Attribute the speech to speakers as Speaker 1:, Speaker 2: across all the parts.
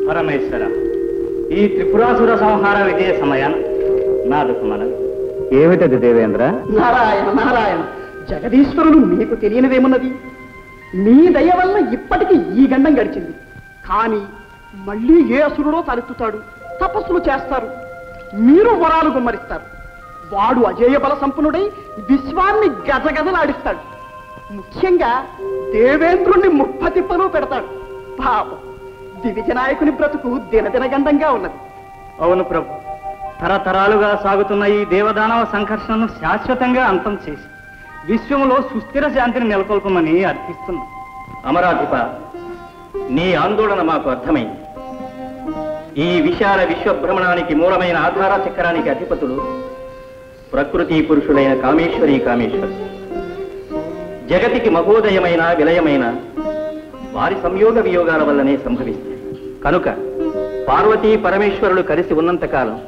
Speaker 1: పరమేశ్వర, ఈ త్రిపురాసుర సంహార విజయ సమయాన నాదుకు మనవి.
Speaker 2: ఏమిటది దేవేంద్ర?
Speaker 3: నారాయణ నారాయణ, జగదీశ్వరుడు మీకు తెలియనిదేమున్నది? మీ దయ వల్ల ఇప్పటికీ ఈ గండం గడిచింది. కానీ మళ్ళీ ఏ అసురుడో తలెత్తుతాడు, తపస్సులు చేస్తారు, మీరు వరాలు గుమ్మరిస్తారు. వాడు అజేయ బల సంపన్నుడై విశ్వాన్ని గజగజలాడిస్తాడు. ముఖ్యంగా దేవేంద్రుణ్ణి ముప్పతిప్పలు పెడతాడు. పాపం దివిజ నాయకుని బ్రతుకు దినదినగండంగా ఉన్నది.
Speaker 1: అవును ప్రభు, తరతరాలుగా సాగుతున్న ఈ దేవదానవ సంఘర్షణను శాశ్వతంగా అంతం చేసి విశ్వంలో సుస్థిర శాంతిని నెలకొల్పమని అర్థిస్తున్నాం.
Speaker 2: అమరాధిప, నీ ఆందోళన మాకు అర్థమైంది. ఈ విశాల విశ్వభ్రమణానికి మూలమైన ఆధార చక్రానికి అధిపతులు ప్రకృతి పురుషులైన కామేశ్వరి కామేశ్వరు. జగతికి మహోదయమైన విలయమైన వారి సంయోగ వియోగాల వల్లనే సంభవిస్తాయి. కనుక పార్వతీ పరమేశ్వరులు కలిసి ఉన్నంతకాలం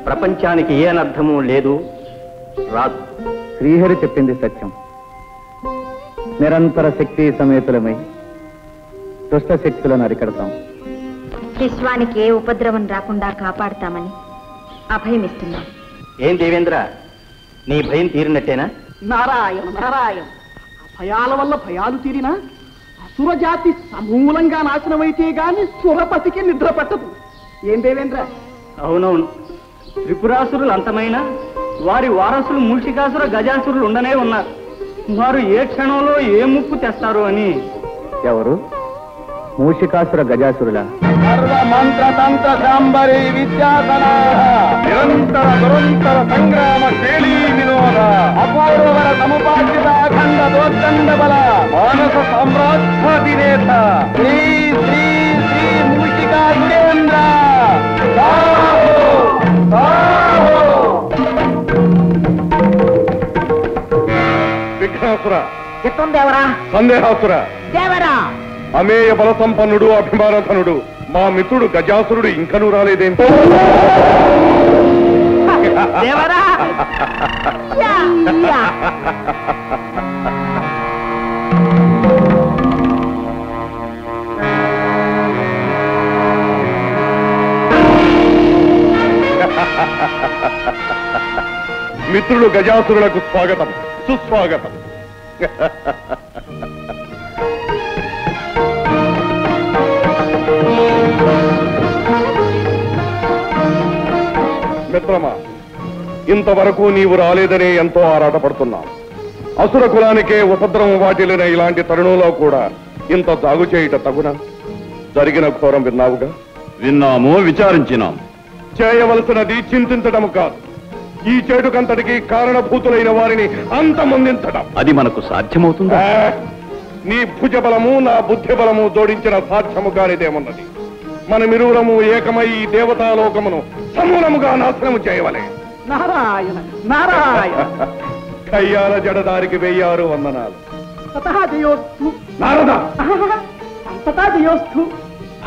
Speaker 2: ప్రపంచానికి ఏ అనర్థము లేదు, రాదు. శ్రీహరి చెప్పింది సత్యం. నిరంతర శక్తి సమేతులమై దుష్ట శక్తులను అరికడతాం.
Speaker 4: విశ్వానికి ఏ ఉపద్రవం రాకుండా కాపాడుతామని అభయమిస్తున్నాం.
Speaker 2: ఏం దేవేంద్ర, నీ భయం తీరినట్టేనా?
Speaker 3: నారాయణ నారాయణ, భయాల వల్ల భయాలు తీరినా అసురజాతి సమూలంగా నాశనమైతే గాని సురపతికి నిద్ర పట్టదు. ఏం దేవేంద్ర?
Speaker 1: అవునవును, త్రిపురాసురులు అంతమైన వారి వారసులు మూషికాసుర గజాసురులు ఉండనే ఉన్నారు. వారు ఏ క్షణంలో ఏ ముప్పు తెస్తారు అని.
Speaker 2: ఎవరు? మూషికాసుర గజాసురుల?
Speaker 5: సర్వ మంత్ర తంత్ర శాంబరీ విద్యాసన నిరంతర దురంతర సంగ్రామ శైలీ వినోద అపూర్వర సముపార్జిత అఖండ దోర్దండ బల మానస సామ్రాజ్యాధినేత శ్రీ శ్రీ శ్రీ మూషికాసురేంద్ర విఘ్నాసుర,
Speaker 3: దేవరా
Speaker 5: సందేహాసుర,
Speaker 3: దేవరా,
Speaker 5: అమేయ బల సంపన్నుడు అభిమానధనుడు మా మిత్రుడు గజాసురుడు ఇంకనూ రాలేదేంటి?
Speaker 3: దేవరా
Speaker 5: మిత్రుడు గజాసురులకు స్వాగతం, సుస్వాగతం. మిత్రమా, ఇంతవరకు నీవు రాలేదనే ఎంతో ఆరాటపడుతున్నావు. అసుర కులానికే ఉపద్రవం వాటిల్లిన ఇలాంటి తరుణంలో కూడా ఇంత జాగు చేయుట తగునా? జరిగిన ఘోరం విన్నావుగా?
Speaker 6: విన్నాము, విచారించినాం.
Speaker 5: చేయవలసినది చింతించడం కాదు, ఈ చేటుకంతటికి కారణభూతులైన వారిని అంతమొందించడం.
Speaker 6: అది మనకు సాధ్యమవుతుందా?
Speaker 5: నీ భుజబలము నా బుద్ధి బలము జోడించిన సాధ్యము కానిదేమున్నది. మనమిరువురము ఏకమై ఈ దేవతాలోకమును సమూలముగా నాశనము చేయవలే.
Speaker 3: నారాయణ నారాయణ,
Speaker 5: కయ్యాల జడదారికి 1000 వందనాలు.
Speaker 3: తతః జయోస్తు.
Speaker 5: నారద,
Speaker 3: అంతటా జయోస్తు.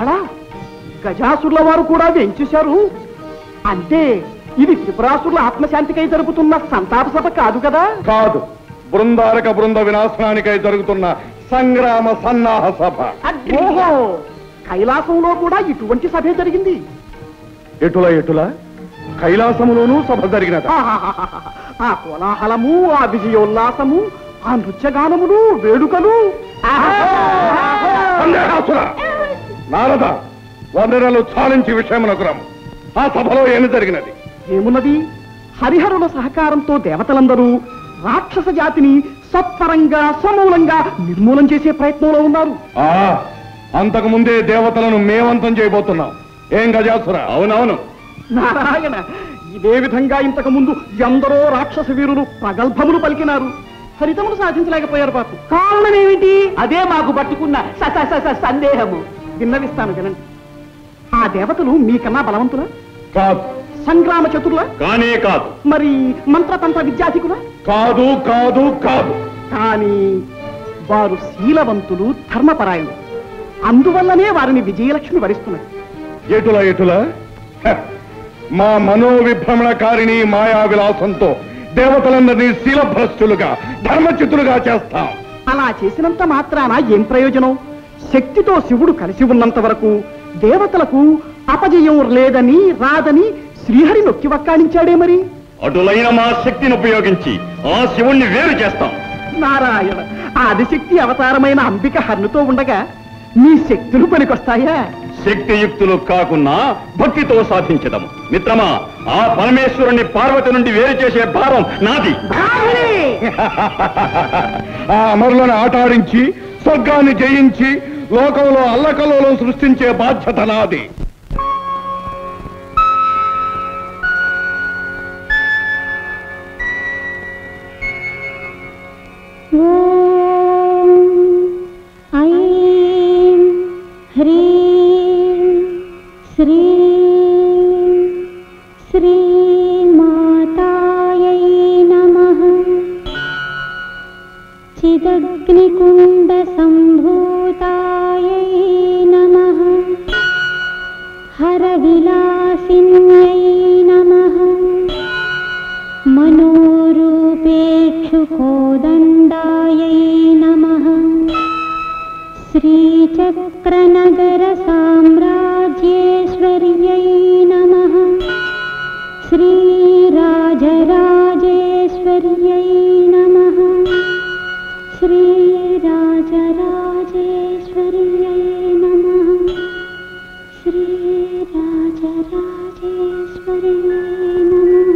Speaker 3: అలా గజాసురుల వారు కూడా వెంచేశారు అంటే ఇది త్రిపురాసురుల ఆత్మశాంతికై జరుగుతున్న సంతాప సభ కాదు కదా?
Speaker 5: కాదు, బృందారక బృంద వినాశనానికై జరుగుతున్న సంగ్రామ సన్నాహ సభ.
Speaker 3: ఓహో, కైలాసంలో కూడా ఇటువంటి సభే జరిగింది.
Speaker 5: ఎటుల ఎటుల కైలాసములోనూ సభ జరిగినది.
Speaker 3: ఆ కోలాహలము, ఆ విజయోల్లాసము, ఆ నృత్యగానములు, వేడుకలు.
Speaker 5: నారద, వందనలు చాలించి విషయమునకు రమ్ము. ఆ సభలో ఏమి జరిగినది?
Speaker 3: ఏమున్నది? హరిహరుల సహకారంతో దేవతలందరూ రాక్షస జాతిని సత్వరంగా సమూలంగా నిర్మూలం చేసే ప్రయత్నంలో ఉన్నారు.
Speaker 5: అంతకు ముందే దేవతలను మేమంతం చేయబోతున్నాం. ఏం గజాసుర?
Speaker 6: అవునవును
Speaker 3: నారాయణ, ఇదే విధంగా ఇంతకు ముందు ఎందరో రాక్షస వీరులు ప్రగల్భములు పలికినారు, ఫలితములు సాధించలేకపోయారు. పాపం కారణం ఏమిటి? అదే మాకు పట్టుకున్న సందేహము. విన్నవిస్తాను వినండి. ఆ దేవతలు మీకన్నా బలవంతులా?
Speaker 5: కాదు.
Speaker 3: సంగ్రామ చతుర్లా?
Speaker 6: కానే కాదు.
Speaker 3: మరి మంత్రతంత్ర విద్యాధికులా?
Speaker 5: కాదు కాదు కాదు.
Speaker 3: కానీ వారు శీలవంతులు, ధర్మపరాయణులు. అందువల్లనే వారిని విజయలక్ష్మి వరిస్తున్నది.
Speaker 5: ఎటుల ఎటుల మా మనోవిభ్రమణకారిణి మాయా విలాసంతో దేవతలందరినీ శీలభ్రష్టులుగా, ధర్మచిత్తులుగా చేస్తాం.
Speaker 3: అలా చేసినంత మాత్రాన ఏం ప్రయోజనం? శక్తితో శివుడు కలిసి ఉన్నంత వరకు దేవతలకు అపజయం లేదని రాదని శ్రీహరి నొక్కి వక్కాణించాడే మరి.
Speaker 6: అటులైన మా శక్తిని ఉపయోగించి ఆ శివుణ్ణి వేరు చేస్తాం.
Speaker 3: నారాయణ, ఆదిశక్తి అవతారమైన అంబిక హన్నుతో ఉండగా నీ శక్తులు పనికొస్తాయా?
Speaker 6: శక్తియుక్తులు కాకున్నా భక్తితో సాధించదము. మిత్రమా, ఆ పరమేశ్వరుణ్ణి పార్వతి నుండి వేరు చేసే భారం నాది.
Speaker 5: ఆ అమరులను ఆటాడించి స్వర్గాన్ని జయించి లోకంలో అల్లకల్లోలం సృష్టించే బాధ్యత నాది.
Speaker 7: చిదగ్నికుండ సంభూతాయై నమః హర విలాసిన్యై నమః మనోరూపేక్షుకోదండాయై నమః శ్రీచక్రనగర సామ్రాజ్యేశ్వర్యై నమః శ్రీరాజరాజేశ్వర్యై నమః శ్రీరాజరాజేశ్వర్యై నమః శ్రీరాజరాజేశ్వర్యై నమః.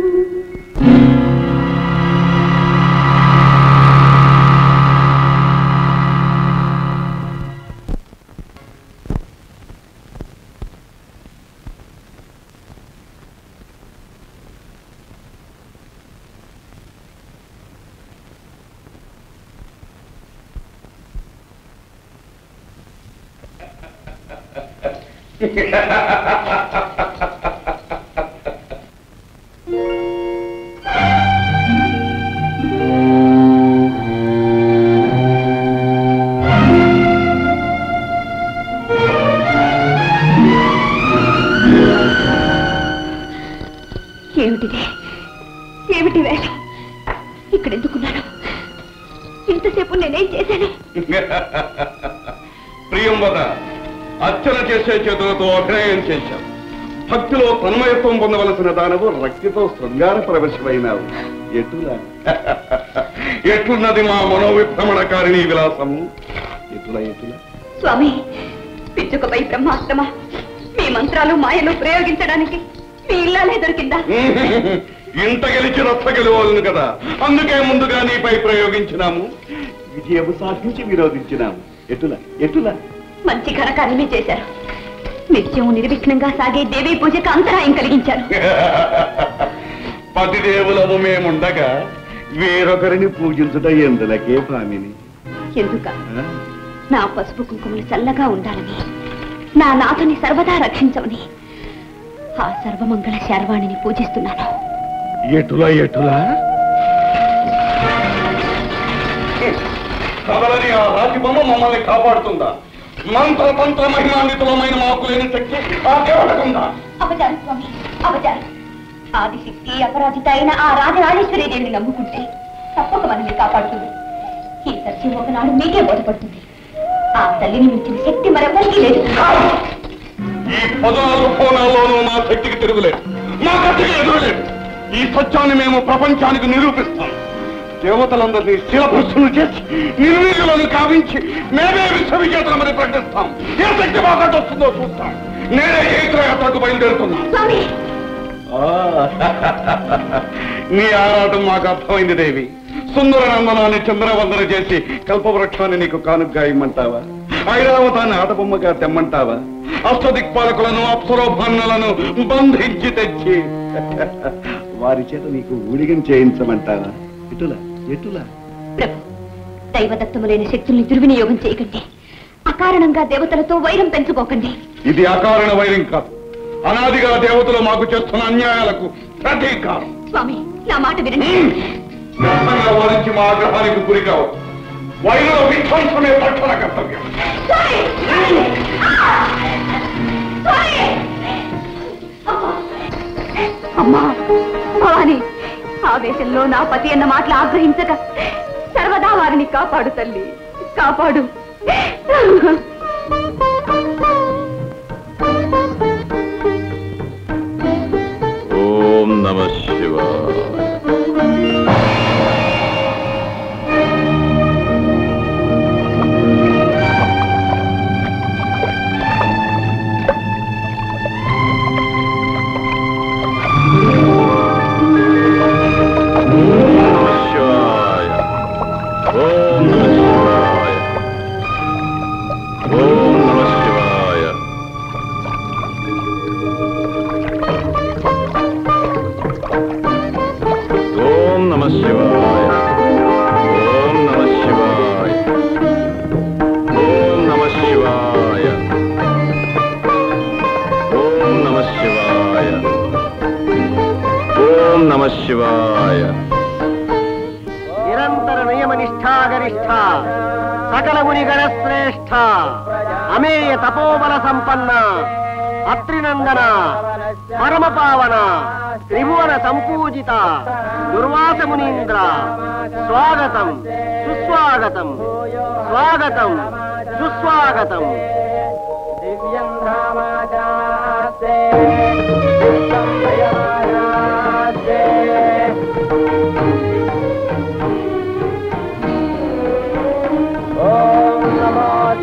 Speaker 4: ఏమిటిదే? ఏమిటి వేషం? ఇక్కడెందుకున్నాను? ఇంతసేపు నేనేం చేశాను?
Speaker 5: ప్రియంవద, అర్చన చేసే చేతులతో అభినయం చేశావు. భక్తిలో తన్మయత్వం పొందవలసిన దానవు రక్తితో శృంగార ప్రవేశమైనావు. ఎట్లున్నది మా మనోవిభ్రమణకారిణీ విలాసము? ఎటులా ఎటులా?
Speaker 4: స్వామి, పిచ్చుకపై బ్రహ్మాస్త్రమా? మీ మంత్రాలు మాయలు ప్రయోగించడానికి మీ ఇల్లాలే దొరికిందా?
Speaker 5: ఇంత గెలిచి రచ్చ గెలవాలను కదా, అందుకే ముందుగా నీపై ప్రయోగించినాము. విజయము సాధించి విరోధించినాము. ఎటులా ఎటులా?
Speaker 4: మంచి ఘనకార్యమే చేశారు. నిత్యం నిర్విఘ్నంగా సాగే దేవీ పూజకు అంతరాయం కలిగించారు.
Speaker 5: పతిదేవులము మేముండగా వేరొకరిని పూజించుట ఎందులకే భామిని?
Speaker 4: ఎందుక? నా పసుపు కుంకుమలు చల్లగా ఉండాలని, నా నాథని సర్వదా రక్షించమని ఆ సర్వమంగళ శర్వాణిని పూజిస్తున్నాను.
Speaker 5: ఎటులా ఎటులా? కదలని ఆ రాజబొమ్మ మమ్మల్ని కాపాడుతుందా? మంత్ర తంత్ర మహిమాన్వితులమైన మాకు లేని శక్తి ఆ కేవలకుందా?
Speaker 4: అపచారం స్వామి, అపచారం. ఆదిశక్తి అపరాజిత అయిన ఆ రాజరాజేశ్వరి దేవిని నమ్ముకుంటే తప్పక మనల్ని కాపాడుతుంది. ఈ సత్యం ఒకనాడు మీకే బోధపడుతుంది. ఆ తల్లిని మించిన శక్తి మరెవరికీ లేదు.
Speaker 5: ఈ 14 కోణాల్లోనూ మా శక్తికి తిరుగులేదు, మా గతికి ఎదురులేదు. ఈ సత్యాన్ని మేము ప్రపంచానికి నిరూపిస్తాం. దేవతలందరినీ శిలభ్రష్టులు చేసి నిర్వీర్యులను కావించి మేమే విశ్వవిజేతలమని ప్రకటిస్తాం. ఏ శక్తి మాకంటే వస్తుందో చూస్తాం. నేనే యాత్రకు బయలుదేరుతున్నాం. నీ ఆరాటం మాకు అర్థమైంది దేవి. సుందర నందనాన్ని చంద్రవందన చేసి కల్పవృక్షాన్ని నీకు కానుగ్గా ఇమ్మంటావా? ఐరావతాన్ని ఆటబొమ్మగా తెమ్మంటావా? అష్టదిక్పాలకులను అప్సరోభాన్నులను బంధించి తెచ్చి వారి చేత నీకు ఊడిగం చేయించమంటావా? ఎటులా ఎటులా?
Speaker 4: ప్రభు, దైవదత్తములైన శక్తుల్ని దుర్వినియోగం చేయకండి. అకారణంగా దేవతలతో వైరం పెంచుకోకండి.
Speaker 5: ఇది అకారణ వైరం కాదు, అనాదిగా దేవతలు మాకు చేస్తున్న అన్యాయాలకు ప్రతీకారం.
Speaker 4: స్వామి, నా మాట వినండి.
Speaker 5: వారించి మా ఆగ్రహానికి గురి కావు. వైరుల విధ్వంసమే తక్షణ కర్తవ్యం.
Speaker 4: అమ్మా భవాని, ఆవేశంలో నా పతి అన్న మాటలు ఆగ్రహించక సర్వదా వారిని కాపాడు తల్లి, కాపాడు.
Speaker 6: శివాయ.
Speaker 3: నిరంతర నియమ నిష్ఠాగరిష్ఠ సకల మునిగణ శ్రేష్ఠ అమేయ తపోబల సంపన్న అత్రినందన పరమ పావన త్రిభువన సంపూజిత దుర్వాస మునీంద్ర స్వాగతం సుస్వాగతం స్వాగతం సుస్వాగతం.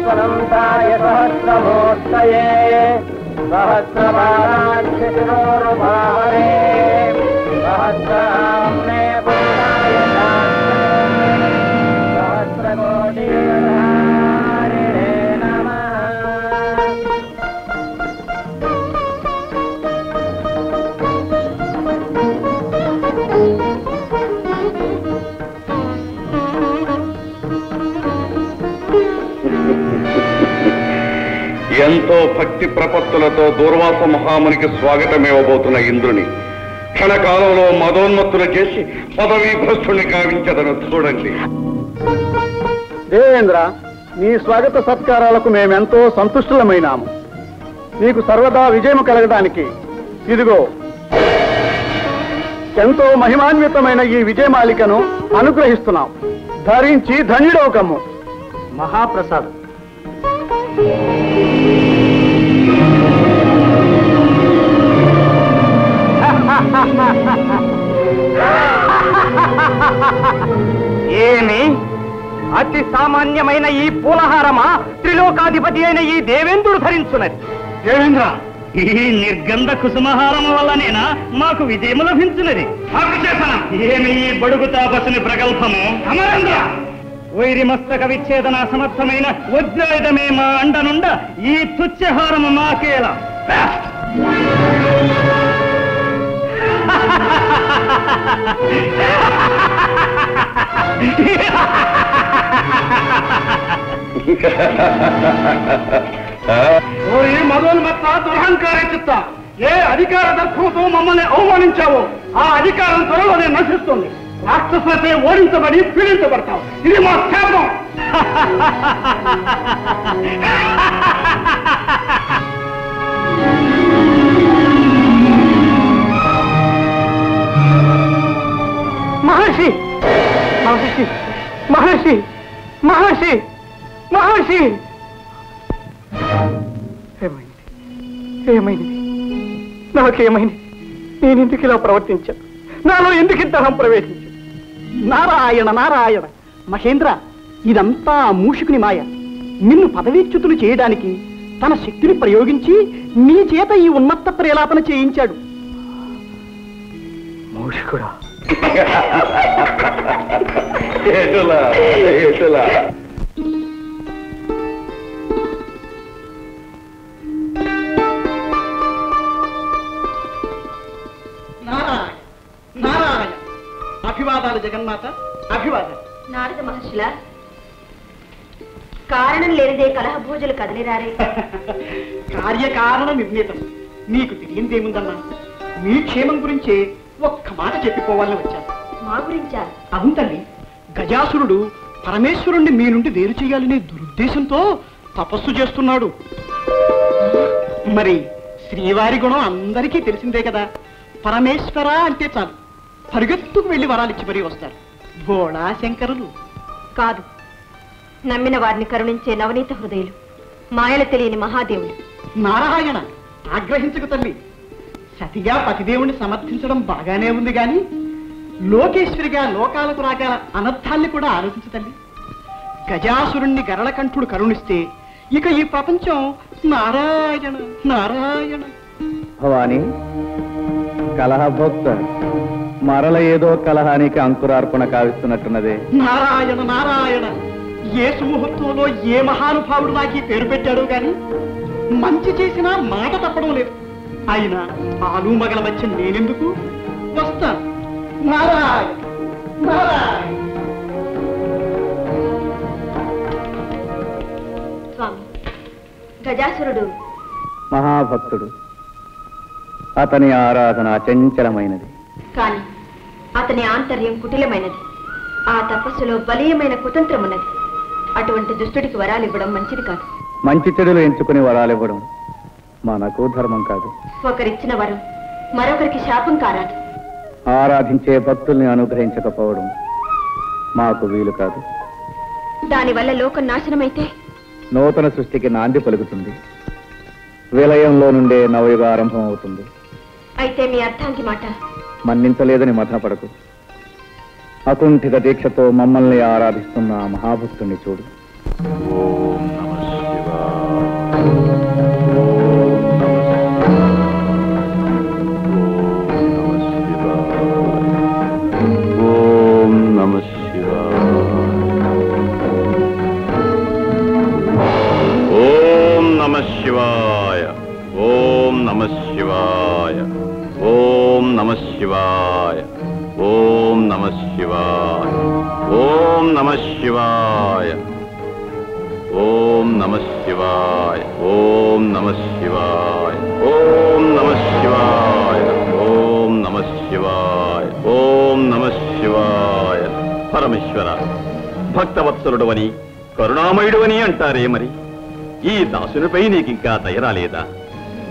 Speaker 3: స్వనంతాయ సహస్రమూర్తయే సహస్రపాదాక్షిశిరోరుభావరే సహస్రామ్నే పురుషాయ సహస్రకోటిధారిణే నమః.
Speaker 5: ఎంతో భక్తి ప్రపత్తులతో దూర్వాస మహామునికి స్వాగతమివ్వబోతున్న ఇంద్రుని క్షణకాలంలో మదోన్మత్తులు చేసి పదవీ భ్రష్టుని కావించదను చూడండి.
Speaker 2: దేవేంద్ర, నీ స్వాగత సత్కారాలకు మేమెంతో సంతుష్టులమైనాము. నీకు సర్వదా విజయము కలగడానికి ఇదిగో ఎంతో మహిమాన్వితమైన ఈ విజయమాలికను అనుగ్రహిస్తున్నాం. ధరించి ధన్యుడవకమ్ము. మహాప్రసాదం.
Speaker 1: ఏమి అతి సామాన్యమైన ఈ పూలహారమా త్రిలోకాధిపతి అయిన ఈ దేవేంద్రుడు ధరించున్నది?
Speaker 2: దేవేంద్ర,
Speaker 1: ఈ నిర్గంధ కుసుమహారం వల్లనేనా మాకు విజయము లభించున్నది? ఏమి ఈ బడుగు తాపసుని ప్రగల్భము? అమరేంద్ర, వైరి మస్తక విచ్ఛేదన సమర్థమైన వజ్రాయుధమే మా అండనుండ ఈ తుచ్చహారము మాకేలా?
Speaker 2: మదోన్మత్త దురహంకార చిత్త, ఏ అధికార దర్భంతో మమ్మల్ని అవమానించావో ఆ అధికారం త్వరలోనే నశిస్తుంది. రాక్షసులతో ఓడించబడి పీడించబడతాం. ఇది మా శాపం.
Speaker 1: మహర్షి మహర్షి మహర్షి మహర్షి మహర్షి, ఏమైంది? ఏమైంది? నాకేమైంది? నేనెందుకు ఇలా ప్రవర్తించాను? నాలో ఎందుకు ఇంత అహం ప్రవేశించాను?
Speaker 3: నారాయణ నారాయణ మహేంద్ర, ఇదంతా మూషికుని మాయ. నిన్ను పదవీచ్యుతులు చేయడానికి తన శక్తిని ప్రయోగించి నీ చేత ఈ ఉన్మత్త ప్రేలాపన చేయించాడు.
Speaker 1: మూషికుడా?
Speaker 3: నారాయణ నారాయణ, అభివాదాలు జగన్మాత, అభివాదాలు.
Speaker 4: నారద మహర్షుల కారణం లేనిదే కలహభోజులు కదలిరారే.
Speaker 3: కార్యకారణ నిర్ణీతం. నీకు తెలియందేముందమ్మా, మీ క్షేమం గురించే ఒక్క మాట చెప్పిపోవాలని వచ్చాను.
Speaker 4: మా గురించా?
Speaker 3: అవును తల్లి, గజాసురుడు పరమేశ్వరుణ్ణి మీ నుండి వేరు చేయాలనే దురుద్దేశంతో తపస్సు చేస్తున్నాడు. మరి శ్రీవారి గుణం అందరికీ తెలిసిందే కదా. పరమేశ్వర అంటే చాలు పరిగెత్తుకు వెళ్లి వరాలిచ్చి మరీ వస్తారు. భోళా శంకరులు
Speaker 4: కాదు, నమ్మిన వారిని కరుణించే నవనీత హృదయులు, మాయలు తెలియని మహాదేవులు.
Speaker 3: నారాయణ, ఆగ్రహించకు తల్లి. సతిగా పతిదేవుని సమర్థించడం బాగానే ఉంది గాని లోకేశ్వరిగా లోకాలకు రాగల అనర్థాల్ని కూడా ఆలోచించు తల్లి. గజాసురుణ్ణి గరళకంఠుడు కరుణిస్తే ఇక ఈ ప్రపంచం నారాయణ నారాయణ.
Speaker 2: భవాని, కలహభోక్త మరల ఏదో కలహానికి అంకురార్పణ కావిస్తున్నట్టున్నదే.
Speaker 3: నారాయణ నారాయణ, ఏ సుముహూర్తంలో ఏ మహానుభావుడు నాకు ఈ పేరు పెట్టాడో గాని మంచి చేసినా మాట తప్పడం లేదు. అయినా ఆలు మగల మధ్య నేనెందుకు వస్తాను. నారాయణ నారాయణ.
Speaker 4: స్వామి, గజాసురుడు
Speaker 2: మహాభక్తుడు. అతని ఆరాధన అచంచలమైనది.
Speaker 4: కాని అతని ఆంతర్యం కుటిలమైనది. ఆ తపస్సులో బలీయమైన కుతంత్రం ఉన్నది. అటువంటి దుష్టుడికి వరాలు ఇవ్వడం మంచిది కాదు.
Speaker 8: మంచి చెడులు ఎంచుకుని వరాలు ఇవ్వడం మనకు ధర్మం కాదు.
Speaker 4: ఒకరిచ్చిన వరం మరొకరికి శాపం కారాదు.
Speaker 8: ఆరాధించే భక్తుల్ని అనుగ్రహించకపోవడం మాకు వీలు కాదు.
Speaker 4: దానివల్ల లోకం నాశనమైతే
Speaker 8: నూతన సృష్టికి నాంది పలుకుతుంది. విలయంలో నుండే నవయుగ ఆరంభం అవుతుంది.
Speaker 4: అయితే మీ అర్థానికి మాట
Speaker 8: మన్నించలేదని మథనపడకు. అకుంఠిత దీక్షతో మమ్మల్ని ఆరాధిస్తున్న ఆ మహాభక్తుణ్ణి చూడు.
Speaker 6: ఓం నమః శివాయ. ఓం నమః శివాయ. ఓం నమః శివాయ. ఓం నమః శివాయ. ఓం నమః శివాయ. ఓం నమః శివాయ. ఓం నమః శివాయ. ఓం నమః శివాయ. ఓం నమః శివాయ. ఓం నమః శివాయ. ఓం నమః శివాయ. పరమేశ్వర, భక్తవత్సలుడవని కరుణామయుడవని అంటారే, మరి ఈ దాసునిపై నీకింకా దయరాలేదా?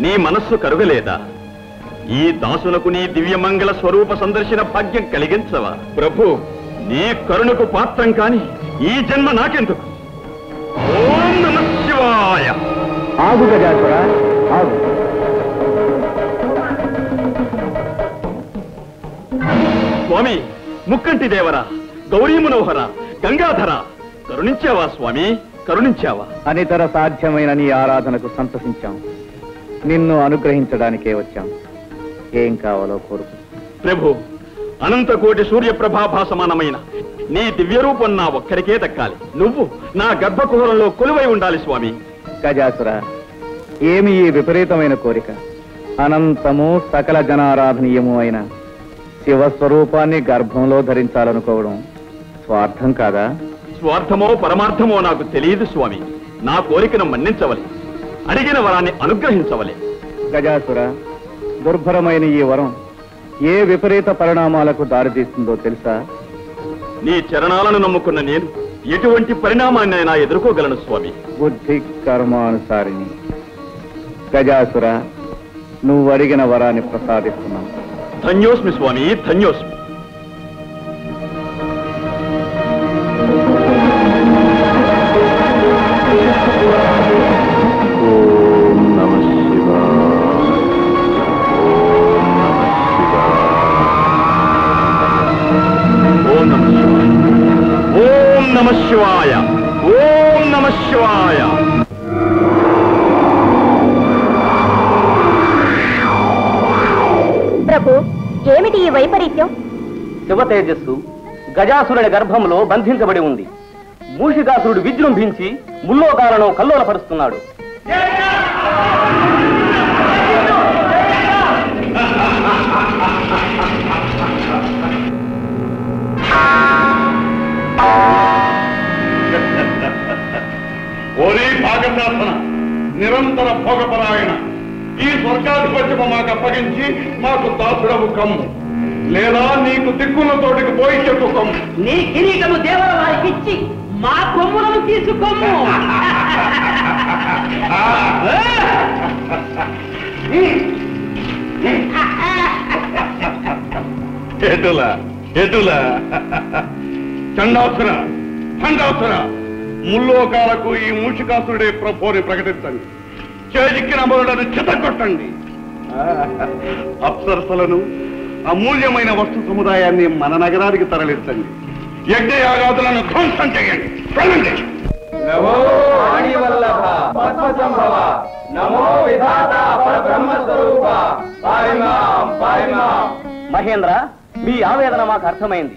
Speaker 6: నీ మనస్సు కరుగలేదా? ఈ దాసులకు నీ దివ్యమంగళ స్వరూప సందర్శన భాగ్యం కలిగించవా? ప్రభు, నీ కరుణకు పాత్రం కాని ఈ జన్మ నాకెందుకు? ఓం నమః శివాయ.
Speaker 8: ఆగు గజాసుర, ఆగు.
Speaker 6: స్వామి, ముక్కంటి దేవరా, గౌరీ మనోహర, గంగాధర, కరుణించావా స్వామి, కరుణించావా?
Speaker 8: అనితర సాధ్యమైన నీ ఆరాధనకు సంతసించాం. నిన్ను అనుగ్రహించడానికే వచ్చాం. ఏం కావాలో కోరుకు.
Speaker 6: ప్రభు, అనంతకోటి సూర్యప్రభాభాసమానమైన నీ దివ్య రూపం నా ఒక్కరికే దక్కాలి. నువ్వు నా గర్భకుహరంలో కొలువై ఉండాలి స్వామి.
Speaker 8: గజాసుర, ఏమి ఈ విపరీతమైన కోరిక? అనంతము సకల జనారాధనీయము అయిన శివస్వరూపాన్ని గర్భంలో ధరించాలనుకోవడం స్వార్థం కాదా?
Speaker 6: స్వార్థమో పరమార్థమో నాకు తెలియదు స్వామి. నా కోరికను మన్నించవలే, అడిగిన వరాన్ని అనుగ్రహించవలే.
Speaker 8: గజాసుర, దుర్భరమైన ఈ వరం ఏ విపరీత పరిణామాలకు దారితీస్తుందో తెలుసా?
Speaker 6: నీ చరణాలను నమ్ముకున్న నేను ఎటువంటి పరిణామాన్నైనా ఎదుర్కోగలను స్వామి.
Speaker 8: బుద్ధి కర్మానుసారిని. గజాసుర, నువ్వు అడిగిన వరాన్ని ప్రసాదిస్తున్నావు.
Speaker 6: ధన్యోస్మి స్వామి, ధన్యోస్మి. ఓం నమః శివాయ. ఓం నమః శివాయ. ఓం నమః శివాయ. ఓం నమః శివాయ.
Speaker 4: ప్రభు, ఏమిటి ఈ వైపరీత్యం?
Speaker 3: శివ తేజస్సు గజాసురుని గర్భంలో బంధించబడి ఉంది. మూషికాసురుడు విజృంభించి ముల్లోకాలను కల్లోలపరుస్తున్నాడు.
Speaker 5: ఓరే భాగశాసన, నిరంతర భోగపరాయణ, ఈ స్వర్గాధిపత్యము మాకు అప్పగించి మాకు దాసుడవు కమ్ము, లేదా నీకు దిక్కున్న తోటికి పోయి చెప్పుకోము.
Speaker 3: నీ కిరీటము దేవర వారికి ఇచ్చి మా కొమ్ములను తీసుకోము.
Speaker 5: ఎటుల ఎటుల చండాసుర, చండాసుర, ముల్లోకాలకు ఈ మూషికాసురుడే ప్రభుని ప్రకటించండి. చేజిక్కిన అమరులను చితగొట్టండి. అప్సరసలను, అమూల్యమైన వస్తు సముదాయాన్ని మన నగరానికి తరలించండి. యజ్ఞయాగాదులను ధ్వంసం చేయండి. వెళ్ళండి.
Speaker 8: నమో వాణివల్లభ పద్మసంభవ, నమో విధాత పరబ్రహ్మ స్వరూప, పారిమాం పారిమాం.
Speaker 3: మహేంద్ర, మీ ఆవేదన మాకు అర్థమైంది.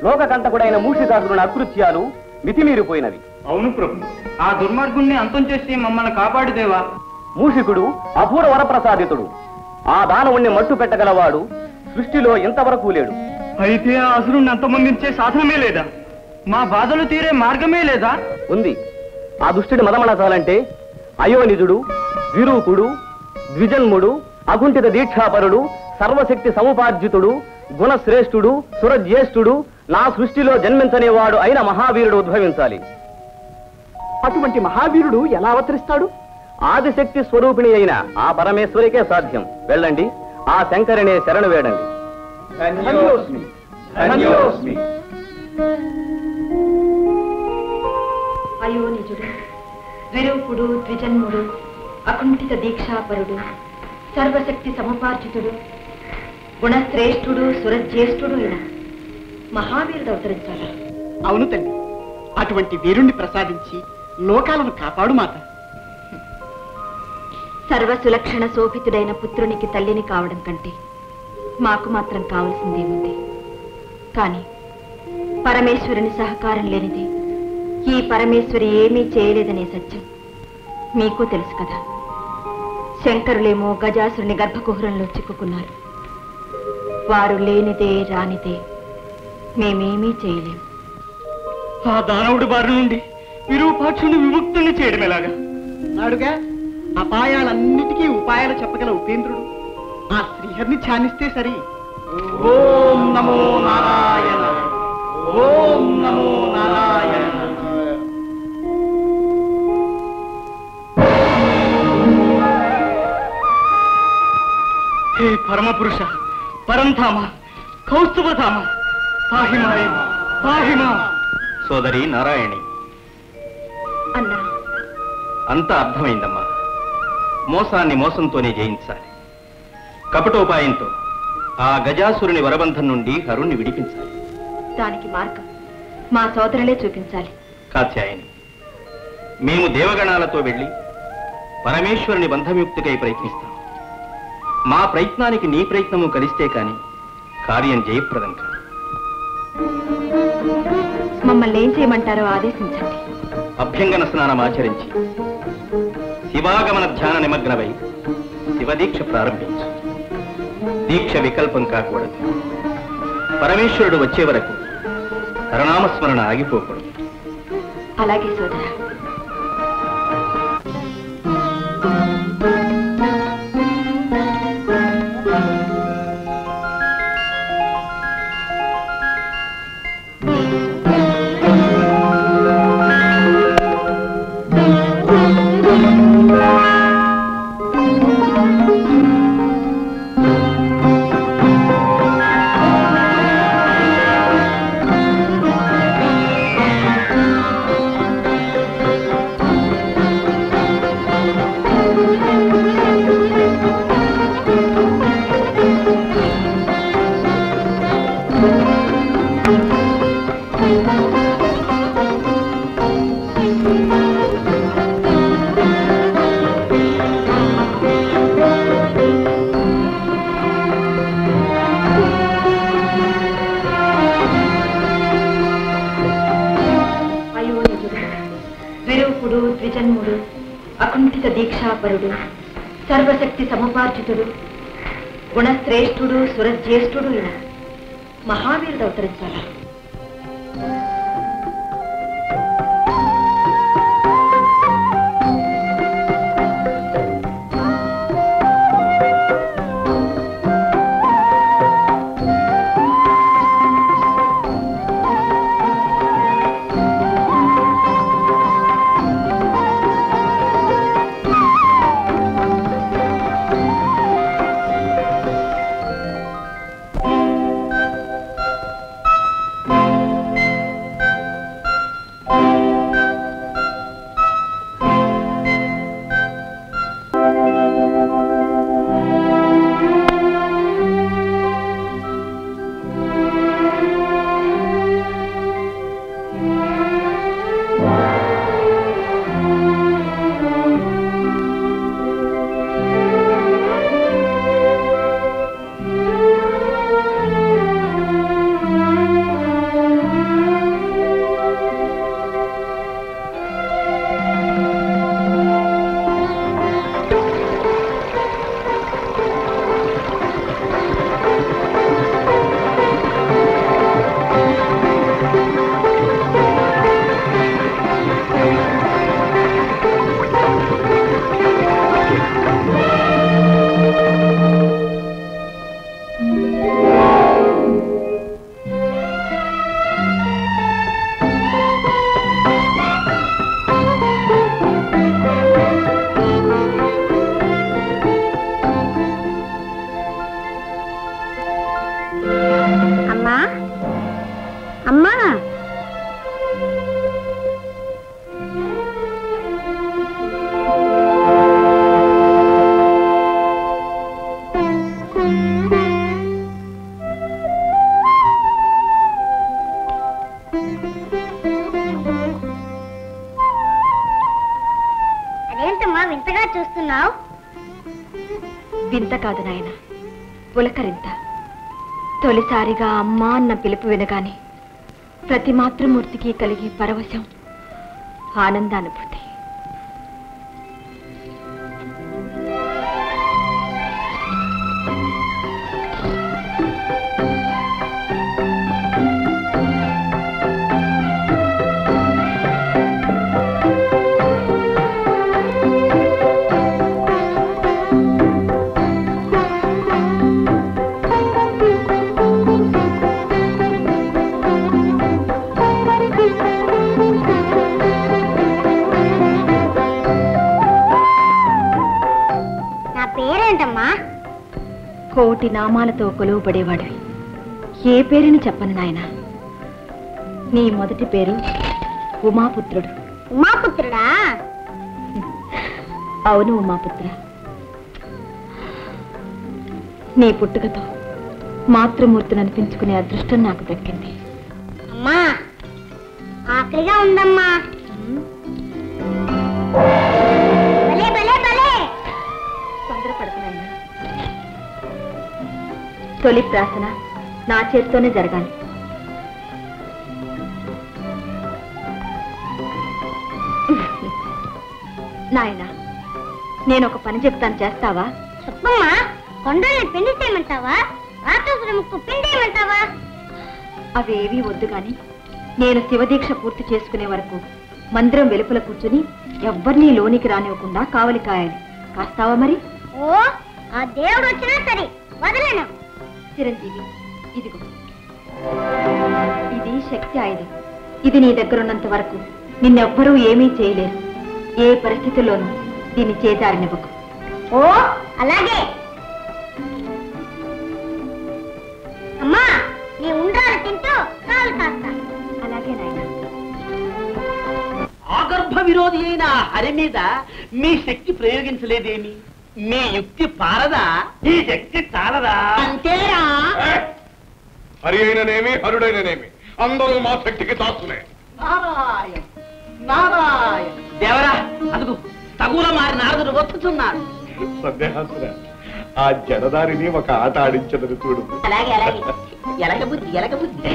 Speaker 3: లోకకంటకుడైన మూషికాసురుని అకృత్యాలు మితిమీరిపోయినవి.
Speaker 1: అవును ప్రభు, ఆ దుర్మార్గుణ్ణి అంతం చేసి మమ్మల్ని కాపాడు దేవా.
Speaker 3: మూషికుడు అపూర్వ వరప్రసాదితుడు. ఆ దానవుణ్ణి మట్టు పెట్టగలవాడు సృష్టిలో ఇంతవరకు లేడు.
Speaker 1: అయితే ఆ అసురుణ్ణి అంతమొందించే సాధనమే లేదా? మా బాధలు తీరే మార్గమే లేదా?
Speaker 3: ఉంది. ఆ దుష్టుడి మదమణచాలంటే అయోనిజుడు, విరూపుడు, ద్విజన్ముడు, అకుంఠిత దీక్షాపరుడు,
Speaker 8: సర్వశక్తి సముపార్జితుడు గుణశ్రేష్ఠుడు సురజ్యేష్ఠుడు నా సృష్టిలో జన్మించనేవాడు అయిన మహావీరుడు ఉద్భవించాలి.
Speaker 3: అటువంటి మహావీరుడు ఎలా అవతరిస్తాడు?
Speaker 8: ఆదిశక్తి స్వరూపిణి అయిన ఆ పరమేశ్వరికే సాధ్యం. వెళ్ళండి, ఆ శంకరినే శరణు వేడండి.
Speaker 4: అయోనిజుడు, విరూపుడు, ద్విజన్ముడు, అకుంఠిత దీక్షాపరుడు, సర్వశక్తి సముపార్జితుడు, గుణశ్రేష్ఠుడు, సురజ్యేష్ఠుడు అయిన మహావీరుడు అవతరించాలా?
Speaker 3: అవును తల్లి, అటువంటి వీరుణ్ణి ప్రసాదించి లోకాలను కాపాడు మాత.
Speaker 4: సర్వసులక్షణ శోభితుడైన పుత్రునికి తల్లిని కావడం కంటే మాకు మాత్రం కావలసిందేముంది? కానీ పరమేశ్వరుని సహకారం లేనిది ఈ పరమేశ్వరి ఏమీ చేయలేదనే సత్యం మీకు తెలుసు కదా. శంకరులేమో గజాసురుని గర్భకుహరంలో చిక్కుకున్నారు. వారు లేనిదే రానిదే మేమేమీ చేయలేం.
Speaker 1: ఆ దానవుడి బారి నుండి విరూపాక్షుని విముక్తుని చేయడం ఎలాగా?
Speaker 3: నాడుగా అపాయాలన్నిటికీ ఉపాయాలు చెప్పగల ఉపేంద్రుడు ఆ శ్రీహరిని ధ్యానిస్తే సరి. ఓం నమో నారాయణ, ఓం నమో నారాయణ.
Speaker 1: హే పరమపురుష, పరంధామ, కౌస్తుభధామ, పాహిమాయ, పాహిమా.
Speaker 6: సోదరి నారాయణి,
Speaker 4: అన్నా,
Speaker 6: అంతా అర్థమైందమ్మా. మోసాన్ని మోసంతోనే జయించాలి. కపటోపాయంతో ఆ గజాసురుని వరబంధం నుండి హరుణ్ణి విడిపించాలి.
Speaker 4: దానికి మార్గం మా సోదరులే చూపించాలి.
Speaker 6: కాత్యాయని, మేము దేవగణాలతో వెళ్ళి పరమేశ్వరుని బంధముక్తికై ప్రయత్నిస్తాం. మా ప్రయత్నానికి నీ ప్రయత్నము కలిస్తే కాని కార్యం జయప్రదం కాదు.
Speaker 4: మమ్మల్ని ఏం చేయమంటారో ఆదేశించండి.
Speaker 6: అభ్యంగన స్నానం ఆచరించి శివాగమన ధ్యాన నిమగ్నమై శివదీక్ష ప్రారంభించు. దీక్ష వికల్పం కాకూడదు. పరమేశ్వరుడు వచ్చే వరకు హరనామస్మరణ ఆగిపోకూడదు.
Speaker 4: అలాగే సోదర. విరూపుడు, ద్విజన్ముడు, అకుంఠిత దీక్షాపరుడు, సర్వశక్తి సముపార్జితుడు, గుణశ్రేష్ఠుడు, సురజ్యేష్ఠుడు అయిన మహావీరుడు అవతరించాలా?
Speaker 9: వింతగా చూస్తున్నావు?
Speaker 4: వింత కాదు నాయన, పులకరింత. తొలిసారిగా అమ్మా అన్న పిలుపు వినగానే ప్రతి మాతృమూర్తికి కలిగే పరవశం, ఆనందానుభూతి. కోటి నామాలతో కొలువబడేవాడివి. ఏ పేరుని చెప్పను నాయన. నీ మొదటి పేరు ఉమాపుత్రుడు.
Speaker 9: ఉమాపుత్రుడా?
Speaker 4: అవును ఉమాపుత్ర. నీ పుట్టుకతో మాతృమూర్తిని అనిపించుకునే అదృష్టం నాకు దక్కింది.
Speaker 9: అమ్మా, ఆకలిగా ఉందమ్మా. భలే భలే భలే.
Speaker 4: తొందరపడుతున్నాయినా. తొలి ప్రార్థన నా చేతితోనే జరగాలి. నాయనా, నేను ఒక పని చెప్తాను, చేస్తావా?
Speaker 9: చెప్పమ్మా. కొండల్ని పిండి చేయమంటావా? రాక్షసుల ముక్కు పిండేయమంటావా?
Speaker 4: అవేవీ వద్దు గాని నేను శివదీక్ష పూర్తి చేసుకునే వరకు మందిరం వెలుపల కూర్చుని ఎవ్వరినీ లోనికి రానివ్వకుండా కావలి కాయాలి. కాస్తావా మరి?
Speaker 9: ఓ, ఆ దేవుడు వచ్చినా సరే వదలను.
Speaker 4: చిరంజీవి, ఇదిగో, ఇది శక్తి ఆయుధం. ఇది నీ దగ్గరున్నంత వరకు నిన్నెవ్వరూ ఏమీ చేయలేరు. ఏ పరిస్థితుల్లోనూ దీన్ని చేజారనివ్వకు.
Speaker 9: ఓ, అలాగే. అమ్మా, నీ ఉండ్రాలు తింటూ కాలు కాస్తా.
Speaker 4: అలాగే నాయన.
Speaker 3: ఆగర్భ విరోధి అయిన హరి మీద మీ శక్తి ప్రయోగించలేదేమి? మీ యుక్తి పారదా?
Speaker 1: ఈ శక్తి చాలదా?
Speaker 3: అంతేరా?
Speaker 5: హరి అయిననేమి హరుడైననేమి అందరూ మా శక్తికి తాస్తునే.
Speaker 3: నారాయణ నారాయణ. దేవరా, అదుగు తగుల మారి నారదుడు వస్తున్నాడు.
Speaker 5: సందేహాసుర, ఆ జనదారిని ఒక ఆట ఆడించదని చూడు.
Speaker 3: అలాగే అలాగే. ఎలగ బుద్ధి ఎలగ బుద్ధి.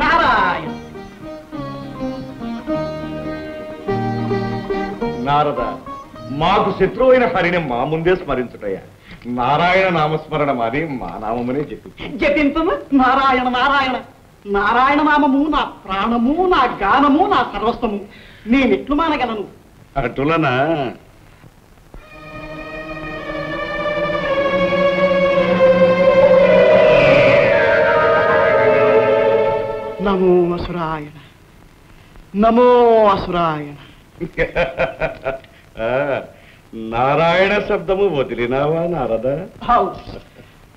Speaker 3: నారాయణ.
Speaker 5: నారద, మాకు శత్రువైన హరిని మా ముందే స్మరించుటయ్యా. నారాయణ నామస్మరణ మాది మా నామమునే
Speaker 3: జపింపు. నారాయణ నారాయణ. నారాయణ నామము నా ప్రాణము, నా గానము, నా సర్వస్వము. నేనెట్లు మానగలను?
Speaker 5: అటులనా?
Speaker 3: నమో అసురాయణ, నమో అసురాయణ.
Speaker 5: నారాయణ శబ్దము వదిలినావా నారద?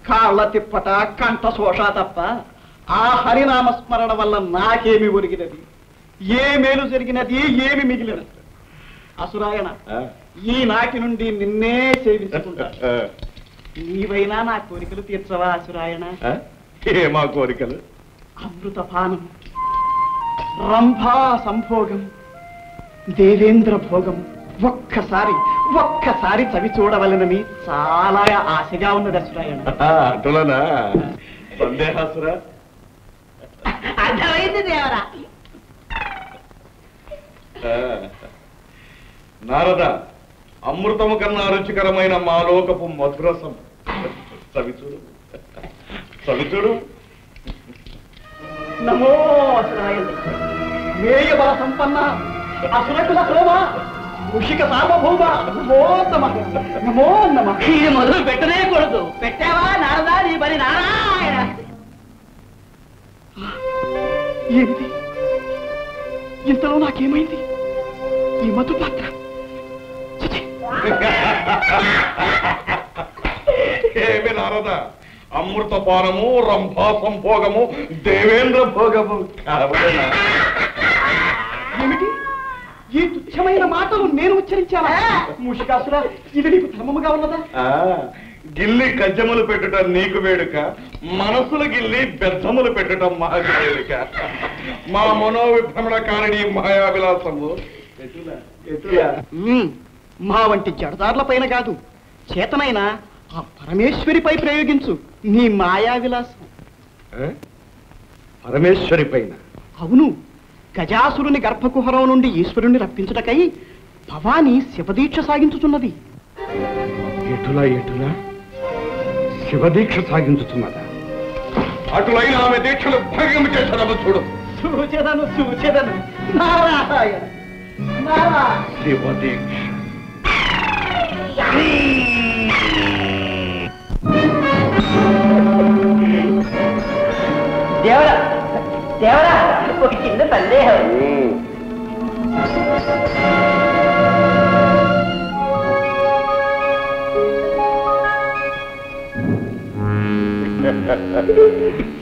Speaker 3: కాళ్ళ తిప్పట, కంఠ శోష తప్ప ఆ హరినామస్మరణ వల్ల నాకేమి ఒరిగినది? ఏ మేలు జరిగినది? ఏమి మిగిలినది? అసురాయణ, ఈ నాటి నుండి నిన్నే సేవించుకుంటా. నీవైనా నా కోరికలు తీర్చవా అసురాయణ?
Speaker 5: ఏమా కోరికలు?
Speaker 3: అమృతపానం, రంభా సంభోగం, దేవేంద్ర భోగం ఒక్కసారి చవి చూడవలనని చాలా ఆశగా ఉన్నది అసురాయణ.
Speaker 5: అటులనా? సందేహాసుర,
Speaker 3: అర్థమైంది దేవరా.
Speaker 5: నారద, అమృతము కన్నా రుచికరమైన మాలోకపు మధురసం చవిచూడు, చవిచూడు.
Speaker 3: నమో అసురాయణ. మేయ బల సంపన్న, అసురకుల శోభ, ముషిక సార్వభౌమ, నమో నమః, నమో నమః. ఇది మొదలు పెట్టనేకూడదు. పెట్టావా నారదా నీ పని? నారాయణ. ఏమిటి ఇంతలో నాకేమైంది? ఈ మధు పాత్ర
Speaker 5: ఏమి నారద, అమృతపానము, రంభా సంభోగము, దేవేంద్ర భోగము కావలేనా?
Speaker 3: ఏమిటి ఈ తుచ్చమైన మాటలు నేను ఉచ్చరించాలా? ముషికాసురా, ఇది నీకు ధర్మముగా ఉన్నదా?
Speaker 5: గిల్లి గజ్జములు పెట్టుట నీకు వేడుక, మనసులు గిల్లి బెద్దములు పెట్టుట మాకు వేడుక. మా మనోవిభ్రమణ కారణి మాయావిలాసము
Speaker 3: మా వంటి జడదారులపైన కాదు, చేతనైనా ఆ పరమేశ్వరిపై ప్రయోగించు నీ మాయా విలాసం.
Speaker 2: పరమేశ్వరి పైన?
Speaker 3: అవును, గజాసురుని గర్భకుహరం నుండి ఈశ్వరుణ్ణి రప్పించుటకై భవాని శివదీక్ష సాగించుచున్నది.
Speaker 2: ఎటులా శివదీక్ష సాగించుతున్నదా? అటులైన ఆమె దీక్షలు భంగం చేశారమ్మ చూడు.
Speaker 3: చూచెదను నారాయణ నారాయణ.
Speaker 2: శివదీక్ష
Speaker 3: దేవరా దేవరా, ఒక చిన్న సందేహం.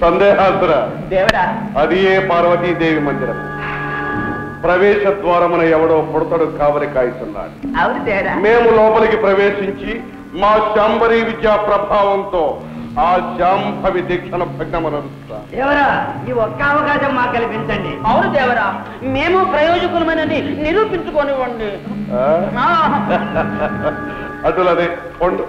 Speaker 5: సందేహాసురా,
Speaker 3: దేవరా,
Speaker 5: అది ఏ పార్వతీదేవి మందిరం. ప్రవేశ ద్వారమున ఎవడో పుడతడు కావలి కాయిస్తున్నాడు.
Speaker 3: అవును దేవరా.
Speaker 5: మేము లోపలికి ప్రవేశించి మా శాంబరీ విద్యా ప్రభావంతో ఆ శాంభవి దీక్షను భగ్నమరుస్తా.
Speaker 3: దేవరా, ఈ ఒక్క అవకాశం మాకు కల్పించండి. అవును దేవరా, మేము ప్రయోజకులమని నిరూపించుకోనివ్వండి.
Speaker 5: అటులదే పొండు.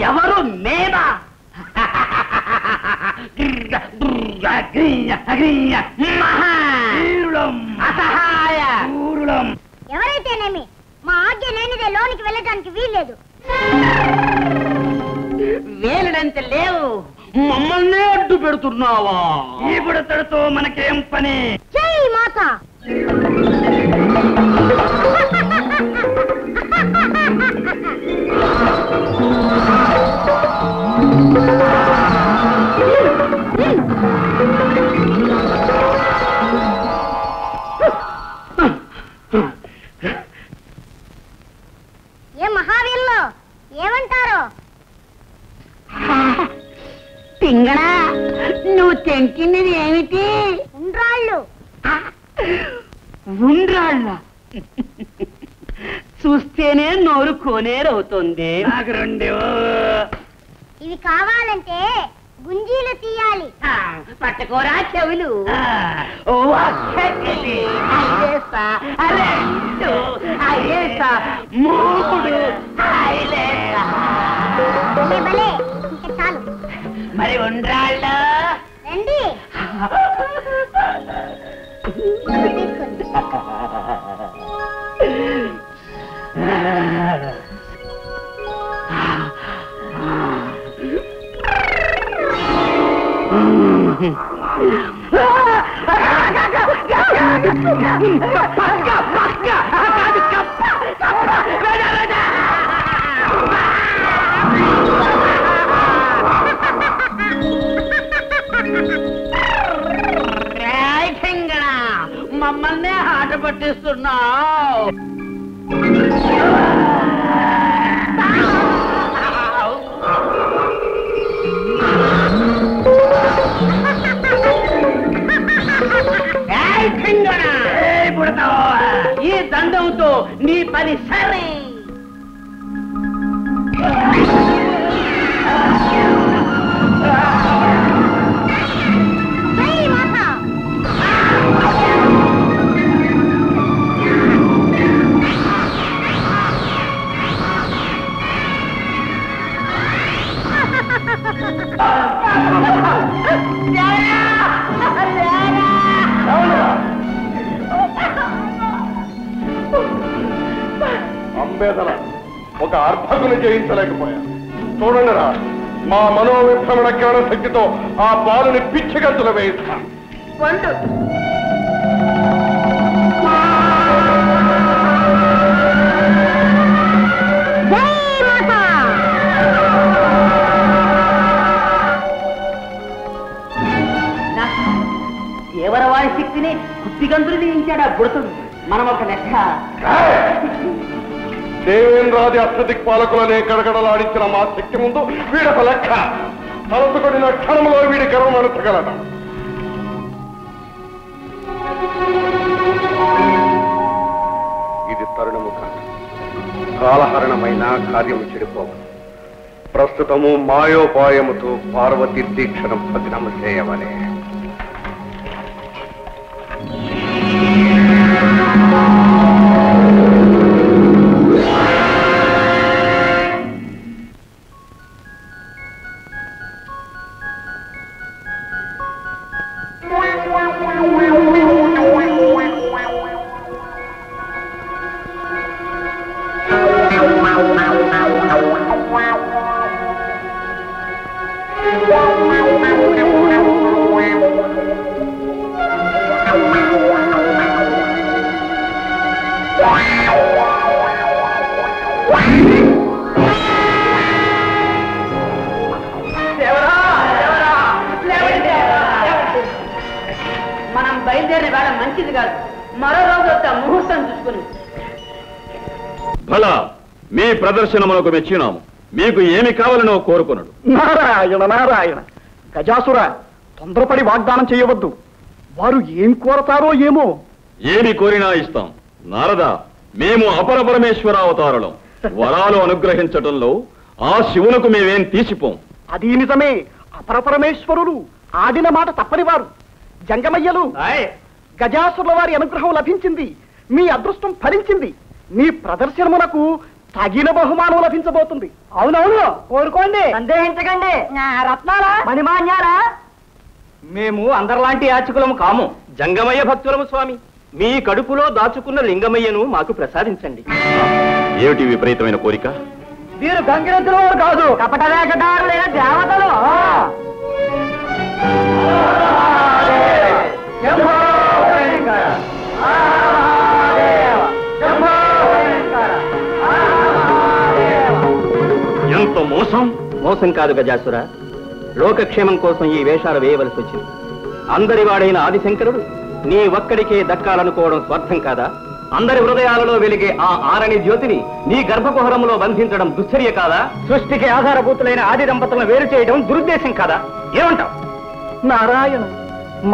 Speaker 3: ఎవరు మేమా?
Speaker 9: ఎవరైతేనేమి మా ఆజ్ఞ లేనిదే లోనికి వెళ్ళడానికి వీల్లేదు.
Speaker 3: వేలడంత లేవు, మమ్మల్నే అడ్డు పెడుతున్నావా?
Speaker 1: ఈ బుడతడితో మనకేం పని?
Speaker 9: జై మాత. ఏ మహావీరులు ఏమంటారు?
Speaker 3: పింగళా, నువ్వు తెంకినది ఏమిటి?
Speaker 9: ఉండ్రాళ్ళు.
Speaker 3: ఉండ్రాళ్ళ? చూస్తేనే నోరు కోనేరవుతుంది.
Speaker 1: నాకు రెండు.
Speaker 9: ఇవి కావాలంటే గుంజీలు తీయాలి.
Speaker 3: పట్టుకోరా చెవులు.
Speaker 9: భలే ఇంకా చాలు.
Speaker 3: మరి ఉండ్రాళ్ళ
Speaker 9: రండి తీసుకోండి.
Speaker 3: మమ్మల్నే ఆట పట్టిస్తున్నావు. ఈ దండంతో నీ పని సరే.
Speaker 5: అంబేదల ఒక అర్భకుని జయించలేకపోయా. చూడండి రా, మా మనోవిభ్రమణ జ్ఞాన శక్తితో ఆ బాలుని పిచ్చిగంతులు వేయిస్తా.
Speaker 3: దేవరవారి శక్తిని కుప్పిగంతులు దించాడు ఆ బుడతడు. మనం ఒక లెక్క.
Speaker 5: దేవేంద్రాది అష్టదిక్పాలకులనే గడగడలాడించిన మా శక్తి ముందు వీడొక లెక్క. తలసుకొడిన క్షణంలో వీడి గర్వం అణచగలడం. సాధ్యము కాదు. కాలహరణమైన కార్యము చెడిపోవు. ప్రస్తుతము మాయోపాయముతో పార్వతి దీక్షను భగ్నము చేయవలే.
Speaker 10: మనం బయలుదేరిన వేళ మంచిది కాదు. మరో రోజు వస్తా ముహూర్తం చూసుకుని.
Speaker 6: భలా మీ ప్రదర్శనమునకు మెచ్చినాము. మీకు ఏమి కావాలనో కోరుకున్నాడు.
Speaker 3: నారాయణ నారాయణ. గజాసుర, తొందరపడి వాగ్దానం చేయవద్దు. వారు ఏం కోరతారో ఏమో.
Speaker 6: ఏమి కోరినా ఇస్తాం. నారద, మేము అపర పరమేశ్వర అవతారులం. వరాలు అనుగ్రహించటంలో ఆ శివునకు మేమేం తీసిపోం.
Speaker 3: అది నిజమే. అపరపరమేశ్వరులు ఆడిన మాట తప్పని వారు. జంగమయ్యలు, గజాసురుల వారి అనుగ్రహం లభించింది. మీ అదృష్టం ఫలించింది. మీ ప్రదర్శనమునకు తగిన బహుమానం లభించబోతుంది. అవునవును, కోరుకోండి, సందేహించకండి. రత్నాలా, మణిమాన్యాలా?
Speaker 1: మేము అందరిలాంటి యాచకులము కాము, జంగమయ్య భక్తులము స్వామి. మీ కడుపులో దాచుకున్న లింగమయ్యను మాకు ప్రసాదించండి.
Speaker 6: ఏమిటి విపరీతమైన కోరిక?
Speaker 3: వీరు గంగిరెద్దులు కాదు, కపట వేషధారులైన దేవతలు.
Speaker 6: ఎంత మోసం!
Speaker 1: మోసం కాదు గజాసుర, లోకక్షేమం కోసం ఈ వేషాలు వేయవలసి వచ్చింది. అందరి వాడైన ఆదిశంకరుడు నీ ఒక్కడికే దక్కాలనుకోవడం స్వార్థం కాదా? అందరి హృదయాలలో వెలిగే ఆ ఆరణి జ్యోతిని నీ గర్భకుహరంలో బంధించడం దుశ్చర్య కాదా? సృష్టికి ఆధారభూతులైన ఆది దంపతులను వేరు చేయడం దురుద్దేశం కాదా? ఏమంటావు?
Speaker 3: నారాయణ,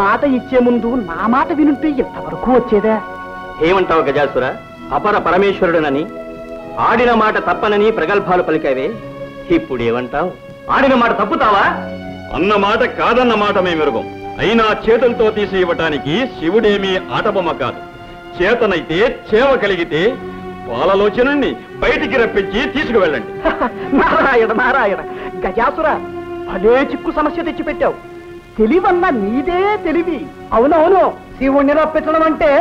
Speaker 3: మాట ఇచ్చే ముందు నా మాట వినుంటే ఎంతవరకు వచ్చేదా?
Speaker 1: ఏమంటావు గజాసుర? అపర పరమేశ్వరుడనని, ఆడిన మాట తప్పనని ప్రగల్భాలు పలికావే, ఇప్పుడు ఏమంటావు? ఆడిన మాట తప్పుతావా?
Speaker 6: అన్న మాట కాదన్న మాట మేమెరుగం. అయినా చేతులతో తీసి ఇవ్వటానికి శివుడేమీ ఆటబొమ్మ కాదు. చేతనైతే చేవ కలిగితే పాలలోచనని బయటికి రప్పించి తీసుకువెళ్ళండి.
Speaker 3: నారాయణ నారాయణ. గజాసుర, భలే చిక్కు సమస్య తెచ్చిపెట్టావు. తెలివన్నా నీదే తెలివి. అవునవును, శివుణ్ణి రప్పించడం అంటే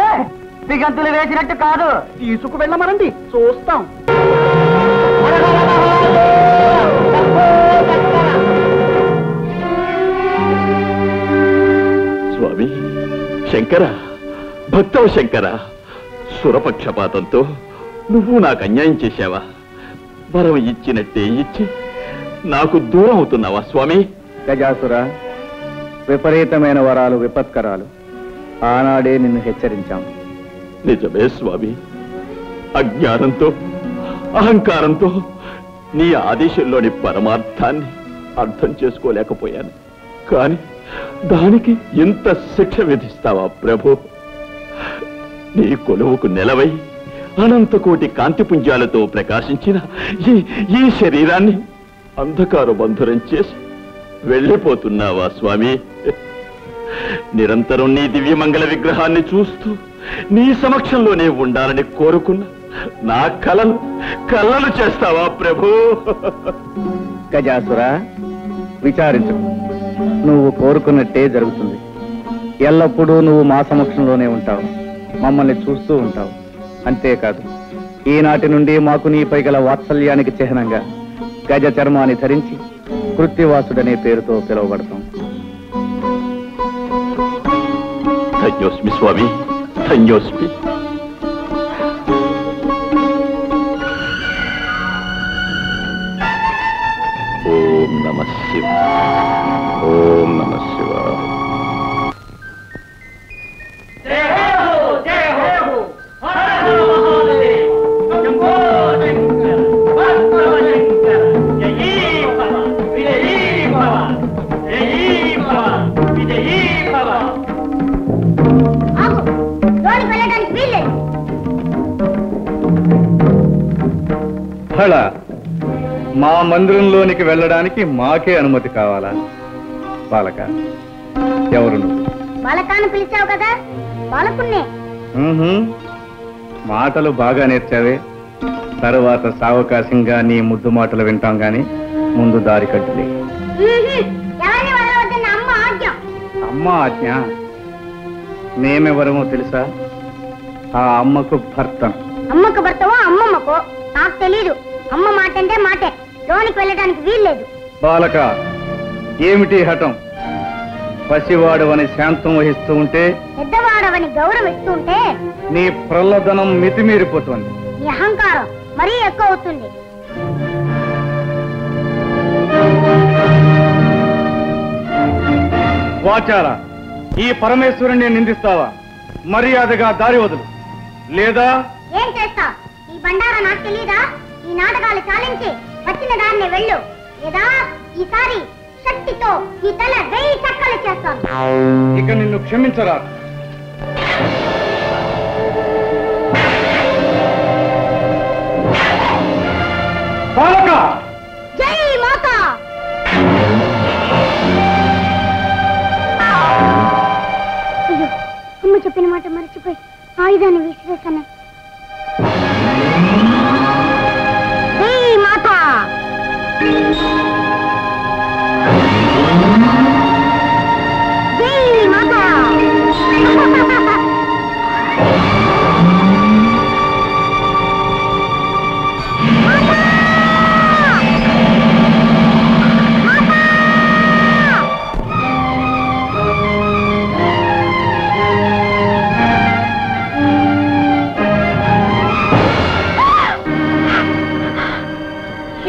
Speaker 3: దిగంతులు వేసినట్టు కాదు. తీసుకువెళ్ళమనండి, చూస్తాం.
Speaker 6: స్వామి శంకర, భక్తవ శంకర, సురపక్షపాతంతో నువ్వు నాకు అన్యాయం చేశావా? వరం ఇచ్చినట్టే ఇచ్చి నాకు దూరం అవుతున్నావా స్వామి?
Speaker 8: గజాసుర, విపరీతమైన వరాలు విపత్కరాలు. ఆనాడే నిన్ను హెచ్చరించాం.
Speaker 6: నిజమే స్వామి, అజ్ఞానంతో అహంకారంతో నీ ఆదేశంలోని పరమార్థాన్ని అర్థం చేసుకోలేకపోయాను. కాని దానికి ఇంత శిక్ష విధిస్తావా ప్రభు? నీ కొలువుకు నెలవై అనంతకోటి కాంతిపుంజాలతో ప్రకాశించిన ఈ శరీరాన్ని అంధకార బంధురం చేసి వెళ్ళిపోతున్నావా స్వామి? నిరంతరం నీ దివ్యమంగళ విగ్రహాన్ని చూస్తూ నీ సమక్షంలోనే ఉండాలని కోరుకున్న నా కలలు చేస్తావా ప్రభు?
Speaker 8: గజాసుర, విచారించు. నువ్వు కోరుకున్నట్టే జరుగుతుంది. ఎల్లప్పుడూ నువ్వు మా సమక్షంలోనే ఉంటావు, మమ్మల్ని చూస్తూ ఉంటావు. అంతేకాదు, ఈనాటి నుండి మాకు నీపై గల వాత్సల్యానికి చిహ్నంగా గజ చర్మాన్ని ధరించి కృత్తివాసుడనే పేరుతో పిలువబడతాం.
Speaker 6: ధన్యోస్మి స్వామి, ధన్యోస్మి. ఓం నమః శివాయ, ఓం నమః శివాయ.
Speaker 9: ఆగు, లోనికి వెళ్ళడానికి వీల్లేదు.
Speaker 8: ఫళ మా మందిరంలోనికి వెళ్ళడానికి మాకే అనుమతి కావాలా? బాలక, ఎవరు నువ్వు?
Speaker 9: బాలకాన్ని పిలిచావు కదా, బాలకున్నే.
Speaker 8: మాటలు బాగా నేర్చావే. తరువాత సావకాశంగా నీ ముద్దు మాటలు వింటాం గాని ముందు దారి కట్టులే.
Speaker 9: ఎవరిని వదలవద్దన్న అమ్మ ఆజ్ఞ.
Speaker 8: అమ్మ ఆజ్ఞ? మేమెవరమో తెలుసా? ఆ అమ్మకు భర్త.
Speaker 9: అమ్మకు భర్తవో అమ్మమ్మకో నాకు తెలీదు. అమ్మ మాట అంటే మాటే, లోనికి వెళ్ళడానికి వీల్లేదు.
Speaker 8: బాలక, ఏమిటి హఠం? పసివాడవని శాంతం వహిస్తూ ఉంటే,
Speaker 9: పెద్దవాడవని గౌరవిస్తూ ఉంటే
Speaker 8: నీ ప్రల్లదనం మితిమీరిపోతుంది.
Speaker 9: నీ అహంకారం మరీ ఎక్కువ అవుతుంది.
Speaker 8: వాచాల, ఈ పరమేశ్వరుణ్ణి నిందిస్తావా? మర్యాదగా దారి వదులు, లేదా
Speaker 9: ఏం చేస్తా? ఈ బండారా నాకు తెలీదా? ఈ నాటకాలు చాలించి వచ్చిన దారిని వెళ్ళు, లేదా ఈసారి శక్తితో ఈ తల 1000 చక్కలు చేస్తాను.
Speaker 8: ఇక నిన్ను క్షమించరా. బాలక!
Speaker 9: జై మాత! అయ్యో, అమ్మ చెప్పిన మాట మర్చిపోయి ఆయుధాన్ని విసిరేస్తాను. జై మాత! జై మాత!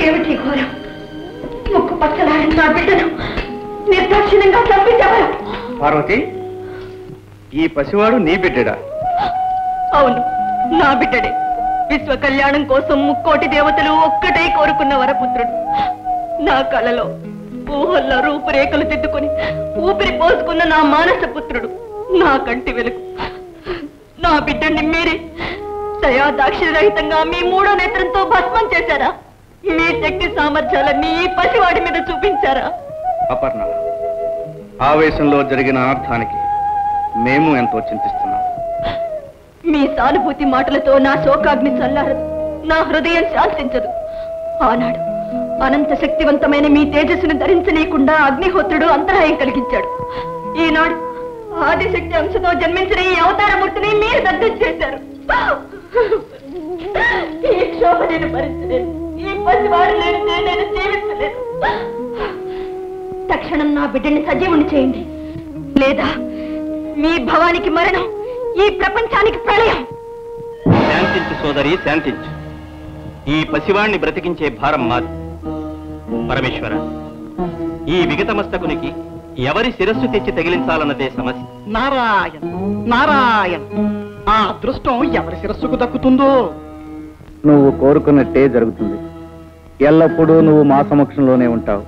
Speaker 4: ఏమిటి ఘోరం? ముక్కు పక్కలాడిన నా బిడ్డను నిర్దాక్షిణ్యంగా చంపించవరు.
Speaker 8: పార్వతి, ఈ పసివాడు నీ బిడ్డడా?
Speaker 4: అవును, నా బిడ్డడే. విశ్వ కళ్యాణం కోసం ముక్కోటి దేవతలు ఒక్కటే కోరుకున్న వరపుత్రుడు. నా కలలో ఊహల్లో రూపురేఖలు దిద్దుకుని ఊపిరి పోసుకున్న నా మానస పుత్రుడు, నా కంటి వెలుగు. నా బిడ్డని మీరే దయా దాక్షిణ్యరహితంగా మీ 3వ నేత్రంతో భస్మం చేశారా? మీ శక్తి సామర్థ్యాలన్నీ ఈ పసివాడి మీద చూపించారా?
Speaker 8: అపర్ణ, ఆవేశంలో జరిగిన అనర్థానికి మేము ఎంతో చింతిస్తున్నాం.
Speaker 4: మీ సానుభూతి మాటలతో నా శోకాగ్ని చల్లారదు, నా హృదయం శాంతించదు. ఆనాడు అనంత శక్తివంతమైన మీ తేజస్సును ధరించనీయకుండా అగ్నిహోత్రుడు అంతరాయం కలిగించాడు. ఈనాడు ఆదిశక్తి అంశతో జన్మించిన ఈ అవతారమూర్తిని మీరు దగ్ధం చేశారు. ఈ క్షోభ నేను భరించలేను. ఈ పసివాడు లేనిదే నేను జీవించలేను. తక్షణం నా బిడ్డని సజీవుని చేయండి, లేదా మీ భవానికి మరణం, ఈ ప్రపంచానికి ప్రళయం.
Speaker 6: శాంతించు సోదరి, శాంతించు. ఈ పసివాణ్ణి బ్రతికించే భారం మాది. పరమేశ్వర, ఈ విగతమస్తకునికి ఎవరి శిరస్సు తెచ్చి తగిలించాలన్నదే సమస్య.
Speaker 3: నారాయణ నారాయణ, ఆ అదృష్టం ఎవరి శిరస్సుకు దక్కుతుందో.
Speaker 8: నువ్వు కోరుకున్నట్టే జరుగుతుంది. ఎల్లప్పుడూ నువ్వు మా సమక్షంలోనే ఉంటావు,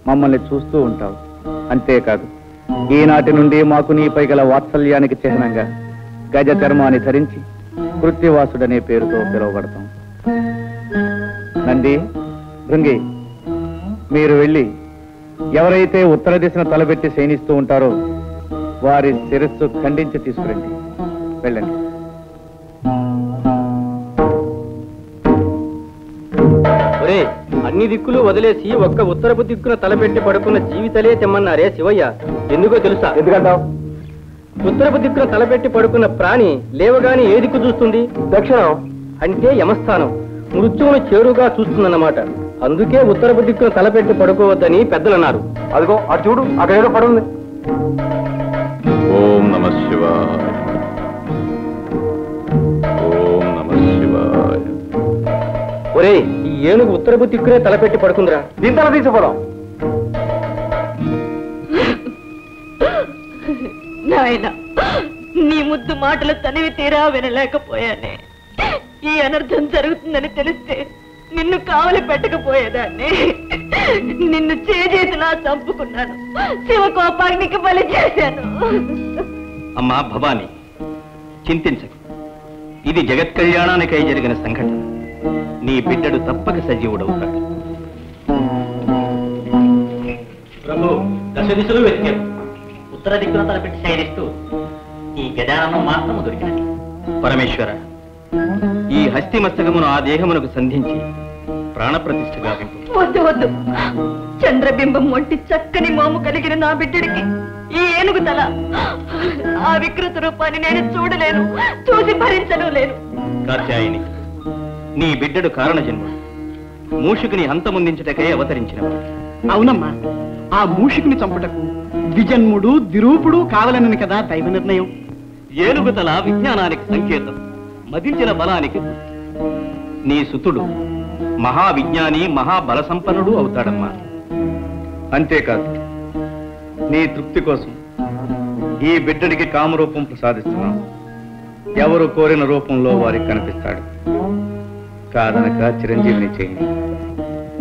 Speaker 8: మమ్మల్ని చూస్తూ ఉంటావు. అంతేకాదు, ఈనాటి నుండి మాకు నీపై గల వాత్సల్యానికి చిహ్నంగా గజ చర్మాన్ని ధరించి కృత్యవాసుడనే పేరుతో పిలువబడతాం. నంది, భృంగి, మీరు వెళ్ళి ఎవరైతే ఉత్తర దిశను తలబెట్టి శయనిస్తూ ఉంటారో వారి శిరస్సు ఖండించి తీసుకురండి. వెళ్ళండి.
Speaker 11: అన్ని దిక్కులు వదిలేసి ఒక్క ఉత్తరపు దిక్కున తలపెట్టి పడుకున్న జీవితలే తెమ్మన్నారే శివయ్య. ఎందుకో తెలుసా?
Speaker 8: ఎందుకంటావు?
Speaker 11: ఉత్తరపు దిక్కున తలపెట్టి పడుకున్న ప్రాణి లేవగాని ఏ దిక్కు చూస్తుంది? దక్షిణం. అంటే యమస్థానం, మృత్యువును చేరుగా చూస్తుందన్నమాట. అందుకే ఉత్తరపు దిక్కున తలపెట్టి పడుకోవద్దని పెద్దలన్నారు.
Speaker 8: అదిగో అటు చూడు, అక్కడ ఏదో పడుంది.
Speaker 5: ఓం నమః శివాయ. ఓం నమః శివాయ.
Speaker 11: ఒరే, ఈ ఏనుగు ఉత్తరపు దిక్కునే తలపెట్టి పడుకుందిరా. దీని తల తీసిపోదాం.
Speaker 4: నాయన, నీ ముద్దు మాటలు తనివి తీరా వినలేకపోయానే. ఈ అనర్థం జరుగుతుందని తెలిస్తే నిన్ను కావలి పెట్టకపోయేదాన్ని. నిన్ను చేజేతులా చంపుకున్నాను, శివకోపాగ్నికి బలి చేశాను.
Speaker 6: అమ్మా భవాని, చింతించకు. ఇది జగత్ కళ్యాణానికై జరిగిన సంఘటన.
Speaker 8: నీ బిడ్డడు తప్పక సజీవుడవుతాడు.
Speaker 12: ప్రభు దశ దిశలు వెతికారు. ఉత్తర దిక్కున తలపెట్టి శయనిస్తూ ఈ గజాననం మాత్రము దొరికినది.
Speaker 8: పరమేశ్వర, ఈ హస్తి మస్తకమును ఆ దేహమునకు సంధించి ప్రాణప్రతిష్ఠ గావింపు.
Speaker 4: వద్దు వద్దు, చంద్రబింబం వంటి చక్కని మోము కలిగిన నా బిడ్డడికి ఈ ఏనుగు తల, ఆ వికృత రూపాన్ని నేను చూడలేను, చూసి భరించను లేను.
Speaker 8: కాత్యాయని, నీ బిడ్డడు కారణ జన్ముడు, మూషికుని హంతముందించుటకై అవతరించినవాడు.
Speaker 3: అవునమ్మా, ఆ మూషికుని చంపుటకు ద్విజన్ముడు ద్విరూపుడు కావాలనని కదా దైవ నిర్ణయం.
Speaker 8: ఏనుగు తల విజ్ఞానానికి సంకేతం, మదించిన బలానికి గుర్తు. నీ సుతుడు మహావిజ్ఞాని, మహాబల సంపన్నుడు అవుతాడమ్మా. అంతేకాదు, నీ తృప్తి కోసం ఈ బిడ్డడికి కామరూపం ప్రసాదిస్తున్నాం. ఎవరు కోరిన రూపంలో వారికి కనిపిస్తాడు. కాదనక చిరంజీవిని చేయండి.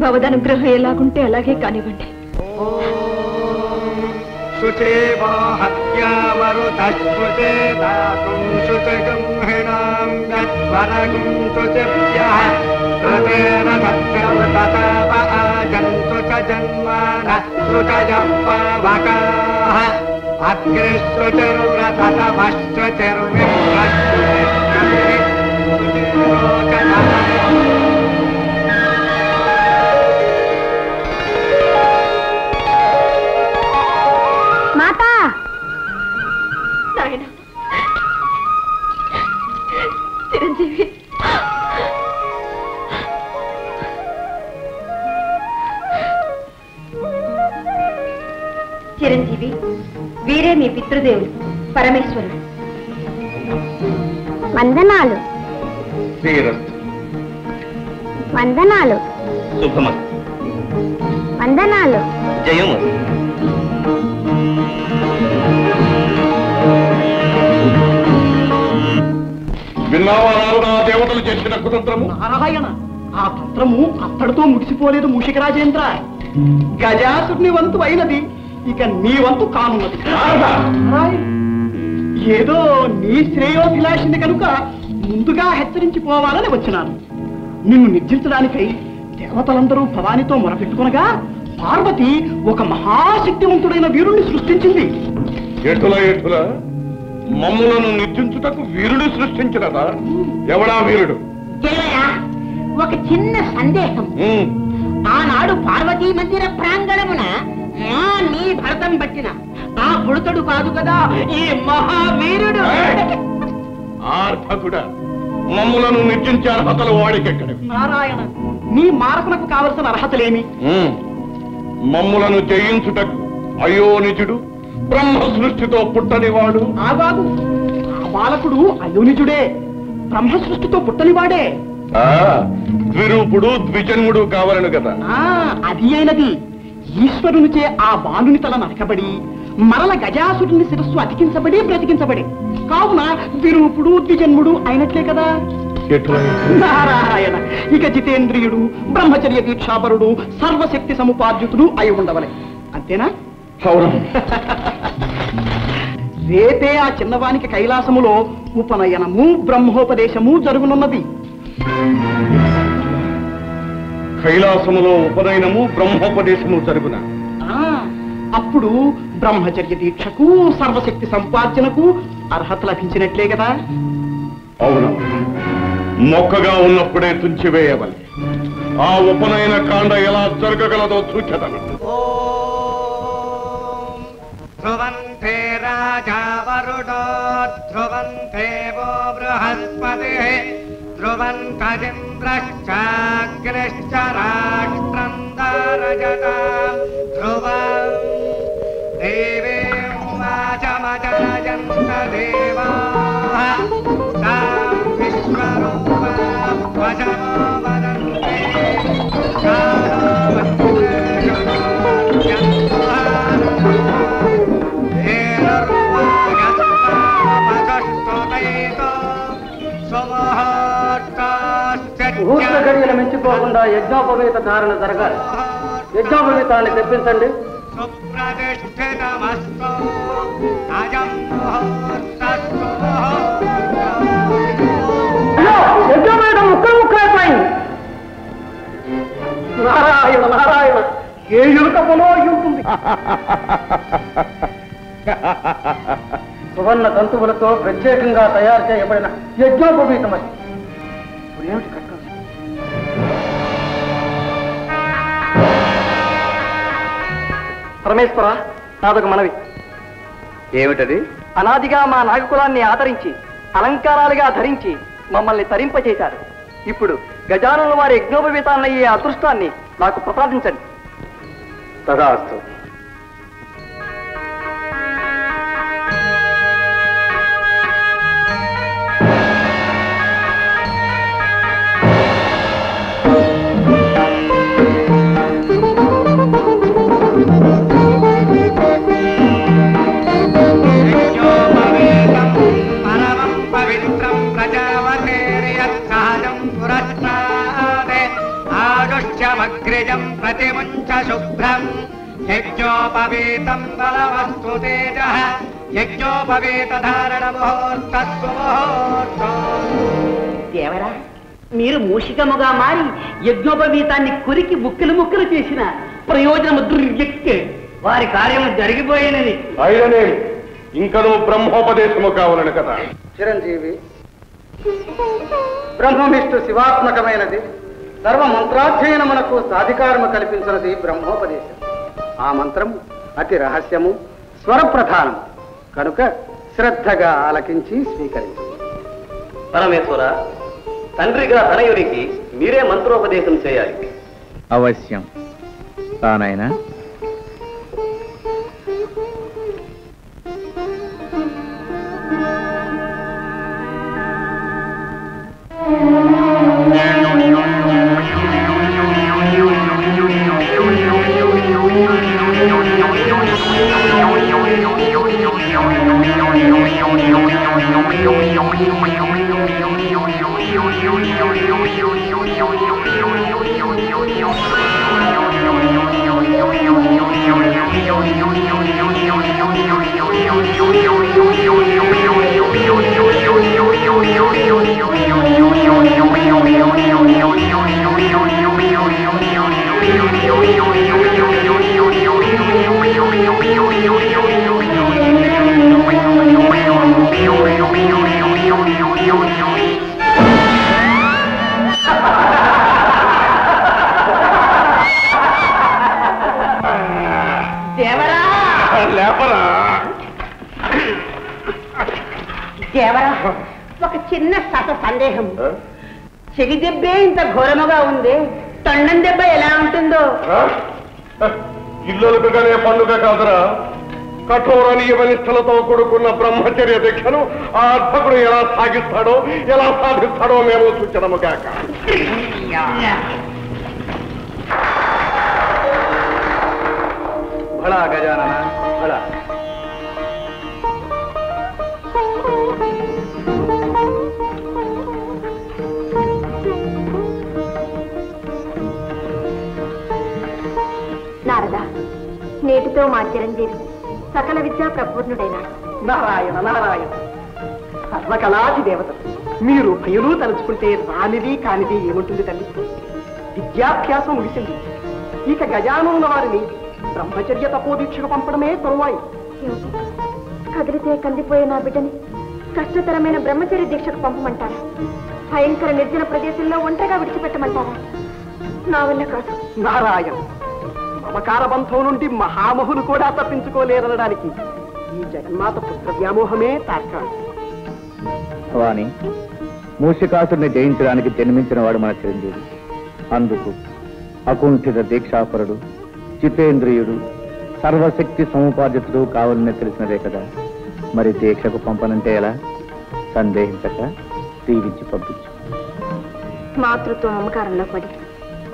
Speaker 4: భవదనుగ్రహం ఎలాగుంటే అలాగే కానివ్వండి.
Speaker 9: మాతా
Speaker 4: నాయన చిరంజీవి, చిరంజీవి, వీరే మీ పితృదేవుడు పరమేశ్వరుడు.
Speaker 9: వందనాలు
Speaker 8: శ్రీరస్తు.
Speaker 9: వందనాలు
Speaker 8: శుభమస్తు.
Speaker 9: వందనాలు.
Speaker 8: జయము.
Speaker 5: విన్నావా నారదా దేవతలు చేసిన కుతంత్రము?
Speaker 3: నారాయణ, ఆ తంత్రము అత్తడితో ముగిసిపోలేదు మూషిక రాజేంద్ర. గజాసుని వంతు అయినది, ఇక నీ వంతు కానున్నది. నారాయణ, ఏదో నీ శ్రేయోభిలాషిని కనుక ముందుగా హెచ్చరించిపోవాలని వచ్చినాను. నిన్ను నిర్జించడానికై దేవతలందరూ భవానితో మొరపెట్టుకునగా పార్వతి ఒక మహాశక్తివంతుడైన వీరుణ్ణి సృష్టించింది.
Speaker 5: ఎటుల ఎటుల మమ్ములను నిర్జించుటకు వీరుడు సృష్టించినదా? ఎవడా వీరుడు?
Speaker 10: ఒక చిన్న సందేహం. ఆనాడు పార్వతీ మందిర ప్రాంగణమున నీ భరతం పట్టిన ఆ పుడతడు కాదు కదా ఈ మహావీరుడు.
Speaker 5: ఆర్భకుడా, మమ్ములను నిర్జించే అర్హతలు వాడికెక్కడవి?
Speaker 3: నారాయణ, నీ మారకునకు కావలసిన అర్హతలేమి?
Speaker 5: మమ్ములను జయించుటకు అయోనిజుడు బ్రహ్మ సృష్టితో పుట్టనివాడు.
Speaker 3: ఆగాగు, ఆ బాలకుడు అయోనిజుడే, బ్రహ్మ సృష్టితో పుట్టనివాడే.
Speaker 5: ద్విరూపుడు ద్విజన్ముడు కావాలను కదా.
Speaker 3: అది అయినది. ఈశ్వరునిచే ఆ బాలుని తల నరకబడి మరల గజాసురుని శిరస్సు అతికించబడి బ్రతికించబడి, కావున ద్విరూపుడు ద్విజన్ముడు అయినట్లే కదా. నారాయణ, ఇక జితేంద్రియుడు, బ్రహ్మచర్య దీక్షాపరుడు, సర్వశక్తి సముపార్జితుడు అయి ఉండవలే. అంతేనా? రేపే ఆ చిన్నవానికి కైలాసములో ఉపనయనము బ్రహ్మోపదేశము జరుగునున్నది.
Speaker 5: కైలాసములో ఉపనయనము బ్రహ్మోపదేశము జరుగున.
Speaker 3: అప్పుడు బ్రహ్మచర్య దీక్షకు సర్వశక్తి సంపార్జనకు అర్హత లభించినట్లే కదా.
Speaker 5: అవును, మొక్కగా ఉన్నప్పుడే తుంచివేయవలే. ఆ ఉపనయన కాండ ఎలా జరగగలదో సూచన.
Speaker 1: ధ్రువంతే రాజా వరుడో ధ్రువంతే వో బృహస్పతి ధ్రువంతజింద్రశ్చాగ్నిశ్చ రాష్ట్రం దారజతాం ధ్రువం దేవీం వాచమజాయంత దేవాః తాం విశ్వరూపాం వశమో వదంతే కాలో
Speaker 11: ముహూర్త గడియలు మించిపోకుండా యజ్ఞోపవీత ధారణ జరగాలి. యజ్ఞోపవీతాన్ని తెప్పించండి. యజ్ఞోపవీతం ముక్కలు ముక్కలైపోయింది.
Speaker 3: నారాయణ నారాయణ, ఏ ఎలుకపలో ఉంటుంది. సువర్ణ తంతువులతో ప్రత్యేకంగా తయారు చేయబడిన యజ్ఞోపవీతమది. ఇప్పుడేమిటి కట్టం? పరమేశ్వర, నాదొక మనవి.
Speaker 8: ఏమిటది?
Speaker 3: అనాదిగా మా నాగకులాన్ని ఆదరించి అలంకారాలుగా ధరించి మమ్మల్ని తరింపచేశారు. ఇప్పుడు గజానుల వారి యజ్ఞోపవీతాన్నయ్యే అదృష్టాన్ని నాకు ప్రసాదించండి.
Speaker 8: తదాస్తు.
Speaker 1: అగ్రజం ప్రతిముంచ శుభ్రం యజ్ఞోపవీతం బలవస్తు తేజ యజ్ఞోపవీత ధారణ ముహూర్తస్సు ముహూర్తం.
Speaker 10: దేవరా, మీరు మూషికముగా మారి యజ్ఞోపవీతాన్ని కురికి ముక్కలు ముక్కలు చేసిన ప్రయోజనము దుర్వ్యక్తే.
Speaker 1: వారి కార్యము జరిగిపోయినది.
Speaker 5: అయిననే ఇంకనూ బ్రహ్మోపదేశము కావాలని కదా.
Speaker 3: చిరంజీవి, బ్రహ్మవిష్ణు శివాత్మకమైనది. సర్వ మంత్రాధ్యయనమునకు సాధికారము కల్పించినది బ్రహ్మోపదేశం. ఆ మంత్రము అతి రహస్యము, స్వరప్రధానము కనుక శ్రద్ధగా ఆలకించి స్వీకరించు.
Speaker 11: పరమేశ్వర, తండ్రిగా తనయునికి మీరే మంత్రోపదేశం చేయాలి.
Speaker 8: అవశ్యం. తానైనా
Speaker 10: దేవరా, ఒక చిన్న సందేహం. చెవి దెబ్బే ఇంత ఘోరముగా ఉంది, తొండం దెబ్బ ఎలా ఉంటుందో?
Speaker 5: ఇల్లులకుగానే పండుగ కాదురా. కఠోర నియమనిష్టలతో కూడుకున్న బ్రహ్మచర్య దీక్షను ఆ అర్భకుడు ఎలా సాగిస్తాడో, ఎలా సాధిస్తాడో మేము సూచనము కాక.
Speaker 8: భళా గజానన భళా.
Speaker 4: నారద, నేటితో మా చిరంజీవి సకల విద్యా ప్రపూర్ణుడైనాడు.
Speaker 3: నారాయణ నారాయణ, సర్వకళాది దేవత. మీరు భయులు తలుచుకుంటే రానిది కానిది ఏముంటుంది తల్లి? విద్యాభ్యాసం ముగిసింది. ఇక గజానుల వారిని బ్రహ్మచర్య తపోదీక్షకు పంపడమే తరువాయి.
Speaker 4: కదిలితే కందిపోయే నా బిడ్డని కష్టతరమైన బ్రహ్మచర్య దీక్షకు పంపమంటారా? భయంకర నిర్జన ప్రదేశంలో ఒంటరిగా విడిచిపెట్టమంటారా? నా వల్ల కాదు.
Speaker 3: నారాయణ, మమకార బంధం నుండి మహామహులు కూడా తప్పించుకోలేరనడానికి ఈ జగన్మాత పుత్ర వ్యామోహమే తార్కాణం.
Speaker 8: వాణి, మూషికాసుడిని జయించడానికి జన్మించిన వాడు మన చిరంజీవి. అందుకు అకుంఠిత దీక్షాపరుడు, చితేంద్రియుడు, సర్వశక్తి సముపార్జితుడు కావాలని తెలిసినదే కదా. మరి దీక్షకు పంపనంటే ఎలా? సందేహించక దీవించి పంపించు.
Speaker 4: మాతృత్వ మమకారంలో పడి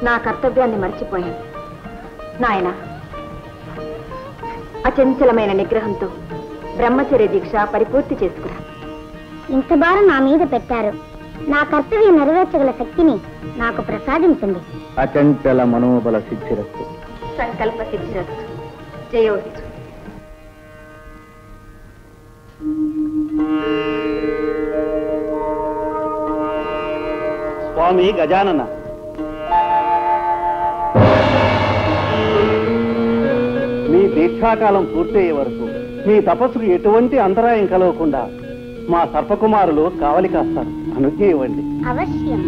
Speaker 4: నా కర్తవ్యాన్ని మర్చిపోయాను. నాయన, అచంచలమైన నిగ్రహంతో బ్రహ్మచర్య దీక్ష పరిపూర్తి చేసుకురా.
Speaker 9: ఇంత భారం నా మీద పెట్టారు. నా కర్తవ్యం నెరవేర్చగల శక్తిని నాకు ప్రసాదించండి.
Speaker 8: అచంచల మనోబల సిద్ధిరస్తు.
Speaker 4: సంకల్ప సిద్ధిరస్తు. జయోస్తు.
Speaker 1: స్వామి గజానన,
Speaker 8: దీక్షాకాలం పూర్తయ్యే వరకు మీ తపస్సుకు ఎటువంటి అంతరాయం కలగకుండా మా సర్పకుమారులు కావలి కాస్తారు. అనుజ్ఞ ఇవ్వండి.
Speaker 9: అవశ్యం.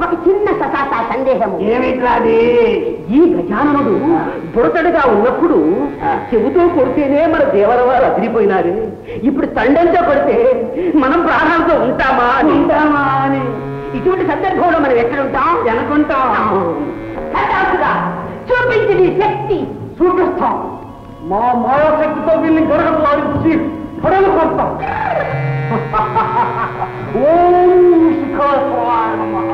Speaker 10: ఒక చిన్న ససాసా సందేహము.
Speaker 3: ఏమిట్లాది?
Speaker 10: ఈ గజాననుడు బుడతడుగా ఉన్నప్పుడు చెబుతూ కొడితేనే మన దేవరవారు అదిరిపోయినారు. ఇప్పుడు తండంతో కొడితే మనం ప్రాణాలతో ఉంటామా అని ఇటువంటి సందర్భంలో మనం ఎక్కడుంటాం? అనుకుంటాం. చూపించి నీ శక్తి.
Speaker 3: చూపిస్తాం. మా మాయాశక్తితో వీళ్ళని గొడవలు ఆడించి గొడవలు కొడతాం. ఓం శిఖరాయ నమః.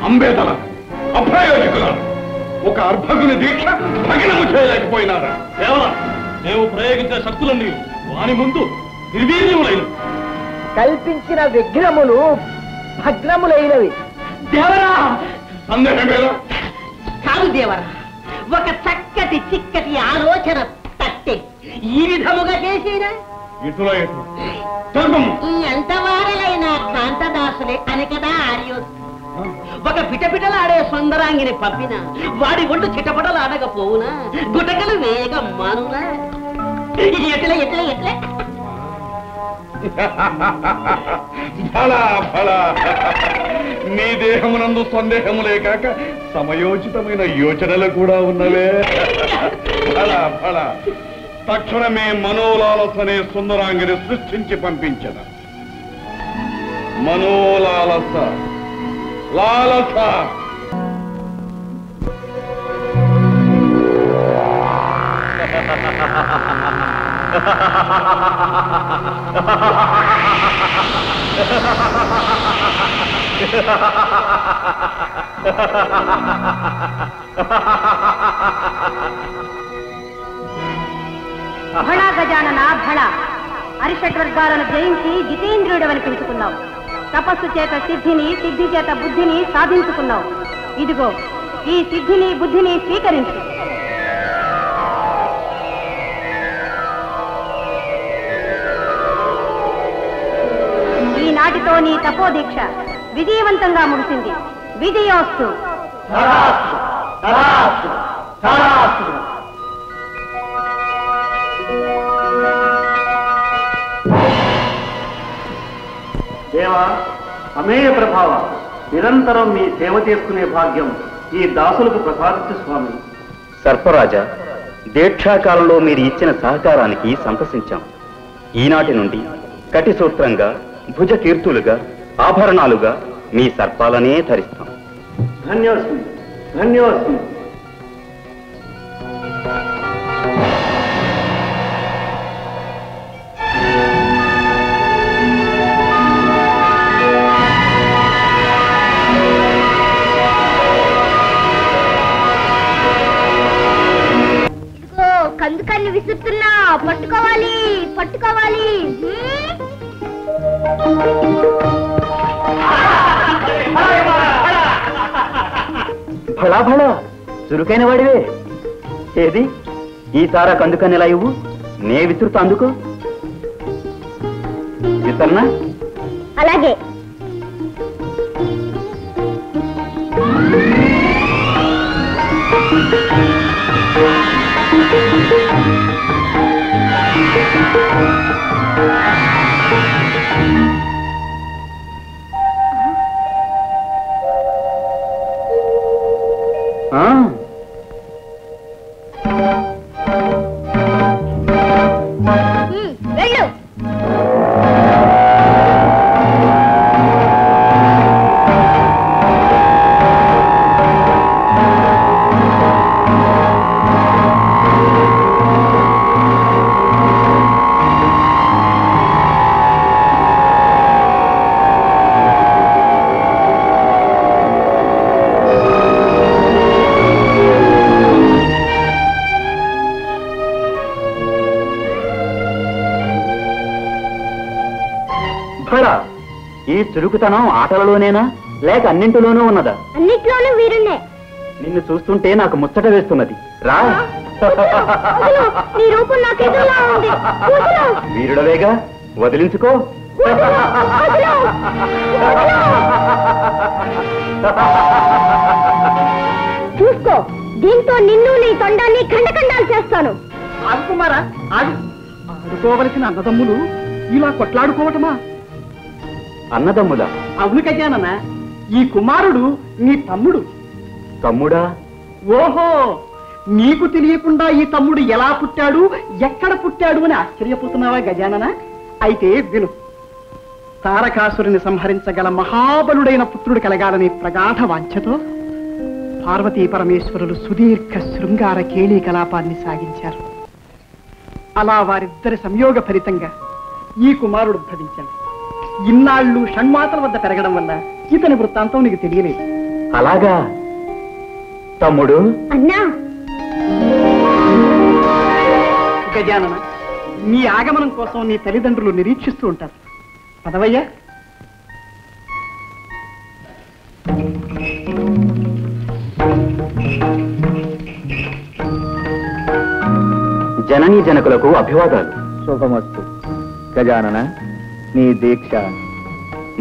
Speaker 5: అంబేదల అప్రయోజకుల ఒక అర్భకుని దీక్ష భగ్నము చేయలేకపోయినారా?
Speaker 6: కేవలం మేము ప్రయోగించిన శక్తులన్నీ వాని ముందు నిర్వీర్యములైన
Speaker 10: కల్పించిన విఘ్నములు భగ్నములైనవి. దేవరా
Speaker 5: సందేహమేలా?
Speaker 10: కాదు దేవరా, ఒక చక్కటి చిక్కటి ఆలోచన తట్టే ఈ విధముగా చేసిన
Speaker 5: ఇటులో ఎటు ధర్మము
Speaker 10: ఎంతవారలైన కాంతదాసులే అని కదా ఆర్యోస్ ఒక పిటపిటలాడే సుందరాంగిని పంపిన వాడి ఒళ్ళు చిటపటలాడకపోవునా, గుటకలు వేగ మానునా? ఎట్లా ఎట్లా ఎట్లా
Speaker 5: ఫలా ఫలా మీ దేహమునందు సందేహములే కాక సమయోచితమైన యోచనలు కూడా ఉన్నవే. ఫలా ఫలా తక్షణమే మనోలాలసనే సుందరాంగిని సృష్టించి పంపించద. మనోలాలస లాలస
Speaker 9: భళ గజానన భళ. అరిషడ్వర్గాలను జయించి జితేంద్రియుడవని పిలుచుకున్నావు. తపస్సు చేత సిద్ధిని, సిద్ధి చేత బుద్ధిని సాధించుకున్నావు. ఇదిగో ఈ సిద్ధిని బుద్ధిని స్వీకరించు. ఈనాటితో నీ తపోదీక్ష విజయవంతంగా ముగిసింది. విజయోస్తు.
Speaker 8: దేవా, అమేయ ప్రభావ, నిరంతరం మీ సేవ చేసుకునే భాగ్యం ఈ దాసులకు ప్రసాదించు స్వామి.
Speaker 13: సర్పరాజా, దీక్షాకాలంలో మీరు ఇచ్చిన సహకారానికి సంతసించాం. ఈనాటి నుండి కటి సూత్రంగా, భుజ కీర్తులుగా, ఆభరణాలుగా మీ సర్పాలనే ధరిస్తాం.
Speaker 8: ధన్యోస్మి, ధన్యోస్మి.
Speaker 14: కందుకాన్ని విసురుతున్నా. పట్టుకోవాలి పట్టుకోవాలి.
Speaker 13: భళా భళా చురుకైన వాడివే. ఏది ఈసారా కందుకని ఎలా ఇవ్వు, నే విసురుతా. అందుకు విసరనా?
Speaker 14: అలాగే. వెళ్ళు.
Speaker 13: ఈ చురుకుతనం ఆటలలోనేనా లేక అన్నింటిలోనూ ఉన్నదా?
Speaker 14: అన్నిట్లోనూ వీరున్నే.
Speaker 13: నిన్ను చూస్తుంటే నాకు ముచ్చట వేస్తున్నది. రా.
Speaker 14: నీ రూపం నాకు ఎదురులా ఉంది.
Speaker 13: వీరుడవేగా, వదిలించుకో.
Speaker 14: చూసుకో, దీంతో నిన్ను నీ తొండాన్ని ఖండఖండాలు చేస్తాను.
Speaker 3: ఆగు కుమారా, ఆగు. ఆడుకోవలసిన అన్నదమ్ములు ఇలా కొట్లాడుకోవటమా?
Speaker 13: అన్నదమ్ములా?
Speaker 3: అవును గజానన, ఈ కుమారుడు నీ తమ్ముడు.
Speaker 13: తమ్ముడా?
Speaker 3: ఓహో, నీకు తెలియకుండా ఈ తమ్ముడు ఎలా పుట్టాడు, ఎక్కడ పుట్టాడు అని ఆశ్చర్యపోతున్నావా గజానన? అయితే విను. తారకాసురుని సంహరించగల మహాబలుడైన పుత్రుడు కలగాలని ప్రగాఢ వాంఛతో పార్వతీ పరమేశ్వరులు సుదీర్ఘ శృంగార కేళీ కలాపాన్ని సాగించారు. అలా వారిద్దరి సంయోగ ఫలితంగా ఈ కుమారుడు ఉద్భవించాడు. ఇన్నాళ్ళు షణ్మాతల వద్ద పెరగడం వల్ల ఇతని వృత్తాంతం నీకు తెలియలేదు.
Speaker 13: అలాగా తమ్ముడు?
Speaker 14: అన్నా,
Speaker 3: గజానన, నీ ఆగమనం కోసం నీ తల్లిదండ్రులు నిరీక్షిస్తూ ఉంటారు. పదవయ్యా.
Speaker 13: జననీ జనకులకు అభివాదాలు.
Speaker 8: శుభమస్తు. గజానన, నీ దీక్ష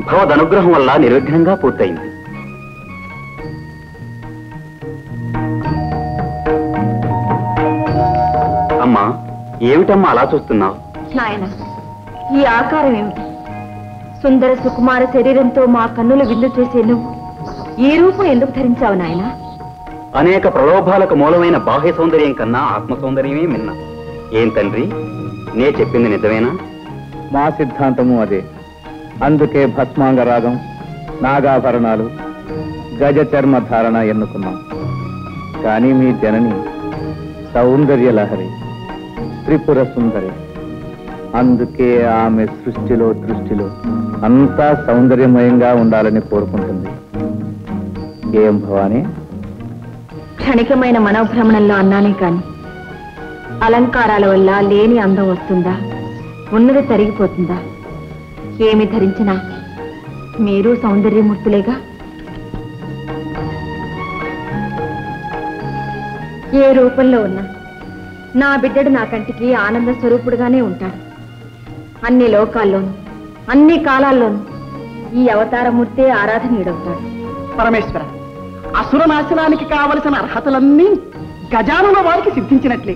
Speaker 13: భవదనుగ్రహం వల్ల నిర్విఘ్నంగా పూర్తయింది. అమ్మా, ఏమిటమ్మా అలా చూస్తున్నావు?
Speaker 4: నాయన, ఈ ఆకారం ఏమిటి? సుందర సుకుమార శరీరంతో మా కన్నులు విందు చేసే నువ్వు ఈ రూపం ఎందుకు ధరించావు నాయన?
Speaker 13: అనేక ప్రలోభాలకు మూలమైన బాహ్య సౌందర్యం కన్నా ఆత్మ సౌందర్యమే మిన్న. ఏం తండ్రి, నే చెప్పింది నిజమేనా?
Speaker 8: మా సిద్ధాంతము అదే. అందుకే భస్మాంగ రాగం, నాగాభరణాలు, గజ చర్మ ధారణ ఎన్నుకున్నాం. కానీ మీ జనని సౌందర్య లహరి, త్రిపుర సుందరి. అందుకే ఆమె సృష్టిలో దృష్టిలో అంతా సౌందర్యమయంగా ఉండాలని కోరుకుంటుంది. ఏం భవానీ?
Speaker 4: క్షణికమైన మనోభ్రమణంలో అన్నానే కాని అలంకారాల వల్ల లేని అందం వస్తుందా, ఉన్నది తరిగిపోతుందా? ఏమి ధరించినా మీరు సౌందర్యమూర్తులేగా. ఏ రూపంలో ఉన్నా నా బిడ్డడు నా కంటికి ఆనంద స్వరూపుడుగానే ఉంటాడు. అన్ని లోకాల్లోనూ అన్ని కాలాల్లోనూ ఈ అవతారమూర్తే ఆరాధనీయుడవుతాడు.
Speaker 3: పరమేశ్వర, అసుర నాశనానికి కావలసిన అర్హతలన్నీ గజానన వారికి సిద్ధించినట్లే.